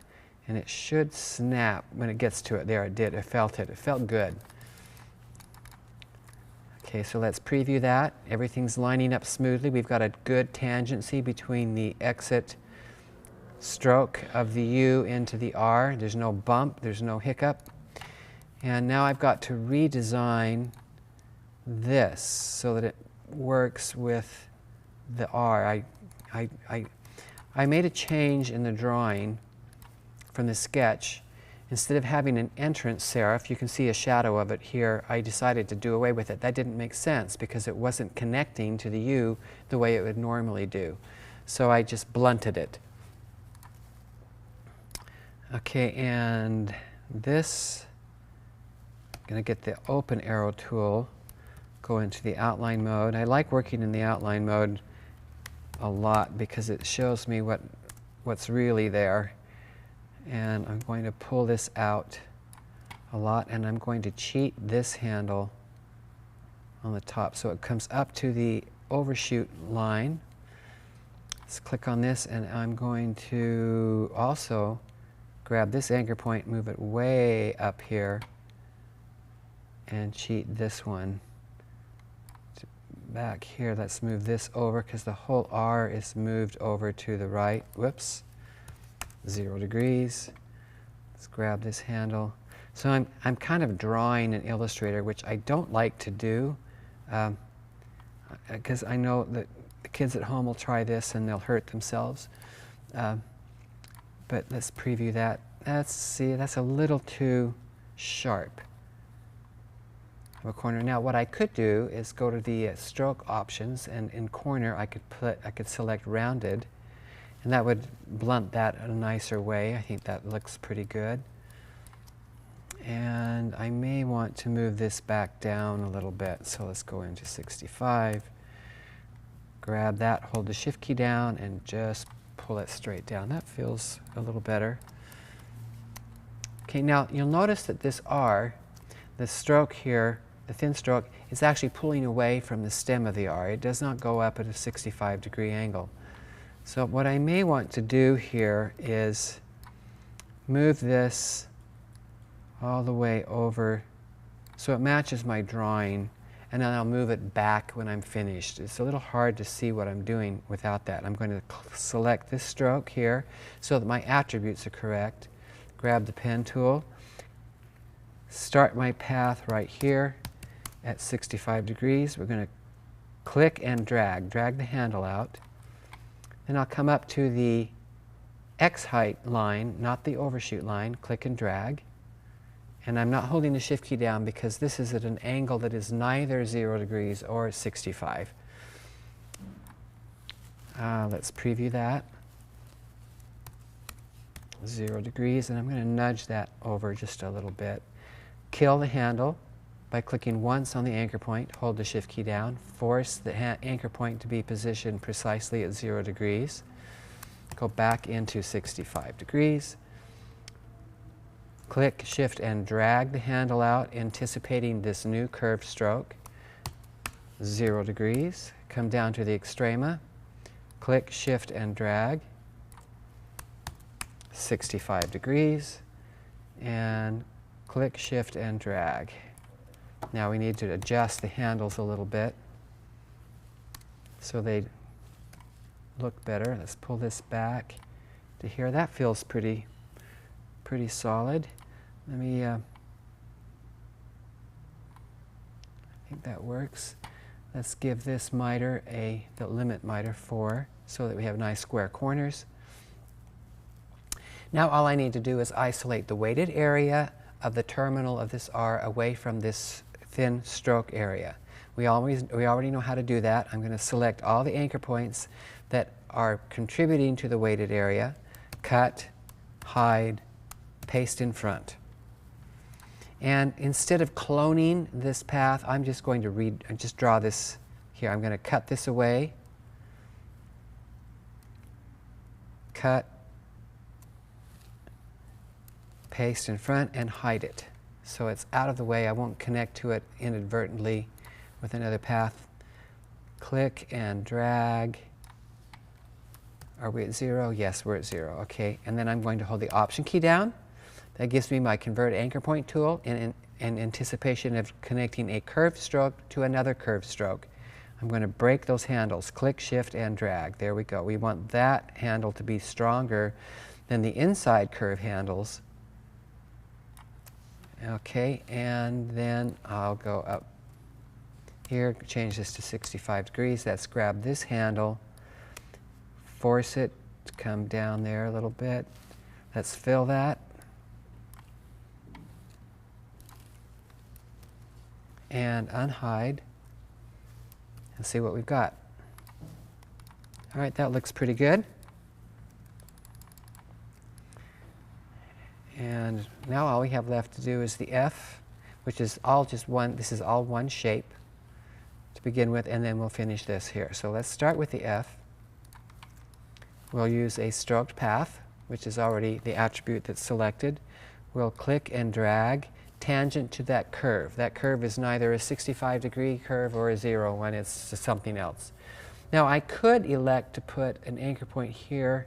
and it should snap when it gets to it. There, it did. It felt it. It felt good. Okay, so let's preview that. Everything's lining up smoothly. We've got a good tangency between the exit stroke of the U into the R. There's no bump, there's no hiccup. And now I've got to redesign this so that it works with the R. I made a change in the drawing from the sketch. Instead of having an entrance serif, you can see a shadow of it here, I decided to do away with it. That didn't make sense because it wasn't connecting to the U the way it would normally do. So I just blunted it. Okay, and this, I'm going to get the open arrow tool. go into the outline mode. I like working in the outline mode a lot because it shows me what's really there. And I'm going to pull this out a lot, and I'm going to cheat this handle on the top so it comes up to the overshoot line. Let's click on this, and I'm going to also grab this anchor point, move it way up here, and cheat this one back here. Let's move this over because the whole R is moved over to the right. Whoops. 0 degrees. Let's grab this handle. So I'm kind of drawing in Illustrator, which I don't like to do because I know that the kids at home will try this and they'll hurt themselves. But let's preview that. See, that's a little too sharp of a corner. Now what I could do is go to the stroke options, and in corner I could select rounded, and that would blunt that in a nicer way. I think that looks pretty good. And I may want to move this back down a little bit. So let's go into 65. Grab that, hold the Shift key down, and just pull it straight down. That feels a little better. Okay, now you'll notice that this R, the stroke here, the thin stroke, is actually pulling away from the stem of the R. It does not go up at a 65-degree angle. So what I may want to do here is move this all the way over so it matches my drawing, and then I'll move it back when I'm finished. It's a little hard to see what I'm doing without that. I'm going to select this stroke here so that my attributes are correct. Grab the pen tool, start my path right here at 65 degrees. We're going to click and drag the handle out. Then I'll come up to the X height line, not the overshoot line, click and drag. And I'm not holding the Shift key down because this is at an angle that is neither 0 degrees or 65. Let's preview that. 0 degrees, and I'm going to nudge that over just a little bit. Kill the handle by clicking once on the anchor point, hold the Shift key down, force the anchor point to be positioned precisely at 0 degrees. Go back into 65 degrees. Click, Shift, and drag the handle out, anticipating this new curved stroke. 0 degrees. Come down to the extrema. Click, Shift, and drag. 65 degrees. And click, Shift, and drag. Now we need to adjust the handles a little bit so they look better. Let's pull this back to here. That feels pretty solid. Let me, I think that works. Let's give this miter the limit miter 4 so that we have nice square corners. Now all I need to do is isolate the weighted area of the terminal of this R away from this thin stroke area. We already know how to do that. I'm going to select all the anchor points that are contributing to the weighted area, cut, hide, paste in front. And instead of cloning this path, I'm just going to just draw this here. I'm going to cut this away, cut, paste in front, and hide it. So it's out of the way. I won't connect to it inadvertently with another path. Click and drag. Are we at 0? Yes, we're at 0. Okay, and then I'm going to hold the Option key down. That gives me my Convert Anchor Point tool in anticipation of connecting a curved stroke to another curved stroke. I'm going to break those handles. Click, Shift, and drag. There we go. We want that handle to be stronger than the inside curve handles. Okay, and then I'll go up here, change this to 65 degrees. Let's grab this handle, force it to come down there a little bit. Let's fill that. And unhide and see what we've got. All right, that looks pretty good. And now all we have left to do is the F, which is all just one. This is all one shape. to begin with, and then we'll finish this here. So let's start with the F. We'll use a stroked path, which is already the attribute that's selected. We'll click and drag tangent to that curve. That curve is neither a 65-degree curve or a 0 one, it's something else. Now I could elect to put an anchor point here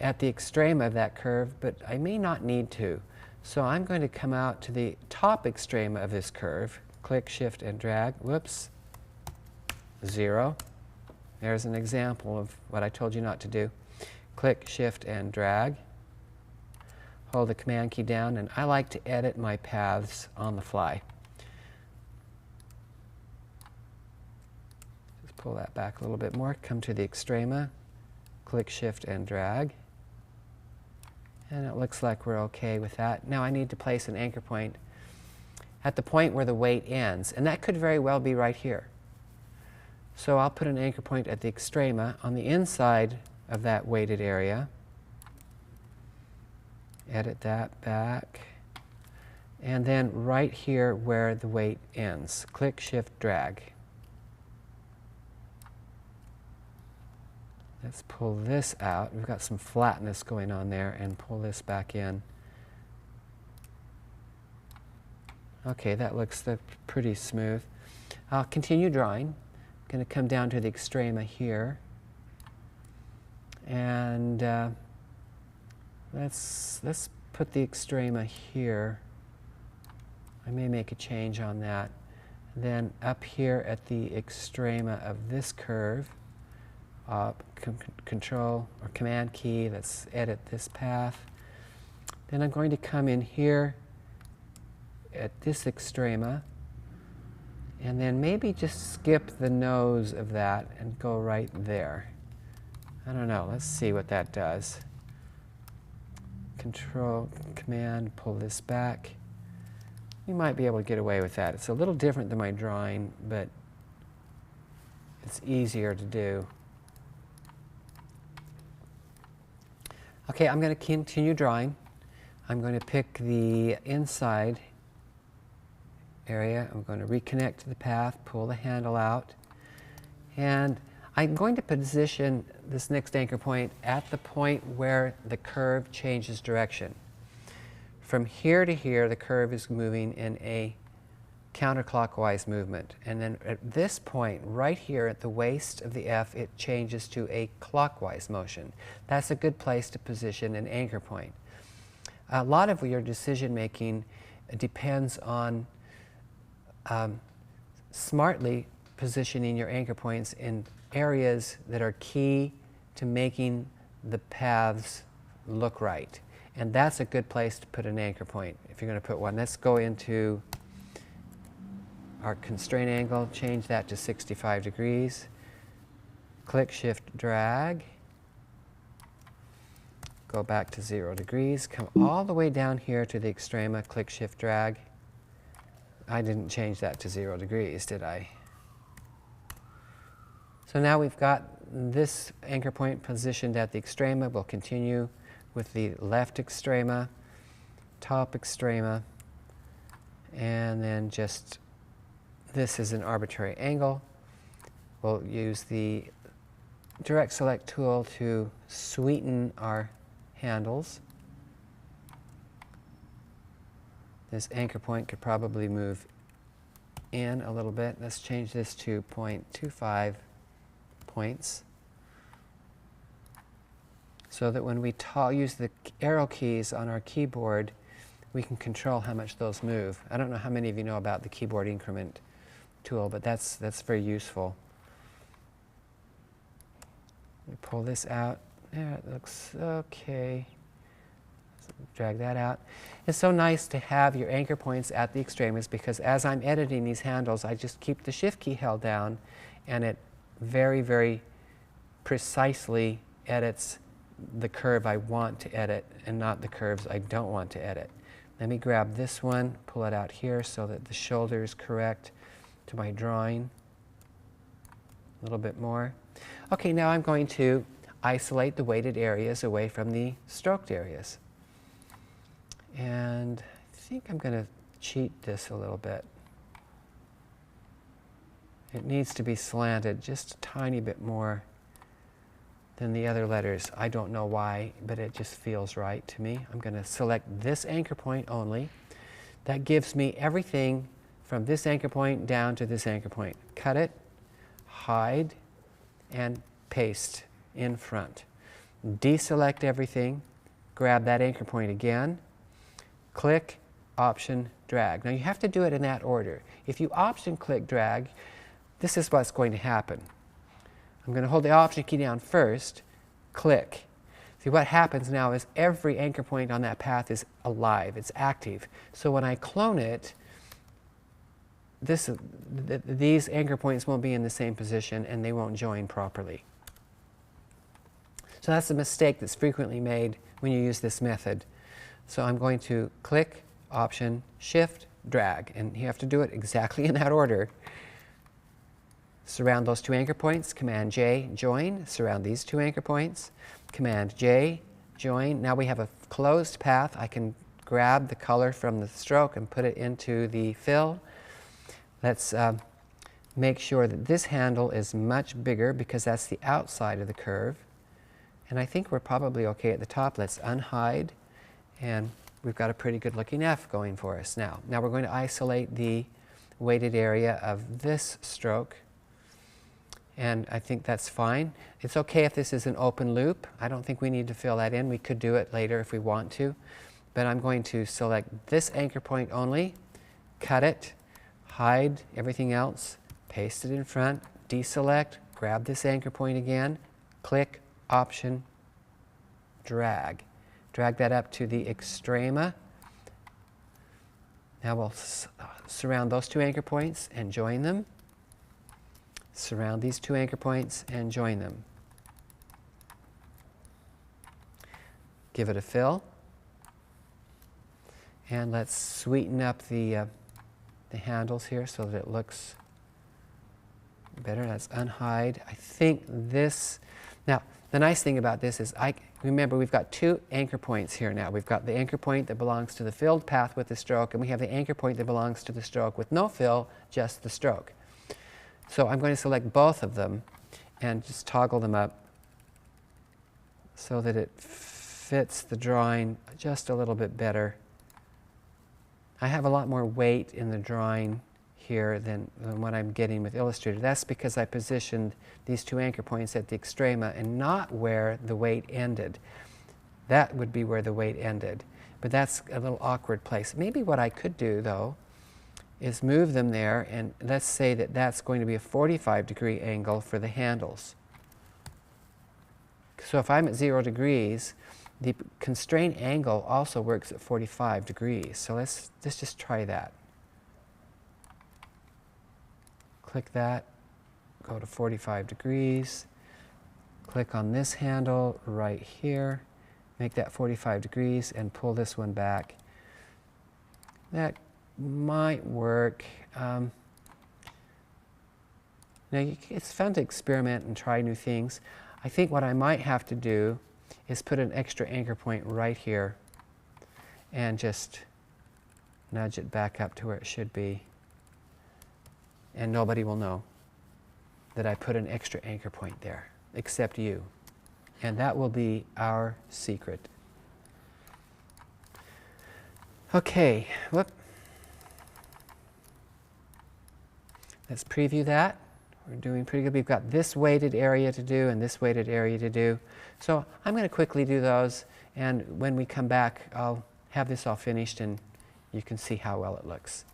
at the extrema of that curve, but I may not need to. So I'm going to come out to the top extrema of this curve, click, shift, and drag. Whoops, 0. There's an example of what I told you not to do. Click, shift, and drag. Hold the command key down, and I like to edit my paths on the fly. Just pull that back a little bit more, come to the extrema, click, shift, and drag. And it looks like we're okay with that. Now I need to place an anchor point at the point where the weight ends, and that could very well be right here. So I'll put an anchor point at the extrema on the inside of that weighted area. Edit that back. And then right here where the weight ends. Click, shift, drag. Let's pull this out. We've got some flatness going on there, and pull this back in. Okay, that looks pretty smooth. I'll continue drawing. I'm going to come down to the extrema here. And let's put the extrema here. I may make a change on that. Then up here at the extrema of this curve, control or command key, let's edit this path. Then I'm going to come in here at this extrema, and then maybe just skip the nose of that and go right there. I don't know, let's see what that does. Control, command, pull this back. You might be able to get away with that. It's a little different than my drawing, but it's easier to do. Okay, I'm going to continue drawing. I'm going to pick the inside area. I'm going to reconnect to the path, pull the handle out, and I'm going to position this next anchor point at the point where the curve changes direction. From here to here, the curve is moving in a counterclockwise movement. And then at this point, right here at the waist of the F, it changes to a clockwise motion. That's a good place to position an anchor point. A lot of your decision making depends on smartly positioning your anchor points in areas that are key to making the paths look right. And that's a good place to put an anchor point if you're going to put one. Let's go into our constraint angle, change that to 65 degrees. Click, shift, drag. Go back to 0 degrees. Come all the way down here to the extrema, click, shift, drag. I didn't change that to 0 degrees, did I? So now we've got this anchor point positioned at the extrema. We'll continue with the left extrema, top extrema, and then just this is an arbitrary angle. We'll use the direct select tool to sweeten our handles. This anchor point could probably move in a little bit. Let's change this to 0.25 points, so that when we use the arrow keys on our keyboard, we can control how much those move. I don't know how many of you know about the keyboard increment tool, but that's very useful. We pull this out. There, it looks okay. Drag that out. It's so nice to have your anchor points at the extremes, because as I'm editing these handles, I just keep the shift key held down, and it very, very precisely edits the curve I want to edit and not the curves I don't want to edit. Let me grab this one, pull it out here so that the shoulder is correct to my drawing. A little bit more. Okay, now I'm going to isolate the weighted areas away from the stroked areas. And I think I'm going to cheat this a little bit. It needs to be slanted just a tiny bit more than the other letters. I don't know why, but it just feels right to me. I'm going to select this anchor point only. That gives me everything from this anchor point down to this anchor point. Cut it, hide, and paste in front. Deselect everything, grab that anchor point again, click, Option, drag. Now you have to do it in that order. If you Option, click, drag, this is what's going to happen. I'm going to hold the Option key down first, click. See, what happens now is every anchor point on that path is alive, it's active. So when I clone it, these anchor points won't be in the same position and they won't join properly. So that's a mistake that's frequently made when you use this method. So I'm going to click, Option, Shift, drag, and you have to do it exactly in that order. Surround those two anchor points, Command J, join, surround these two anchor points, Command J, join. Now we have a closed path. I can grab the color from the stroke and put it into the fill. Let's make sure that this handle is much bigger because that's the outside of the curve. And I think we're probably okay at the top. Let's unhide, and we've got a pretty good looking F going for us now. Now we're going to isolate the weighted area of this stroke, and I think that's fine. It's okay if this is an open loop. I don't think we need to fill that in. We could do it later if we want to, but I'm going to select this anchor point only, cut it, hide everything else, paste it in front, deselect, grab this anchor point again, click, Option, drag. Drag that up to the extrema. Now we'll surround those two anchor points and join them. Surround these two anchor points and join them. Give it a fill. And let's sweeten up the handles here so that it looks better. Let's unhide. I think this, now the nice thing about this is, remember we've got two anchor points here now. We've got the anchor point that belongs to the filled path with the stroke, and we have the anchor point that belongs to the stroke with no fill, just the stroke. So I'm going to select both of them and just toggle them up so that it fits the drawing just a little bit better. I have a lot more weight in the drawing here than what I'm getting with Illustrator. That's because I positioned these two anchor points at the extrema and not where the weight ended. That would be where the weight ended. But that's a little awkward place. Maybe what I could do, though, is move them there, and let's say that that's going to be a 45-degree angle for the handles. So if I'm at 0 degrees, the constraint angle also works at 45 degrees. So let's just try that. Click that, go to 45 degrees, click on this handle right here, make that 45 degrees and pull this one back. That might work. Now it's fun to experiment and try new things. I think what I might have to do is put an extra anchor point right here and just nudge it back up to where it should be. And nobody will know that I put an extra anchor point there, except you. And that will be our secret. Okay, whoop. Let's preview that. We're doing pretty good. We've got this weighted area to do and this weighted area to do. So I'm going to quickly do those, and when we come back, I'll have this all finished and you can see how well it looks.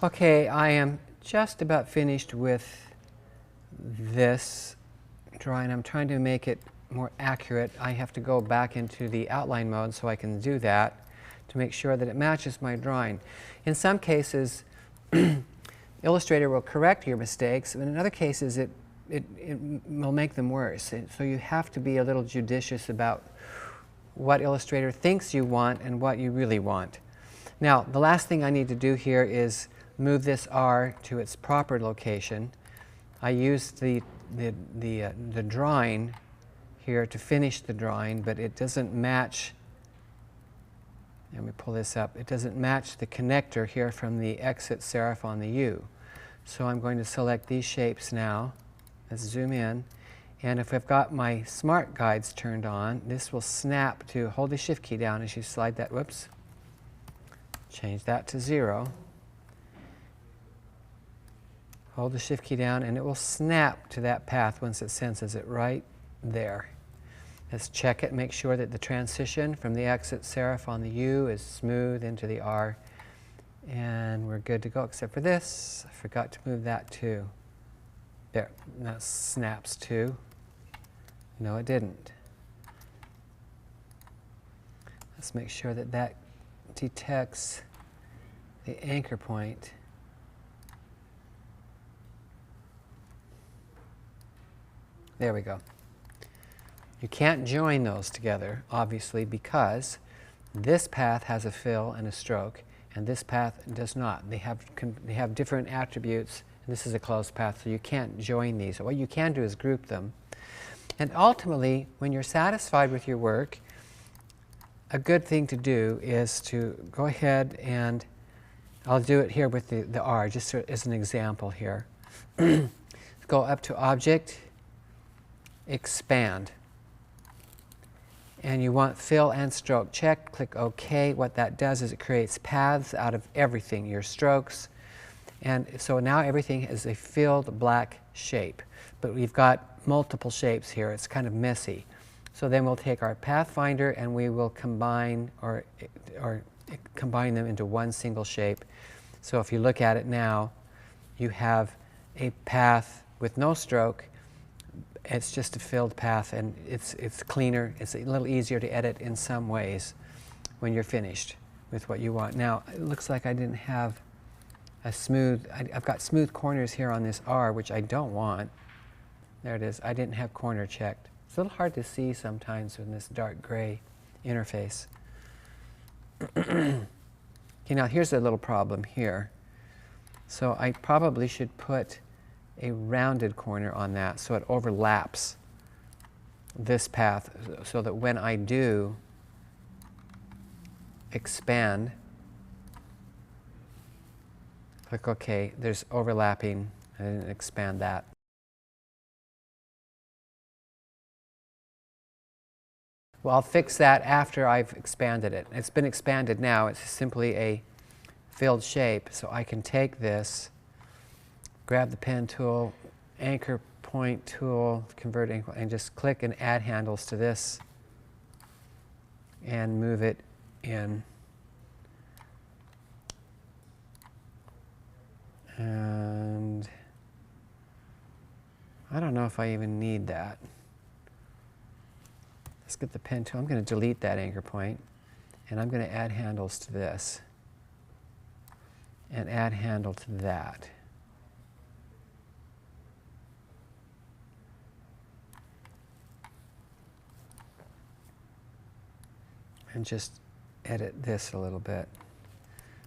Okay, I am just about finished with this drawing. I'm trying to make it more accurate. I have to go back into the outline mode so I can do that to make sure that it matches my drawing. In some cases, Illustrator will correct your mistakes, and in other cases it will make them worse. So you have to be a little judicious about what Illustrator thinks you want and what you really want. Now, the last thing I need to do here is move this R to its proper location. I used the drawing here to finish the drawing, but it doesn't match. Let me pull this up. It doesn't match the connector here from the exit serif on the U. So I'm going to select these shapes now. Let's zoom in. And if I've got my smart guides turned on, this will snap to, hold the shift key down as you slide that, whoops. Change that to 0. Hold the shift key down and it will snap to that path once it senses it right there. Let's check it, make sure that the transition from the exit serif on the U is smooth into the R. And we're good to go, except for this. I forgot to move that too. There, that snaps to. No, it didn't. Let's make sure that that detects the anchor point. There we go. You can't join those together, obviously, because this path has a fill and a stroke, and this path does not. They have different attributes, and this is a closed path, so you can't join these. What you can do is group them. And ultimately, when you're satisfied with your work, a good thing to do is to go ahead and, I'll do it here with the R, just as an example here. Go up to Object, Expand. And you want fill and stroke checked. Click OK. What that does is it creates paths out of everything, your strokes. And so now everything is a filled black shape. But we've got multiple shapes here. It's kind of messy. So then we'll take our Pathfinder and we will combine or combine them into one single shape. So if you look at it now, you have a path with no stroke. It's just a filled path, and it's cleaner. It's a little easier to edit in some ways when you're finished with what you want. Now, it looks like I didn't have a smooth, I've got smooth corners here on this R, which I don't want. There it is. I didn't have corner checked. It's a little hard to see sometimes in this dark gray interface. Okay, now here's a little problem here. So I probably should put a rounded corner on that so it overlaps this path, so that when I do expand, click OK, there's overlapping. I didn't expand that. Well, I'll fix that after I've expanded it. It's been expanded now. It's simply a filled shape. So I can take this, grab the pen tool, anchor point tool, convert angle, and just click and add handles to this and move it in. And I don't know if I even need that. Let's get the pen tool. I'm going to delete that anchor point, and I'm going to add handles to this and add handle to that. And just edit this a little bit.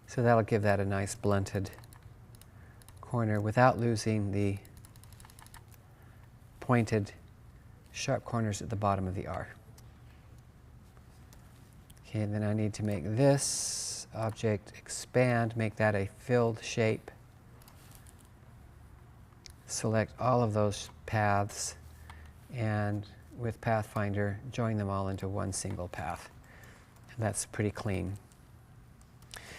So that'll give that a nice blunted corner without losing the pointed sharp corners at the bottom of the R. Okay, and then I need to make this object expand, make that a filled shape. Select all of those paths, and with Pathfinder, join them all into one single path. And that's pretty clean.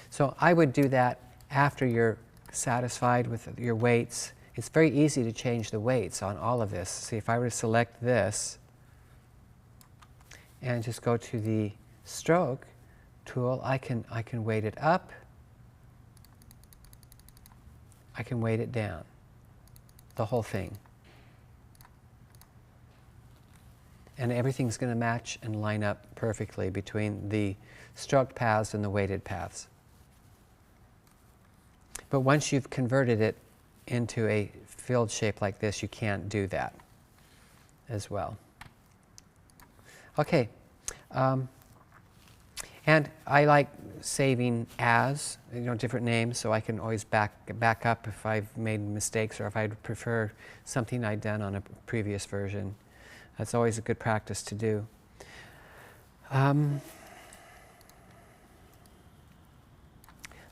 So I would do that after you're satisfied with your weights. It's very easy to change the weights on all of this. See, if I were to select this and just go to the stroke tool, I can weight it up I can weight it down, the whole thing. And everything's going to match and line up perfectly between the stroked paths and the weighted paths. But once you've converted it into a filled shape like this, you can't do that as well. Okay. And I like saving as, different names, so I can always back up if I've made mistakes or if I'd prefer something I'd done on a previous version. That's always a good practice to do. That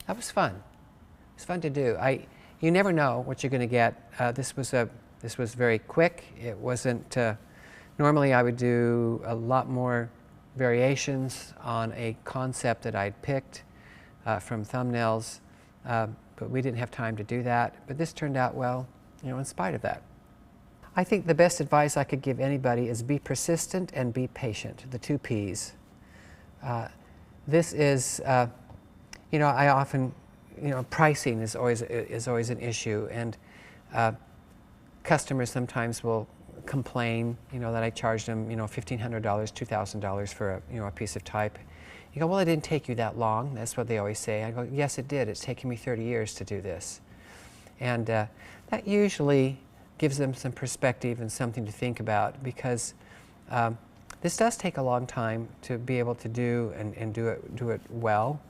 was fun. It was fun to do. You never know what you're going to get. This was very quick. It wasn't. Normally, I would do a lot more variations on a concept that I'd picked from thumbnails, but we didn't have time to do that. But this turned out well, in spite of that. I think the best advice I could give anybody is be persistent and be patient, the 2 Ps. This is, I often, pricing is always an issue, and customers sometimes will complain, that I charged them, $1,500, $2,000 for a piece of type. You go, well, it didn't take you that long. That's what they always say. I go, yes, it did. It's taken me 30 years to do this. And that usually gives them some perspective and something to think about, because this does take a long time to be able to do and do it well.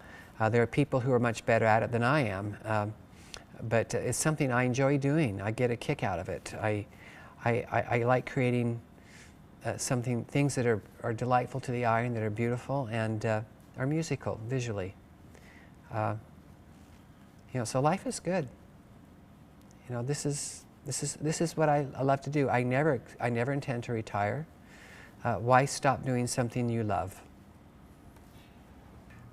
There are people who are much better at it than I am, but it's something I enjoy doing. I get a kick out of it. I like creating things that are delightful to the eye and that are beautiful and are musical visually. So life is good. This is what I love to do. I never intend to retire. Why stop doing something you love?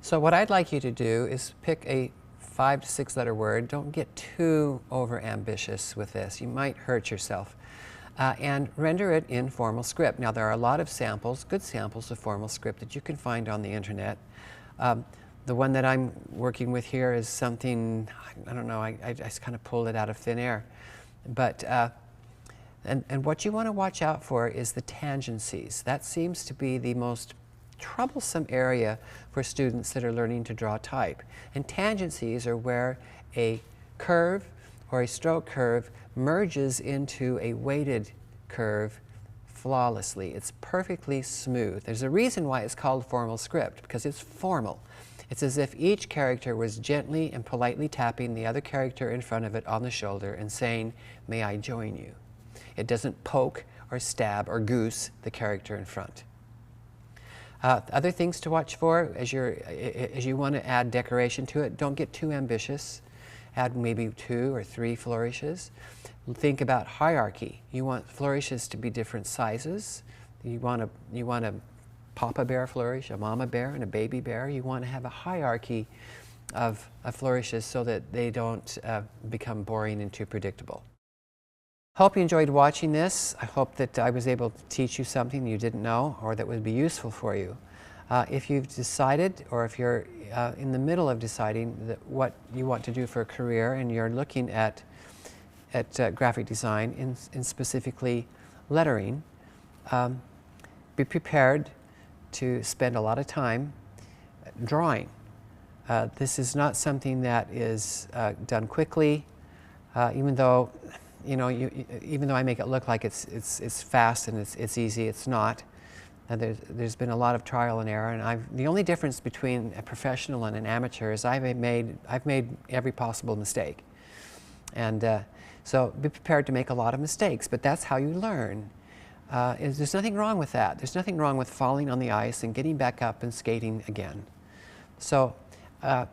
So what I'd like you to do is pick a 5 to 6 letter word. Don't get too over ambitious with this. You might hurt yourself. And render it in formal script. Now, there are a lot of samples, good samples of formal script that you can find on the internet. The one that I'm working with here is something, I don't know, I just kind of pulled it out of thin air. But, and what you want to watch out for is the tangencies. That seems to be the most troublesome area for students that are learning to draw type. And tangencies are where a curve or a stroke curve merges into a weighted curve flawlessly. It's perfectly smooth. There's a reason why it's called formal script, because it's formal. It's as if each character was gently and politely tapping the other character in front of it on the shoulder and saying, "May I join you?" It doesn't poke or stab or goose the character in front. Other things to watch for as you want to add decoration to it, don't get too ambitious. Add maybe 2 or 3 flourishes. Think about hierarchy. You want flourishes to be different sizes. You want a papa bear flourish, a mama bear, and a baby bear. You want to have a hierarchy of flourishes so that they don't become boring and too predictable. Hope you enjoyed watching this. I hope that I was able to teach you something you didn't know or that would be useful for you. If you've decided, or if you're in the middle of deciding what you want to do for a career and you're looking at graphic design, in specifically lettering, be prepared to spend a lot of time drawing. This is not something that is done quickly, even though I make it look like it's fast and it's easy. It's not. There's been a lot of trial and error, and the only difference between a professional and an amateur is I've made every possible mistake, and so be prepared to make a lot of mistakes. But that's how you learn. There's nothing wrong with that. There's nothing wrong with falling on the ice and getting back up and skating again. So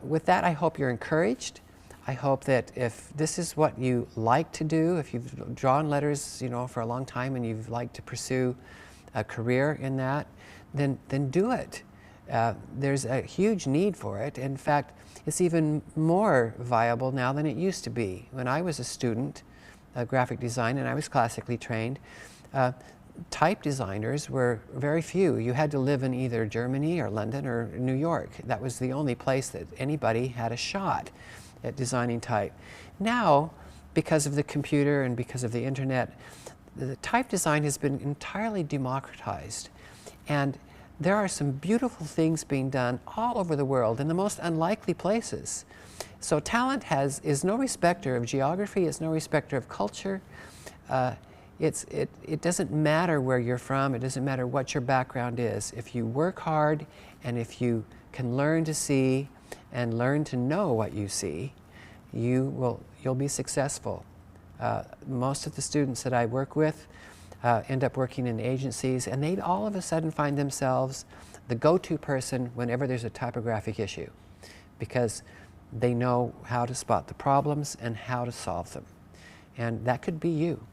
with that, I hope you're encouraged. I hope that if this is what you like to do, if you've drawn letters, for a long time and you've liked to pursue a career in that, then do it. There's a huge need for it. In fact, it's even more viable now than it used to be. When I was a student of graphic design and I was classically trained, type designers were very few. You had to live in either Germany or London or New York. That was the only place that anybody had a shot at designing type. Now, because of the computer and because of the internet, the type design has been entirely democratized. And there are some beautiful things being done all over the world in the most unlikely places. So talent is no respecter of geography, it's no respecter of culture. It doesn't matter where you're from, it doesn't matter what your background is. If you work hard and if you can learn to see and learn to know what you see, you'll be successful. Most of the students that I work with end up working in agencies, and they all of a sudden find themselves the go-to person whenever there's a typographic issue, because they know how to spot the problems and how to solve them. And that could be you.